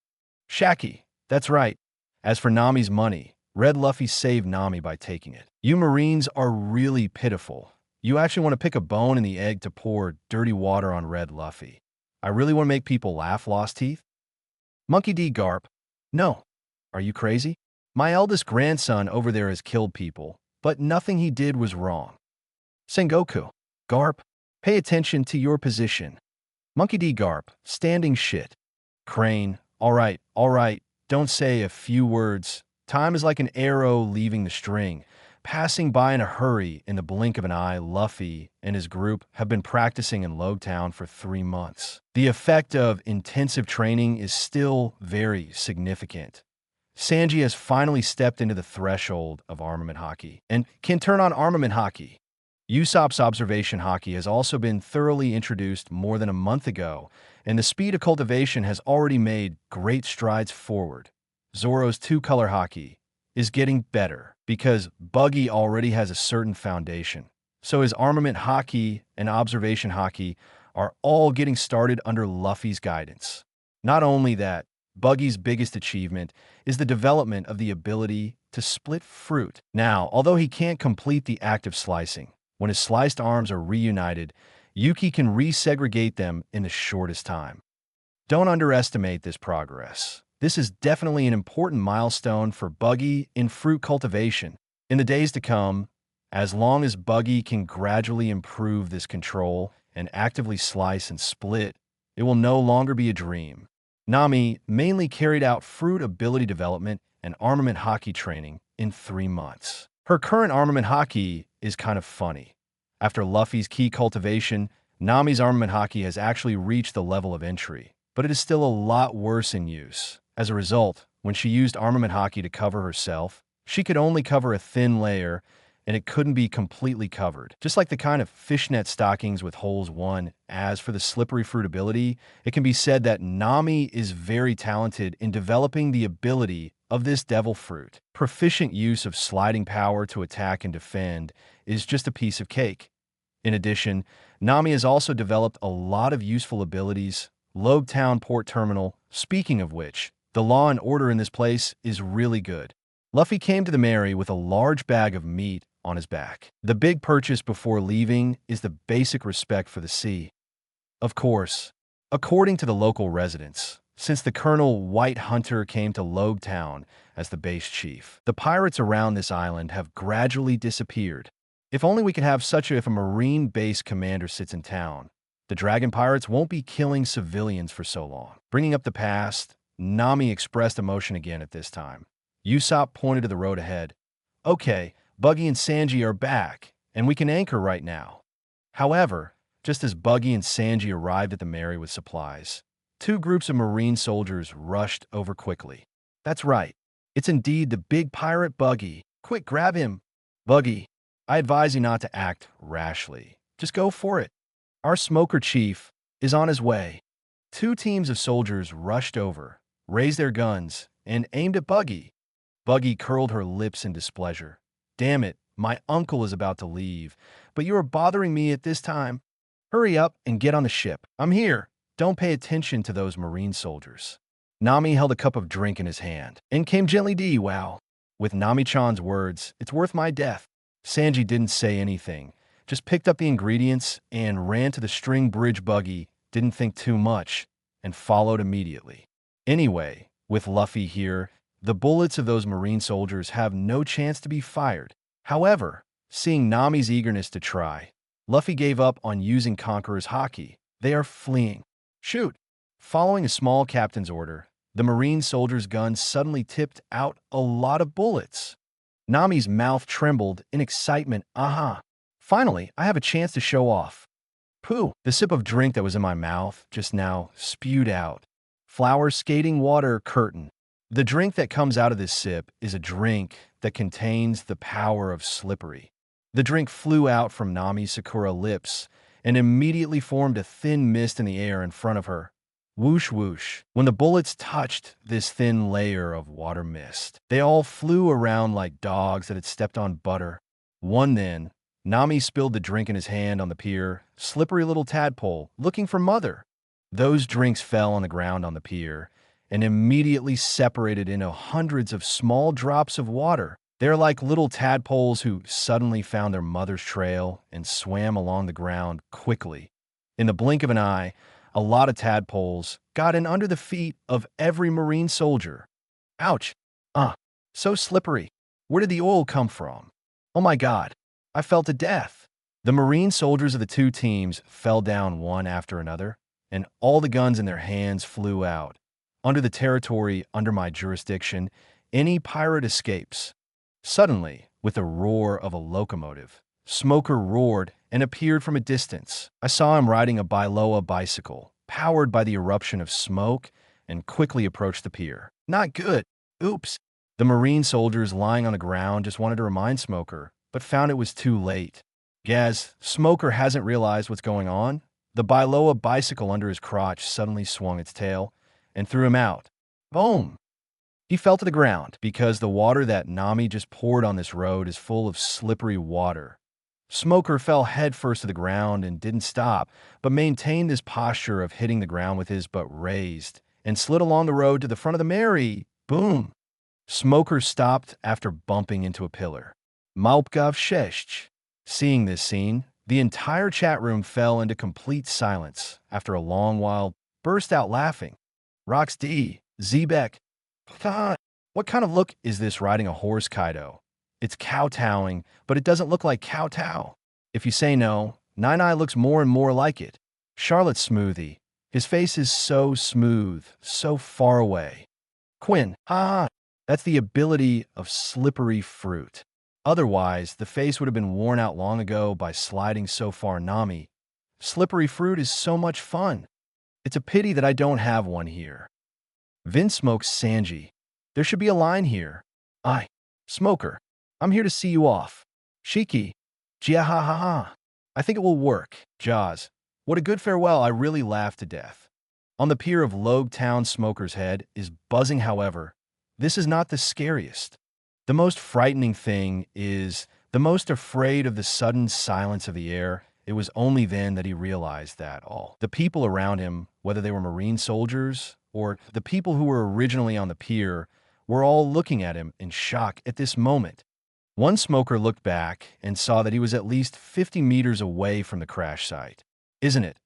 Shaki. That's right. As for Nami's money, Red Luffy saved Nami by taking it. You Marines are really pitiful. You actually want to pick a bone in the egg to pour dirty water on Red Luffy. I really want to make people laugh, Lost Teeth? Monkey D. Garp. No. Are you crazy? My eldest grandson over there has killed people, but nothing he did was wrong. Sengoku. Garp, pay attention to your position. Monkey D. Garp. Standing shit. Crane. All right, don't say a few words. Time is like an arrow leaving the string, passing by in a hurry in the blink of an eye. Luffy and his group have been practicing in Logtown for 3 months. The effect of intensive training is still very significant. Sanji has finally stepped into the threshold of armament haki and can turn on armament haki. Usopp's observation haki has also been thoroughly introduced more than a month ago, and the speed of cultivation has already made great strides forward. Zoro's two-color haki is getting better because Buggy already has a certain foundation. So his armament haki and observation haki are all getting started under Luffy's guidance. Not only that, Buggy's biggest achievement is the development of the ability to split fruit. Now, although he can't complete the act of slicing, when his sliced arms are reunited, Yuki can resegregate them in the shortest time. Don't underestimate this progress. This is definitely an important milestone for Buggy in fruit cultivation. In the days to come, as long as Buggy can gradually improve this control and actively slice and split, it will no longer be a dream. Nami mainly carried out fruit ability development and armament haki training in 3 months. Her current armament haki is kind of funny. After Luffy's key cultivation, Nami's armament haki has actually reached the level of entry, but it is still a lot worse in use. As a result, when she used armament haki to cover herself, she could only cover a thin layer, and it couldn't be completely covered. Just like the kind of fishnet stockings with holes one. As for the slippery fruit ability, it can be said that Nami is very talented in developing the ability of this devil fruit. Proficient use of sliding power to attack and defend is just a piece of cake. In addition, Nami has also developed a lot of useful abilities. Lobetown Port Terminal, speaking of which, the law and order in this place is really good. Luffy came to the Mary with a large bag of meat on his back. The big purchase before leaving is the basic respect for the sea. Of course, according to the local residents, since the Colonel White Hunter came to Lobetown as the base chief, the pirates around this island have gradually disappeared. If only we could have such a if a marine base commander sits in town, the dragon pirates won't be killing civilians for so long. Bringing up the past, Nami expressed emotion again at this time. Usopp pointed to the road ahead. Okay, Buggy and Sanji are back, and we can anchor right now. However, just as Buggy and Sanji arrived at the Mary with supplies, 2 groups of marine soldiers rushed over quickly. That's right. It's indeed the big pirate Buggy. Quick, grab him. Buggy, I advise you not to act rashly. Just go for it. Our smoker chief is on his way. 2 teams of soldiers rushed over, raised their guns, and aimed at Buggy. Buggy curled her lips in displeasure. Damn it, my uncle is about to leave, but you are bothering me at this time. Hurry up and get on the ship. I'm here. Don't pay attention to those marine soldiers. Nami held a cup of drink in his hand and came gently to wow. With Nami-chan's words, it's worth my death. Sanji didn't say anything, just picked up the ingredients and ran to the string bridge Buggy, didn't think too much, and followed immediately. Anyway, with Luffy here, the bullets of those marine soldiers have no chance to be fired. However, seeing Nami's eagerness to try, Luffy gave up on using Conqueror's Haki. They are fleeing. Shoot! Following a small captain's order, the marine soldier's gun suddenly tipped out a lot of bullets. Nami's mouth trembled in excitement. Aha! Finally, I have a chance to show off. Pooh! The sip of drink that was in my mouth just now spewed out. Flower skating water curtain. The drink that comes out of this sip is a drink that contains the power of slippery. The drink flew out from Nami's Sakura lips and immediately formed a thin mist in the air in front of her. Whoosh whoosh. When the bullets touched this thin layer of water mist, they all flew around like dogs that had stepped on butter. Then, Nami spilled the drink in his hand on the pier, slippery little tadpole, looking for mother. Those drinks fell on the ground on the pier and immediately separated into hundreds of small drops of water. They're like little tadpoles who suddenly found their mother's trail and swam along the ground quickly. In the blink of an eye, a lot of tadpoles got in under the feet of every marine soldier. Ouch! So slippery. Where did the oil come from? Oh my God, I fell to death. The marine soldiers of the 2 teams fell down one after another, and all the guns in their hands flew out. Under the territory under my jurisdiction, any pirate escapes. Suddenly, with the roar of a locomotive, Smoker roared and appeared from a distance. I saw him riding a Bailoa bicycle, powered by the eruption of smoke, and quickly approached the pier. Not good. Oops. The marine soldiers lying on the ground just wanted to remind Smoker, but found it was too late. Gaz, Smoker hasn't realized what's going on. The Bailoa bicycle under his crotch suddenly swung its tail and threw him out. Boom! He fell to the ground because the water that Nami just poured on this road is full of slippery water. Smoker fell headfirst to the ground and didn't stop, but maintained his posture of hitting the ground with his butt raised and slid along the road to the front of the Mary. Boom! Smoker stopped after bumping into a pillar. Malpgav Shesh. Seeing this scene, The entire chat room fell into complete silence after a long while, burst out laughing. Rox D, Zebek. God, what kind of look is this riding a horse, Kaido? It's kowtowing, but it doesn't look like kowtow. If you say no, Nine looks more and more like it. Charlotte's smoothie. His face is so smooth, so far away. Quinn, ha! That's the ability of slippery fruit. Otherwise, the face would have been worn out long ago by sliding so far. Nami. Slippery fruit is so much fun. It's a pity that I don't have one here. Vin smokes Sanji. There should be a line here. Smoker. I'm here to see you off. Shiki. Jiahahaha. I think it will work. Jaws. What a good farewell. I really laughed to death. On the pier of Logue Town, Smoker's head is buzzing. However, this is not the scariest. The most frightening thing is the most afraid of the sudden silence of the air. It was only then that he realized that all the people around him, whether they were Marine soldiers or the people who were originally on the pier, were all looking at him in shock at this moment. One smoker looked back and saw that he was at least 50 meters away from the crash site. Isn't it?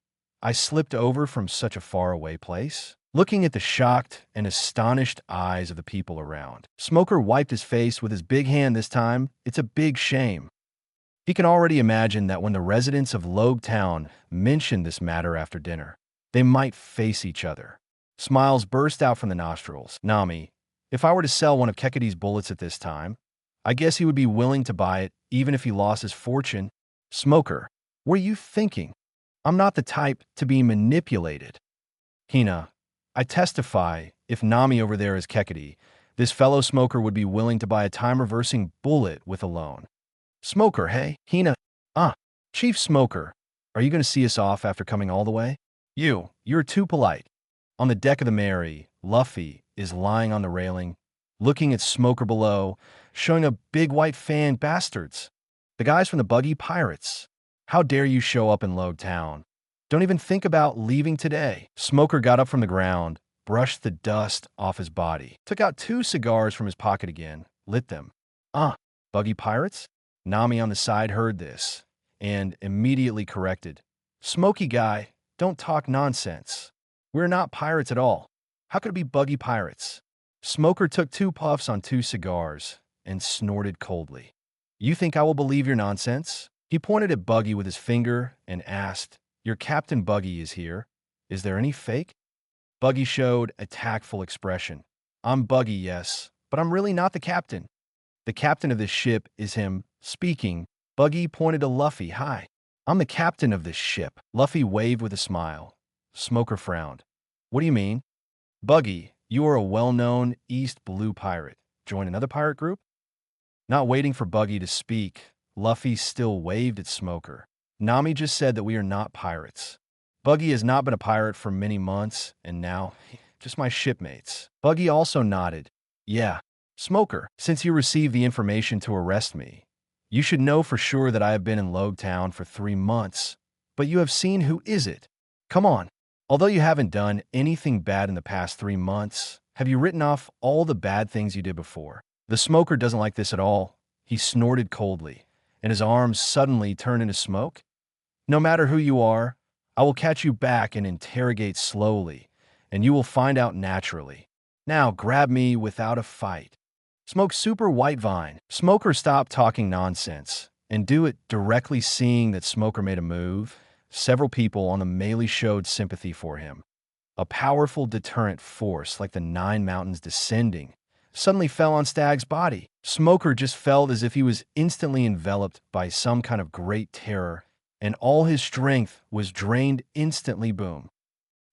I slipped over from such a faraway place? Looking at the shocked and astonished eyes of the people around, Smoker wiped his face with his big hand this time. It's a big shame. He can already imagine that when the residents of Logue Town mentioned this matter after dinner, they might face each other. Smiles burst out from the nostrils. Nami, if I were to sell one of Kekete's bullets at this time, I guess he would be willing to buy it even if he lost his fortune. Smoker, what are you thinking? I'm not the type to be manipulated. Hina, I testify, if Nami over there is Kekete, this fellow smoker would be willing to buy a time-reversing bullet with a loan. Smoker, hey? Hina, Chief Smoker, are you going to see us off after coming all the way? You're too polite. On the deck of the Mary, Luffy is lying on the railing, looking at Smoker below, showing a big white fan. Bastards. The guys from the Buggy Pirates. How dare you show up in Logue Town? Don't even think about leaving today. Smoker got up from the ground, brushed the dust off his body, took out 2 cigars from his pocket again, lit them. Buggy Pirates? Nami on the side heard this and immediately corrected. Smoky guy, don't talk nonsense. We're not pirates at all. How could it be Buggy Pirates? Smoker took 2 puffs on 2 cigars and snorted coldly. You think I will believe your nonsense? He pointed at Buggy with his finger and asked, Your Captain Buggy is here. Is there any fake? Buggy showed a tactful expression. I'm Buggy, yes, but I'm really not the captain. The captain of this ship is him. Speaking, Buggy pointed to Luffy. Hi, I'm the captain of this ship. Luffy waved with a smile. Smoker frowned. What do you mean? Buggy, you are a well-known East Blue pirate. Join another pirate group? Not waiting for Buggy to speak, Luffy still waved at Smoker. Nami just said that we are not pirates. Buggy has not been a pirate for many months, and now, just my shipmates. Buggy also nodded. Yeah, Smoker, since you received the information to arrest me, you should know for sure that I have been in Logue Town for 3 months. But you have seen who is it? Come on. Although you haven't done anything bad in the past 3 months, have you written off all the bad things you did before? The Smoker doesn't like this at all. He snorted coldly, and his arms suddenly turned into smoke. No matter who you are, I will catch you back and interrogate slowly, and you will find out naturally. Now grab me without a fight. Smoke super white vine. Smoker stopped talking nonsense, and do it directly seeing that Smoker made a move. Several people on the melee showed sympathy for him. A powerful deterrent force like the 9 mountains descending suddenly fell on Stag's body. Smoker just felt as if he was instantly enveloped by some kind of great terror, and all his strength was drained instantly. Boom.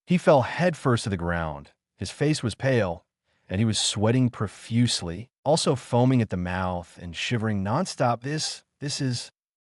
He fell headfirst to the ground. His face was pale, and he was sweating profusely, also foaming at the mouth and shivering nonstop. This is...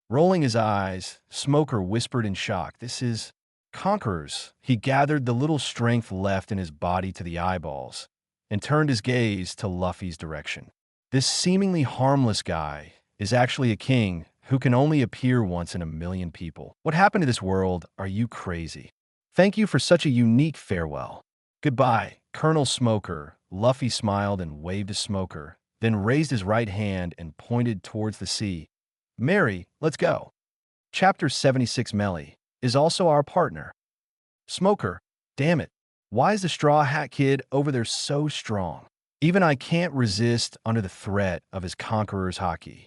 Rolling his eyes, Smoker whispered in shock, This is Conquerors. He gathered the little strength left in his body to the eyeballs and turned his gaze to Luffy's direction. This seemingly harmless guy is actually a king who can only appear once in a million people. What happened to this world? Are you crazy? Thank you for such a unique farewell. Goodbye, Colonel Smoker. Luffy smiled and waved to Smoker, then raised his right hand and pointed towards the sea. Mary, let's go. Chapter 76 Melly is also our partner. Smoker, damn it. Why is the Straw Hat Kid over there so strong? Even I can't resist under the threat of his Conqueror's Haki.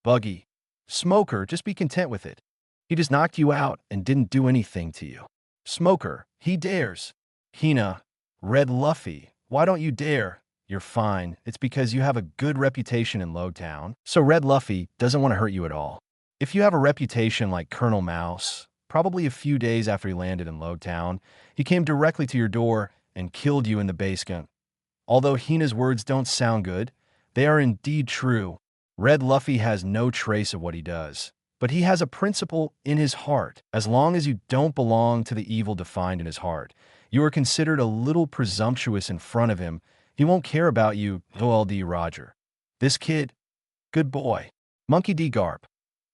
Buggy, Smoker, just be content with it. He just knocked you out and didn't do anything to you. Smoker, he dares. Hina, Red Luffy, why don't you dare? You're fine. It's because you have a good reputation in Lowtown. So Red Luffy doesn't want to hurt you at all. If you have a reputation like Colonel Mouse, probably a few days after he landed in Lowtown, he came directly to your door and killed you in the basement. Although Hina's words don't sound good, they are indeed true. Red Luffy has no trace of what he does, but he has a principle in his heart. As long as you don't belong to the evil defined in his heart, you are considered a little presumptuous in front of him. He won't care about you, OLD Roger. This kid, good boy. Monkey D. Garp.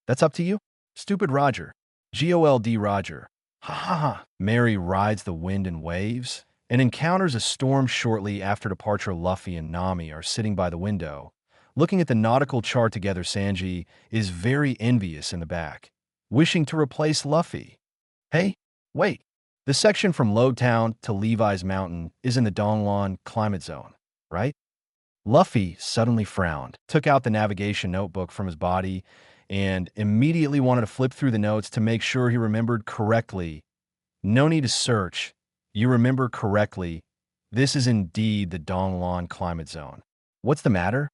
That's up to you? Stupid Roger. GOLD Roger. Ha ha ha. Mary rides the wind and waves and encounters a storm shortly after departure. Luffy and Nami are sitting by the window. Looking at the nautical chart together, Sanji is very envious in the back, wishing to replace Luffy. Hey, wait. The section from Lowtown to Levi's Mountain is in the Donglan climate zone, right? Luffy suddenly frowned, took out the navigation notebook from his body, and immediately wanted to flip through the notes to make sure he remembered correctly. No need to search. You remember correctly. This is indeed the Donglan climate zone. What's the matter?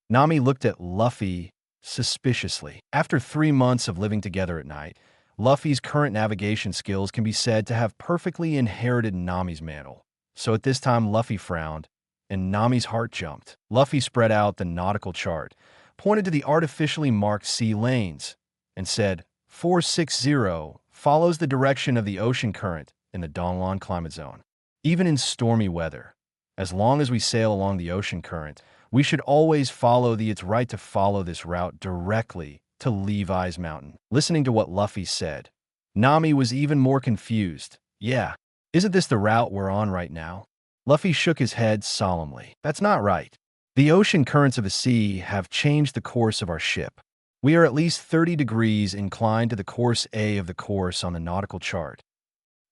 Nami looked at Luffy suspiciously. After 3 months of living together at night, Luffy's current navigation skills can be said to have perfectly inherited Nami's mantle. So at this time, Luffy frowned, and Nami's heart jumped. Luffy spread out the nautical chart, pointed to the artificially marked sea lanes, and said, 460 follows the direction of the ocean current in the Donglan climate zone. Even in stormy weather, as long as we sail along the ocean current, we should always follow it's right to follow this route directly to Levi's Mountain. Listening to what Luffy said, Nami was even more confused. Yeah, isn't this the route we're on right now? Luffy shook his head solemnly. That's not right. The ocean currents of the sea have changed the course of our ship. We are at least 30 degrees inclined to the course A of the course on the nautical chart.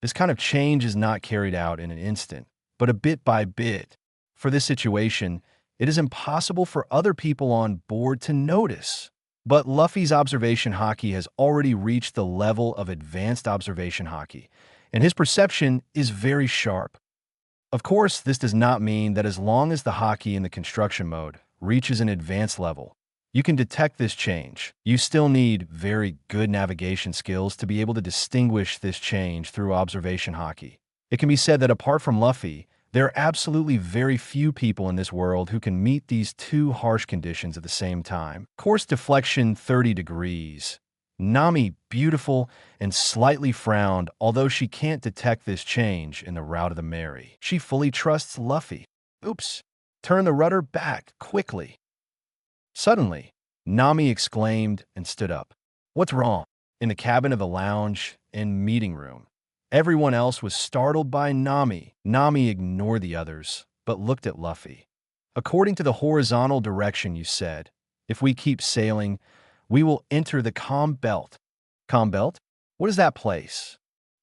This kind of change is not carried out in an instant, but a bit by bit. For this situation, it is impossible for other people on board to notice. But Luffy's observation haki has already reached the level of advanced observation haki, and his perception is very sharp. Of course, this does not mean that as long as the haki in the construction mode reaches an advanced level, you can detect this change. You still need very good navigation skills to be able to distinguish this change through observation haki. It can be said that apart from Luffy, there are absolutely very few people in this world who can meet these two harsh conditions at the same time. Course deflection 30 degrees. Nami, beautiful and slightly frowned, although she can't detect this change in the route of the Mary. She fully trusts Luffy. Oops. Turn the rudder back, quickly. Suddenly, Nami exclaimed and stood up. What's wrong? In the cabin of the lounge and meeting room, everyone else was startled by Nami. Nami ignored the others, but looked at Luffy. According to the horizontal direction you said, if we keep sailing, we will enter the calm belt. Calm belt? What is that place?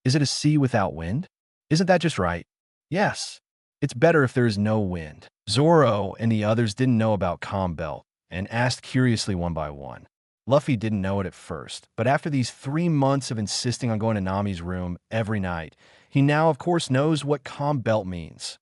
Is it a sea without wind? Isn't that just right? Yes. It's better if there is no wind. Zoro and the others didn't know about calm belt and asked curiously one by one. Luffy didn't know it at first, but after these 3 months of insisting on going to Nami's room every night, he now, of course, knows what calm belt means.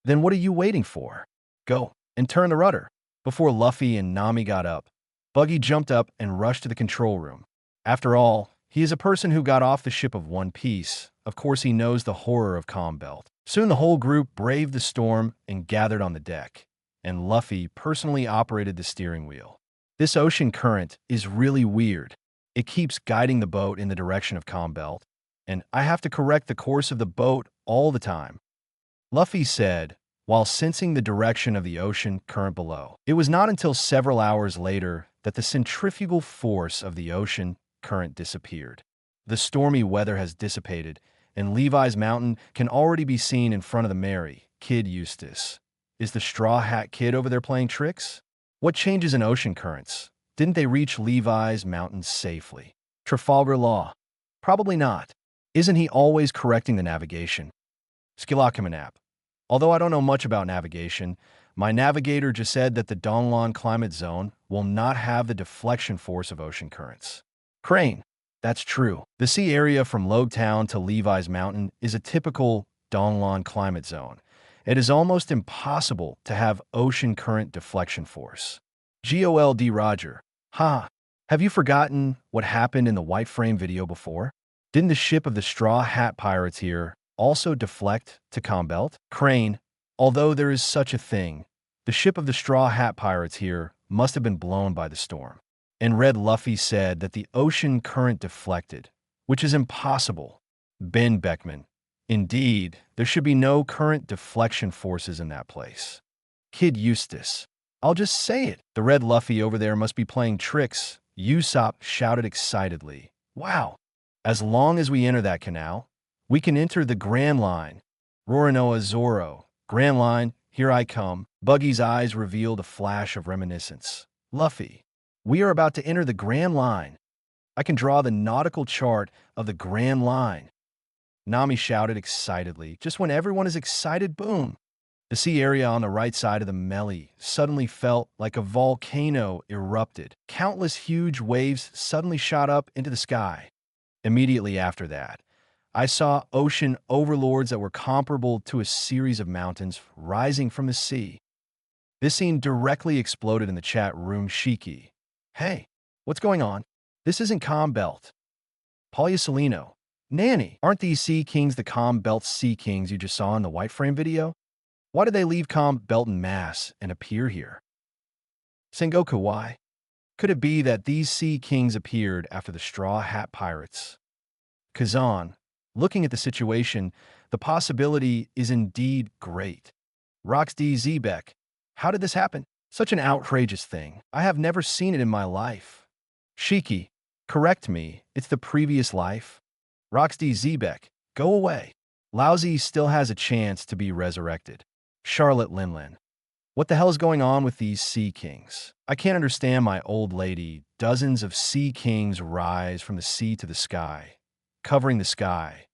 Then what are you waiting for? Go and turn the rudder. Before Luffy and Nami got up, Buggy jumped up and rushed to the control room. After all, he is a person who got off the ship of One Piece. Of course, he knows the horror of calm belt. Soon the whole group braved the storm and gathered on the deck, and Luffy personally operated the steering wheel. This ocean current is really weird. It keeps guiding the boat in the direction of calm belt, and I have to correct the course of the boat all the time. Luffy said, while sensing the direction of the ocean current below. It was not until several hours later that the centrifugal force of the ocean current disappeared. The stormy weather has dissipated, and Levi's Mountain can already be seen in front of the Mary. Kid Eustace. Is the Straw Hat Kid over there playing tricks? What changes in ocean currents? Didn't they reach Levi's Mountain safely? Trafalgar Law. Probably not. Isn't he always correcting the navigation? Skillakimanap. Although I don't know much about navigation, my navigator just said that the Donglan climate zone will not have the deflection force of ocean currents. Crane. That's true. The sea area from Logtown to Levi's Mountain is a typical Donglan climate zone. It is almost impossible to have ocean current deflection force. GOLD Roger. Ha! Have you forgotten what happened in the white frame video before? Didn't the ship of the Straw Hat Pirates here also deflect to Combelt? Crane. Although there is such a thing, the ship of the Straw Hat Pirates here must have been blown by the storm. And Red Luffy said that the ocean current deflected, which is impossible. Ben Beckman. Indeed, there should be no current deflection forces in that place. Kid Eustace. I'll just say it. The Red Luffy over there must be playing tricks. Usopp shouted excitedly. Wow. As long as we enter that canal, we can enter the Grand Line. Roronoa Zoro. Grand Line, here I come. Buggy's eyes revealed a flash of reminiscence. Luffy. We are about to enter the Grand Line. I can draw the nautical chart of the Grand Line. Nami shouted excitedly. Just when everyone is excited, boom. The sea area on the right side of the melee suddenly felt like a volcano erupted. Countless huge waves suddenly shot up into the sky. Immediately after that, I saw ocean overlords that were comparable to a series of mountains rising from the sea. This scene directly exploded in the chat room. Shiki. Hey, what's going on? This isn't Combelt. Polyusolino. Nanny, aren't these Sea Kings the Combelt Sea Kings you just saw in the white frame video? Why did they leave Combelt en masse and appear here? Sengoku, why? Could it be that these Sea Kings appeared after the Straw Hat Pirates? Kazan, looking at the situation, the possibility is indeed great. Rox D. Zebek, how did this happen? Such an outrageous thing. I have never seen it in my life. Shiki, correct me, it's the previous life. Rox D. Zebek, go away. Lousy still has a chance to be resurrected. Charlotte Linlin. What the hell is going on with these Sea Kings? I can't understand, my old lady. Dozens of Sea Kings rise from the sea to the sky, covering the sky.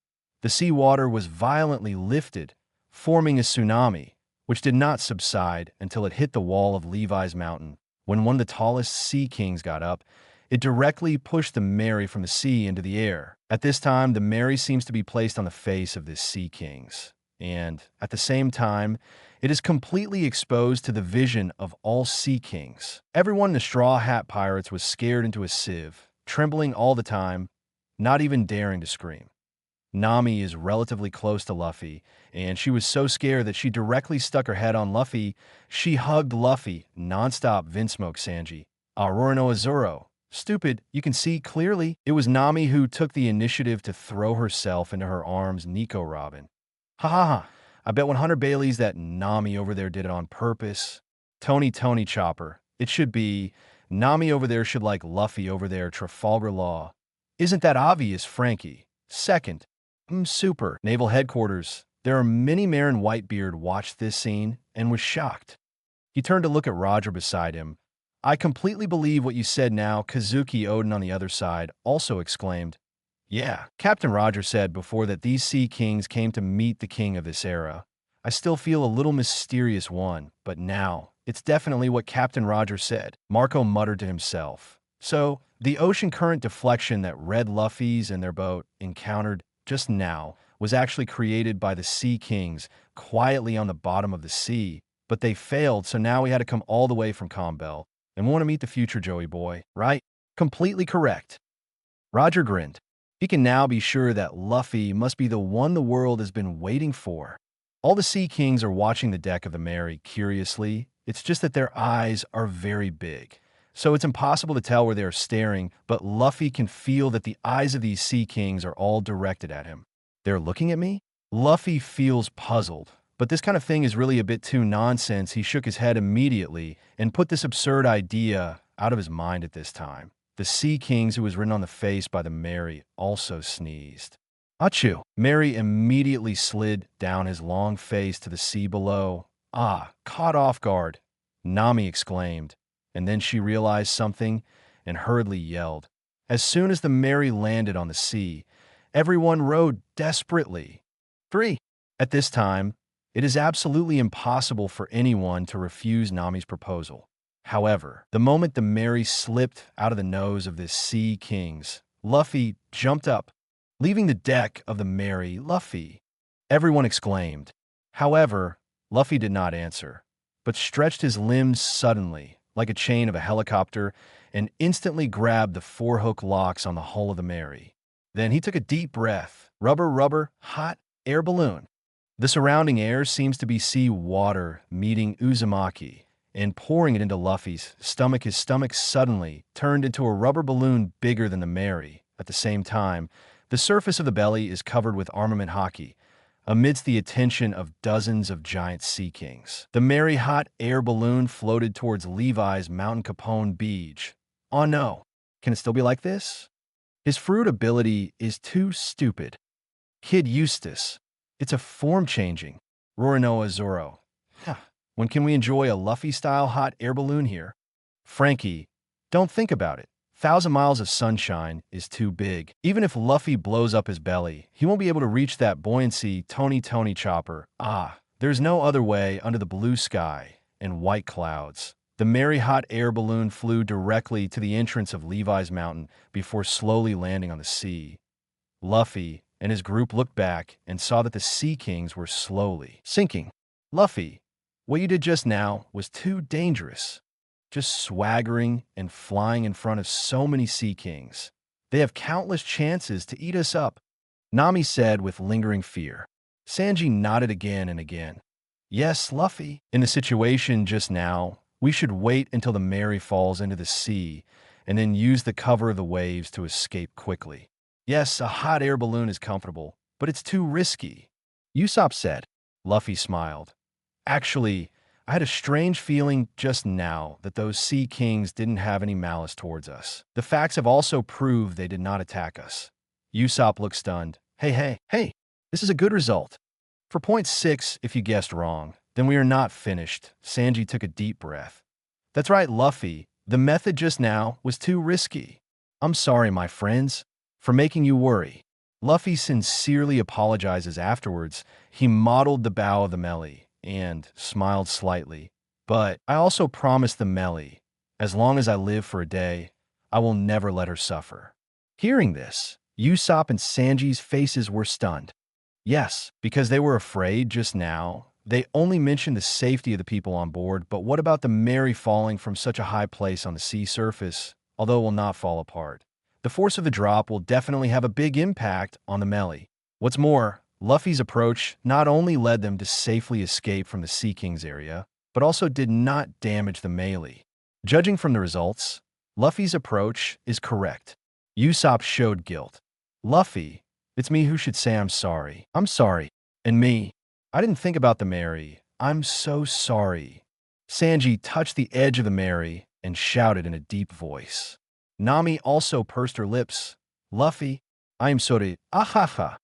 The seawater was violently lifted, forming a tsunami, which did not subside until it hit the wall of Levi's Mountain. When one of the tallest Sea Kings got up, it directly pushed the Mary from the sea into the air. At this time, the Mary seems to be placed on the face of this Sea Kings. And, at the same time, it is completely exposed to the vision of all Sea Kings. Everyone in the Straw Hat Pirates was scared into a sieve, trembling all the time, not even daring to scream. Nami is relatively close to Luffy, and she was so scared that she directly stuck her head on Luffy. She hugged Luffy, nonstop. Vinsmoke Sanji. Roronoa Zoro. Stupid, you can see clearly. It was Nami who took the initiative to throw herself into her arms. Nico Robin. Ha ha ha. I bet 100 Baileys that Nami over there did it on purpose. Tony Chopper. It should be Nami over there should like Luffy over there. Trafalgar Law. Isn't that obvious, Frankie? Second. Super. Naval Headquarters. There are many. Marin Whitebeard watched this scene and was shocked. He turned to look at Roger beside him. I completely believe what you said now. Kazuki Odin on the other side also exclaimed. Yeah, Captain Roger said before that these Sea Kings came to meet the king of this era. I still feel a little mysterious one, but now, it's definitely what Captain Roger said. Marco muttered to himself. So, the ocean current deflection that Red Luffys and their boat encountered just now was actually created by the Sea Kings quietly on the bottom of the sea, but they failed, so now we had to come all the way from Combel, and we want to meet the future Joey boy, right? Completely correct. Roger grinned. He can now be sure that Luffy must be the one the world has been waiting for. All the Sea Kings are watching the deck of the Mary curiously. It's just that their eyes are very big, so it's impossible to tell where they are staring, but Luffy can feel that the eyes of these Sea Kings are all directed at him. They're looking at me? Luffy feels puzzled, but this kind of thing is really a bit too nonsense. He shook his head immediately and put this absurd idea out of his mind at this time. The Sea Kings, who was written on the face by the Mary, also sneezed. Achoo! Mary immediately slid down his long face to the sea below. Ah, caught off guard, Nami exclaimed, and then she realized something and hurriedly yelled. As soon as the Mary landed on the sea, everyone rowed desperately. 3. At this time, it is absolutely impossible for anyone to refuse Nami's proposal. However, the moment the Mary slipped out of the nose of the Sea Kings, Luffy jumped up, leaving the deck of the Mary. Luffy! Everyone exclaimed. However, Luffy did not answer, but stretched his limbs suddenly, like a chain of a helicopter, and instantly grabbed the four-hook locks on the hull of the Mary. Then he took a deep breath. Rubber, rubber, hot air balloon. The surrounding air seems to be sea water meeting Uzumaki and pouring it into Luffy's stomach. His stomach suddenly turned into a rubber balloon bigger than the Mary. At the same time, the surface of the belly is covered with armament haki, amidst the attention of dozens of giant sea kings. The Mary hot air balloon floated towards Levi's Mountain Capone Beach. Oh no, can it still be like this? His fruit ability is too stupid. Kid Eustace, it's a form-changing. Rorinoa Zoro. When can we enjoy a Luffy-style hot air balloon here? Frankie, don't think about it. 1,000 miles of sunshine is too big. Even if Luffy blows up his belly, he won't be able to reach that buoyancy Tony chopper. There's no other way under the blue sky and white clouds. The Mary hot air balloon flew directly to the entrance of Levi's Mountain before slowly landing on the sea. Luffy and his group looked back and saw that the Sea Kings were slowly sinking. Luffy, what you did just now was too dangerous. Just swaggering and flying in front of so many Sea Kings. They have countless chances to eat us up, Nami said with lingering fear. Sanji nodded again and again. Yes, Luffy. In the situation just now, we should wait until the Mary falls into the sea and then use the cover of the waves to escape quickly. Yes, a hot air balloon is comfortable, but it's too risky, Usopp said. Luffy smiled. Actually, I had a strange feeling just now that those Sea Kings didn't have any malice towards us. The facts have also proved they did not attack us. Usopp looked stunned. Hey, this is a good result. For point 6, if you guessed wrong, then we are not finished. Sanji took a deep breath. That's right, Luffy. The method just now was too risky. I'm sorry, my friends, for making you worry. Luffy sincerely apologizes afterwards. He modeled the bow of the melee and smiled slightly. But I also promised the melee, as long as I live for a day, I will never let her suffer. Hearing this, Usopp and Sanji's faces were stunned. Yes, because they were afraid just now. They only mentioned the safety of the people on board, but what about the Mary falling from such a high place on the sea surface, although it will not fall apart? The force of the drop will definitely have a big impact on the melee. What's more, Luffy's approach not only led them to safely escape from the Sea King's area, but also did not damage the melee. Judging from the results, Luffy's approach is correct. Usopp showed guilt. Luffy, it's me who should say I'm sorry. I'm sorry. And me, I didn't think about the Mary. I'm so sorry. Sanji touched the edge of the Mary and shouted in a deep voice. Nami also pursed her lips. Luffy, I am sorry. Ahaha.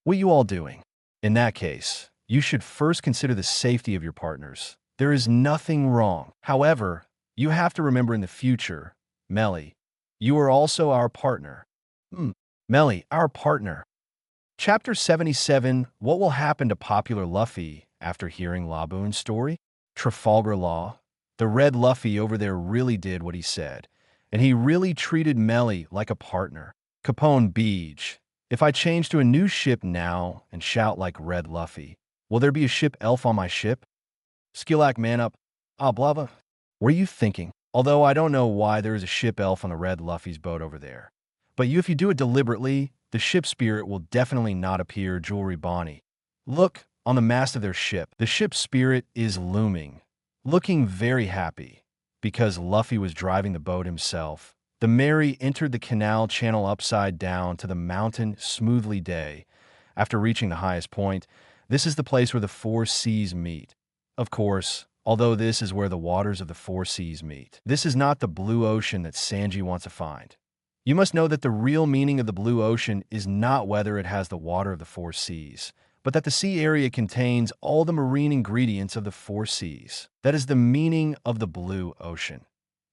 What are you all doing? In that case, you should first consider the safety of your partners. There is nothing wrong. However, you have to remember in the future, Melly, you are also our partner. Melly, our partner. Chapter 77, What will happen to popular Luffy after hearing Laboon's story? Trafalgar Law. The red Luffy over there really did what he said, and he really treated Melly like a partner. Capone Beach. If I change to a new ship now and shout like Red Luffy, will there be a ship elf on my ship? Skilak man up. Blava. What are you thinking? Although I don't know why there is a ship elf on the Red Luffy's boat over there. But if you do it deliberately, the ship spirit will definitely not appear. Jewelry Bonnie. Look, on the mast of their ship, the ship spirit is looming, looking very happy, because Luffy was driving the boat himself. The Mary entered the canal channel upside down to the mountain smoothly day. After reaching the highest point, this is the place where the four seas meet. Of course, although this is where the waters of the four seas meet, this is not the blue ocean that Sanji wants to find. You must know that the real meaning of the blue ocean is not whether it has the water of the four seas, but that the sea area contains all the marine ingredients of the four seas. That is the meaning of the blue ocean.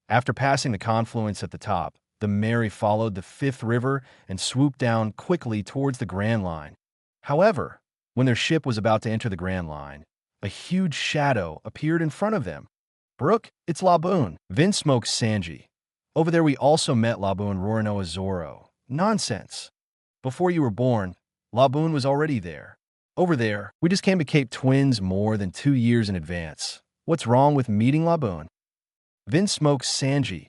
After passing the confluence at the top, The Mary followed the fifth river and swooped down quickly towards the Grand Line. However, when their ship was about to enter the Grand Line, a huge shadow appeared in front of them. Brooke, it's Laboon. Vin smoked Sanji. Over there we also met Laboon Roranoa Zoro. Nonsense. Before you were born, Laboon was already there. Over there, we just came to Cape Twins more than 2 years in advance. What's wrong with meeting Laboon? Vin smoked Sanji.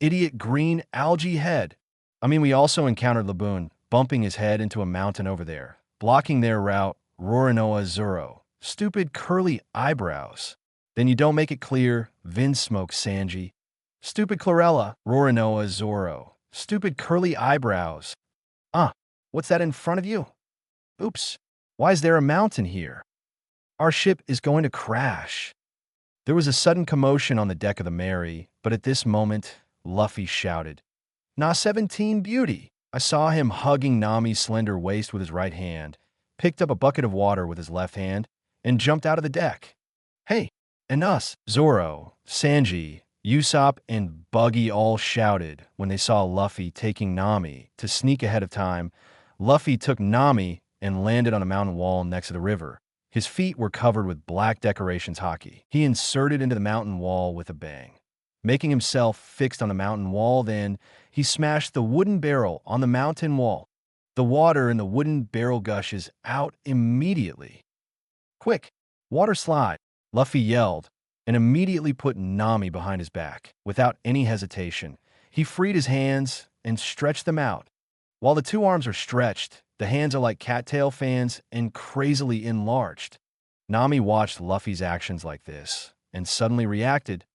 Idiot green algae head. I mean, we also encountered Laboon, bumping his head into a mountain over there, blocking their route, Roranoa Zoro. Stupid curly eyebrows. Then you don't make it clear, Vin smoked Sanji. Stupid chlorella, Roranoa Zoro. Stupid curly eyebrows. What's that in front of you? Oops, why is there a mountain here? Our ship is going to crash. There was a sudden commotion on the deck of the Mary, but at this moment, Luffy shouted, "Na 17 beauty!" I saw him hugging Nami's slender waist with his right hand, picked up a bucket of water with his left hand, and jumped out of the deck. Hey, and us, Zoro, Sanji, Usopp, and Buggy all shouted when they saw Luffy taking Nami. To sneak ahead of time, Luffy took Nami and landed on a mountain wall next to the river. His feet were covered with black decorations haki. He inserted into the mountain wall with a bang. Making himself fixed on the mountain wall, then he smashed the wooden barrel on the mountain wall. The water in the wooden barrel gushes out immediately. Quick, water slide, Luffy yelled, and immediately put Nami behind his back. Without any hesitation, he freed his hands and stretched them out. While the two arms are stretched, the hands are like cattail fans and crazily enlarged. Nami watched Luffy's actions like this and suddenly reacted.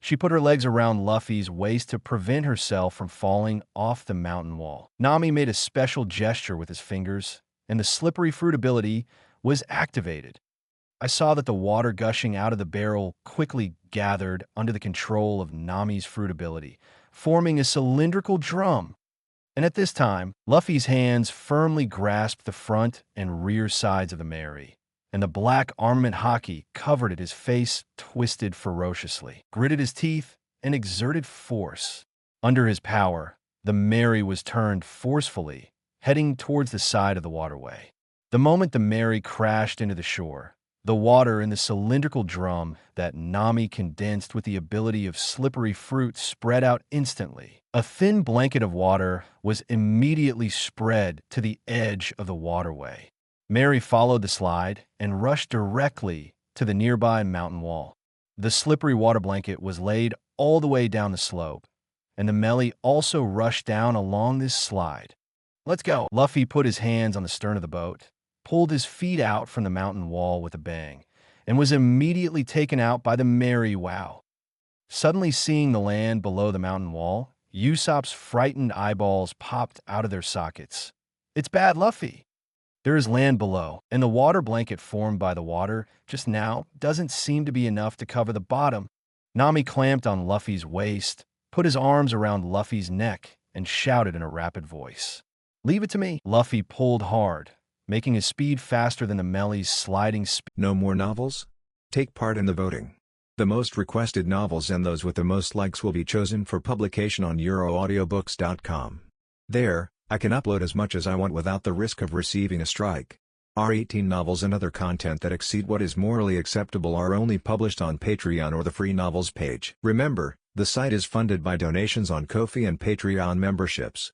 She put her legs around Luffy's waist to prevent herself from falling off the mountain wall. Nami made a special gesture with his fingers, and the slippery fruit ability was activated. I saw that the water gushing out of the barrel quickly gathered under the control of Nami's fruit ability, forming a cylindrical drum. And at this time, Luffy's hands firmly grasped the front and rear sides of the Mary, and the black armament haki covered it. His face twisted ferociously, gritted his teeth, and exerted force. Under his power, the Mary was turned forcefully, heading towards the side of the waterway. The moment the Mary crashed into the shore, the water in the cylindrical drum that Nami condensed with the ability of slippery fruit spread out instantly. A thin blanket of water was immediately spread to the edge of the waterway. Mary followed the slide and rushed directly to the nearby mountain wall. The slippery water blanket was laid all the way down the slope, and the melee also rushed down along this slide. Let's go. Luffy put his hands on the stern of the boat, pulled his feet out from the mountain wall with a bang, and was immediately taken out by the Mary Wow. Suddenly seeing the land below the mountain wall, Usopp's frightened eyeballs popped out of their sockets. It's bad, Luffy. There is land below, and the water blanket formed by the water just now doesn't seem to be enough to cover the bottom. Nami clamped on Luffy's waist, put his arms around Luffy's neck, and shouted in a rapid voice, "Leave it to me." Luffy pulled hard, making his speed faster than the melee's sliding speed. No more novels? Take part in the voting. The most requested novels and those with the most likes will be chosen for publication on euroaudiobooks.com. There, I can upload as much as I want without the risk of receiving a strike. Our 18 novels and other content that exceed what is morally acceptable are only published on Patreon or the free novels page. Remember, the site is funded by donations on Ko-fi and Patreon memberships.